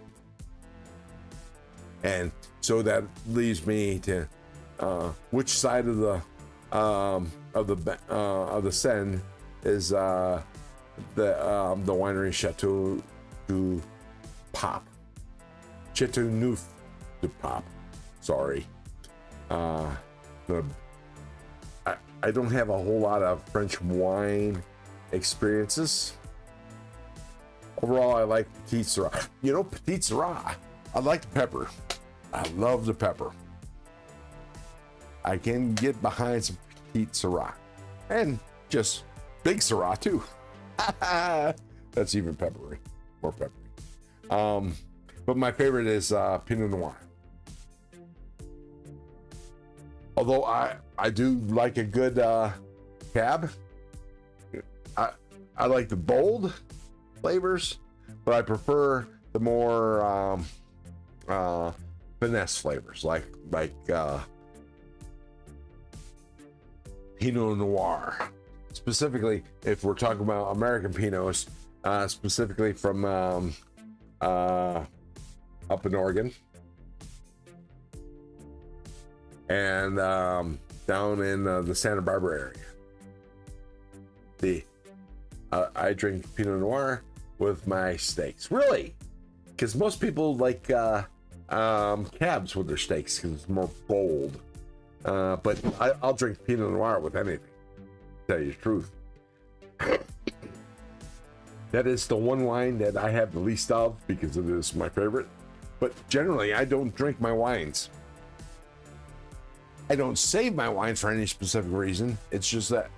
And so that leaves me to which side of the Seine is the winery Chateau du Pape. Chateauneuf du Pape. Sorry. I don't have a whole lot of French wine experiences. Overall, I like Petite Sirah. You know, Petite Sirah, I like the pepper. I love the pepper. I can get behind some Petite Sirah. And just big Syrah, too. That's even peppery. More peppery. But my favorite is Pinot Noir. Although I do like a good cab. I like the bold flavors, but I prefer the more finesse flavors, like Pinot Noir. Specifically, if we're talking about American Pinots, specifically from up in Oregon and down in the Santa Barbara area. I drink Pinot Noir with my steaks. Really? Because most people like cabs with their steaks because it's more bold. But I'll drink Pinot Noir with anything, to tell you the truth. That is the one wine that I have the least of because it is my favorite. But generally, I don't drink my wines. I don't save my wines for any specific reason. It's just that,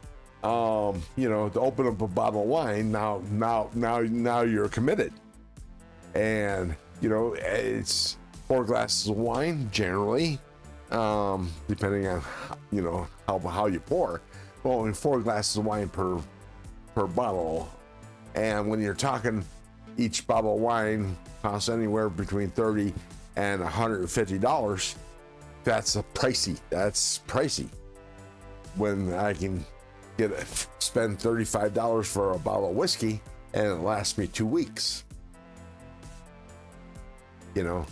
you know, to open up a bottle of wine, now you're committed. And, you know, it's 4 glasses of wine generally, depending on, you know, how you pour. Well, only 4 glasses of wine per bottle. And when you're talking, each bottle of wine costs anywhere between $30 and $150. That's pricey. When I can spend $35 for a bottle of whiskey and it lasts me 2 weeks. You know,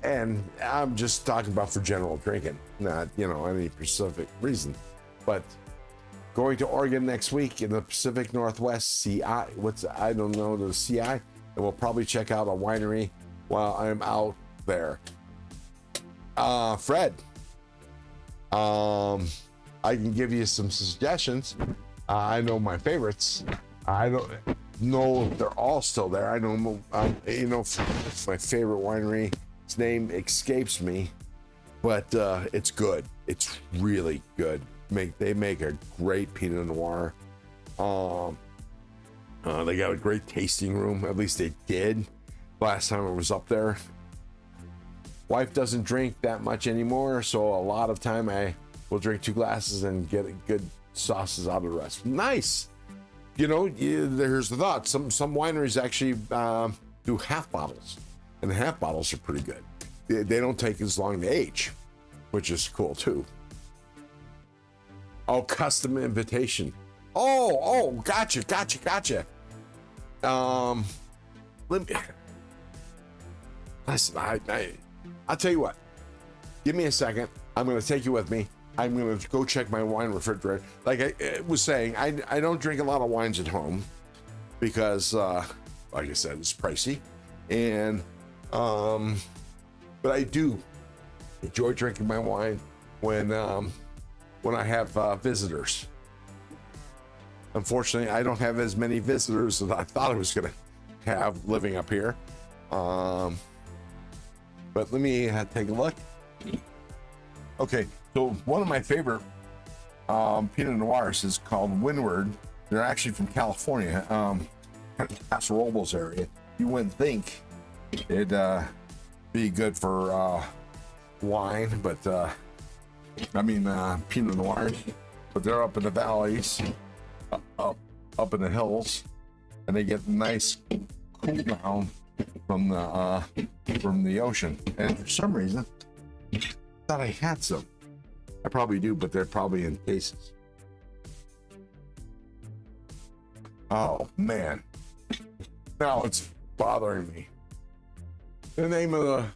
and I'm just talking about for general drinking, not, you know, any specific reason. But going to Oregon next week in the Pacific Northwest CI, I don't know, the CI, and we'll probably check out a winery while I'm out there. Fred, I can give you some suggestions. I know my favorites. I don't know if they're all still there. I know, you know, my favorite winery, its name escapes me, but it's good. It's really good. They make a great Pinot Noir. They got a great tasting room. At least they did last time I was up there. Wife doesn't drink that much anymore, so a lot of time I will drink 2 glasses and get good sauces out of the rest. Nice. You know, here's the thought. Some wineries actually do half bottles, and the half bottles are pretty good. they don't take as long to age, which is cool too. Oh, custom invitation. Oh, gotcha. Let me listen. I'll tell you what. Give me a second. I'm going to take you with me. I'm going to go check my wine refrigerator. Like I was saying, I don't drink a lot of wines at home because, like I said, it's pricey. And, but I do enjoy drinking my wine when I have visitors. Unfortunately, I don't have as many visitors as I thought I was going to have living up here. But let me take a look. Okay, so one of my favorite Pinot Noirs is called Windward. They're actually from California, Paso Robles area. You wouldn't think it'd be good for wine, but Pinot Noirs. But they're up in the valleys, up in the hills, and they get nice cool down from the ocean. And for some reason, I thought I had some. I probably do, but they're probably in cases. Oh man, now it's bothering me. The name of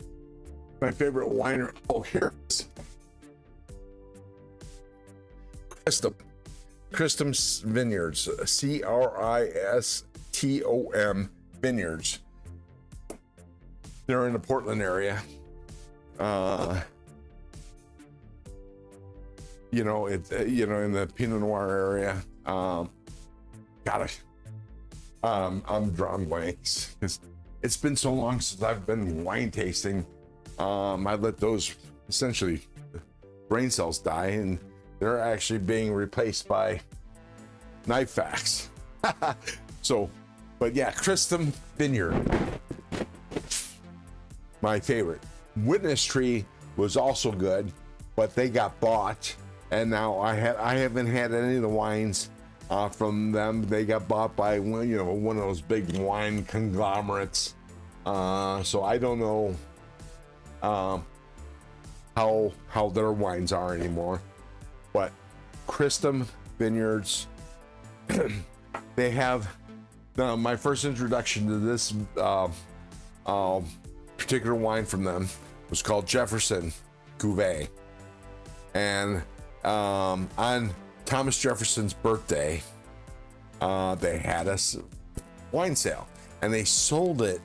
my favorite winery. Oh, here it is. Cristom Vineyards, Cristom Vineyards. They're in the Portland area. In the Pinot Noir area. I'm drawing blanks because it's been so long since I've been wine tasting. I let those essentially brain cells die, and they're actually being replaced by knife facts. So, but yeah, Cristom Vineyard, my favorite. Witness Tree was also good, but they got bought, and now I haven't had any of the wines from them. They got bought by one of those big wine conglomerates. So I don't know how their wines are anymore. But Cristom Vineyards, they have my first introduction to this particular wine from them was called Jefferson Cuvée, and on Thomas Jefferson's birthday, they had a wine sale, and they sold it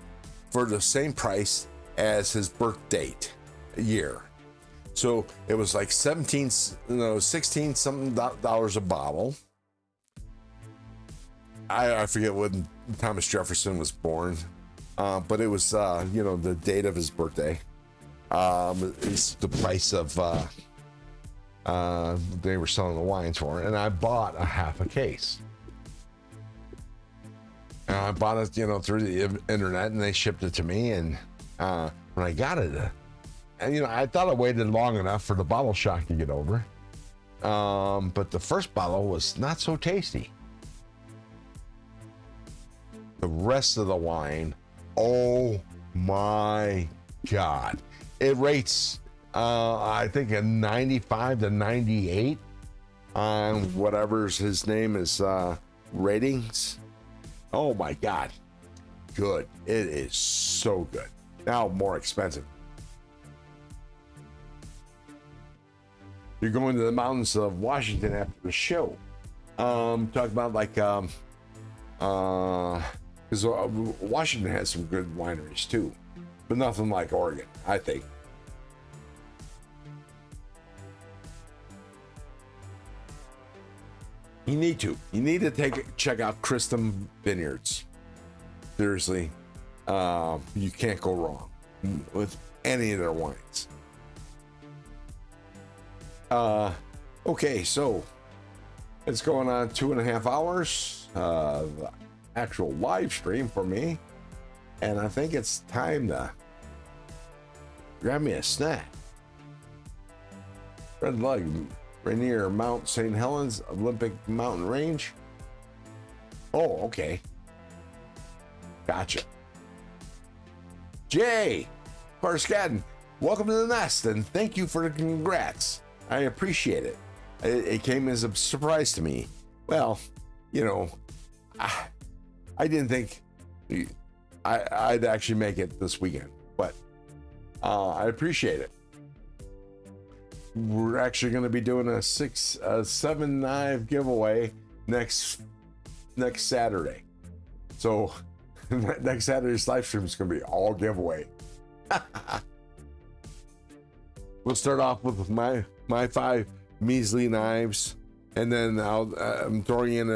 for the same price as his birth date year. So it was like 16 something dollars a bottle. I forget when Thomas Jefferson was born, but it was the date of his birthday. It's the price of they were selling the wines for, and I bought a half a case. And I bought it, through the internet, and they shipped it to me. And when I got it, I thought I waited long enough for the bottle shock to get over. But the first bottle was not so tasty. The rest of the wine, oh my God. It rates, I think, a 95 to 98 on whatever's his name is ratings. Oh my God. Good. It is so good. Now more expensive. You're going to the mountains of Washington after the show. Talk about because Washington has some good wineries too, but nothing like Oregon, I think. You need to check out Cristom Vineyards. Seriously, you can't go wrong with any of their wines. Okay, so it's going on 2.5 hours, the actual live stream for me, and I think it's time to grab me a snack. Red Lug, Rainier Mount St. Helens Olympic Mountain Range. Oh, okay. Gotcha. Jay Parscadden, welcome to the nest, and thank you for the congrats. I appreciate it. It came as a surprise to me. Well, you know, I didn't think I'd actually make it this weekend, but I appreciate it. We're actually going to be doing a 7 knife giveaway next Saturday. So next Saturday's live stream is going to be all giveaway. We'll start off with my 5 measly knives, and then I'm throwing in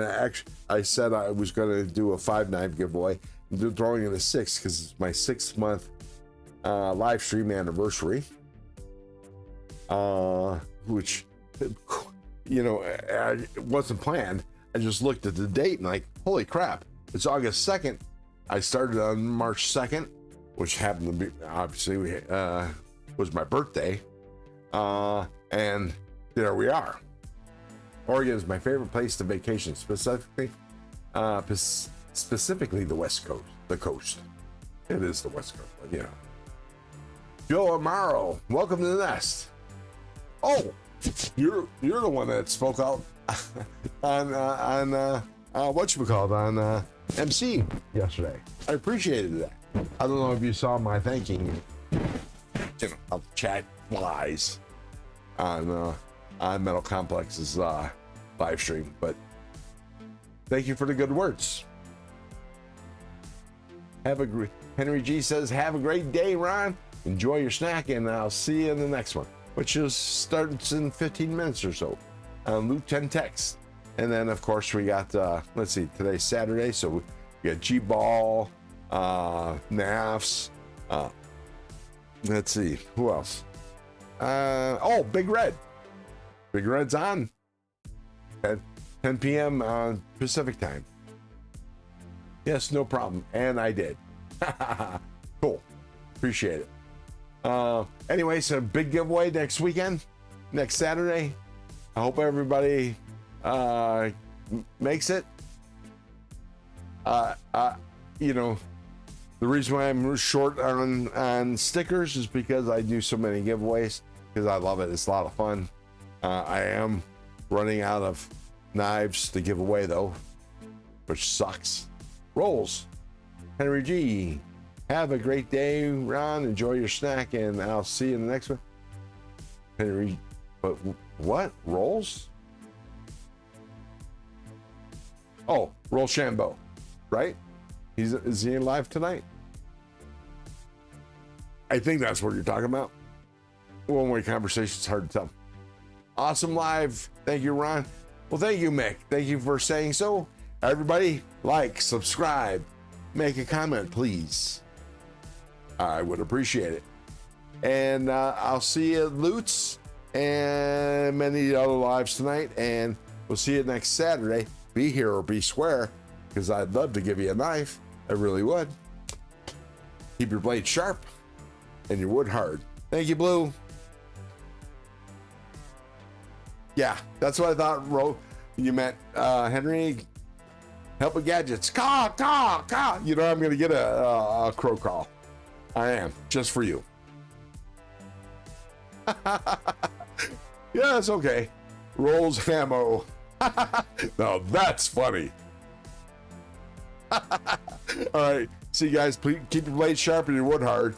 I said I was going to do a 5 knife giveaway. I'm throwing in a 6 because it's my 6th month live stream anniversary. Which, you know, it wasn't planned. I just looked at the date and like, holy crap, it's August 2nd. I started on March 2nd, which happened to be, obviously, was my birthday. And there we are. Oregon is my favorite place to vacation, specifically the West Coast, the coast. It is the West Coast, but, you know. Joe Amaro, welcome to the nest. Oh, you're the one that spoke out on whatchamacallit, on MC yesterday. I appreciated that. I don't know if you saw my thanking, you know, of chat flies on Metal Complex's live stream, but thank you for the good words. Henry G says, have a great day, Ron. Enjoy your snack, and I'll see you in the next one, which starts in 15 minutes or so on Loot 10 Text. And then, of course, we got, let's see, today's Saturday, so we got G-Ball, NAFs, let's see, who else? Oh, Big Red. Big Red's on at 10 p.m. Pacific time. Yes, no problem, and I did. Cool, appreciate it. Anyway, so big giveaway next weekend, next Saturday. I hope everybody makes it. You know, the reason why I'm short on stickers is because I do so many giveaways, because I love it. It's a lot of fun. I am running out of knives to give away though, which sucks. Rolls. Henry G. Have a great day, Ron. Enjoy your snack, and I'll see you in the next one. Henry, but what? Rolls? Oh, Roll Shambo, right? Is he live tonight? I think that's what you're talking about. One-way conversation's hard to tell. Awesome live. Thank you, Ron. Well, thank you, Mick. Thank you for saying so. Everybody, like, subscribe, make a comment, please. I would appreciate it. And I'll see you at Loots and many other lives tonight. And we'll see you next Saturday. Be here or be square, because I'd love to give you a knife. I really would. Keep your blade sharp and your wood hard. Thank you, Blue. Yeah, that's what I thought, Ro. You meant Henry. Help with gadgets. Caw, caw, caw. You know, I'm going to get a crow call. I am, just for you. Yeah, it's okay. Rolls ammo. Now that's funny. All right. See you guys. Please keep your blade sharp and your wood hard.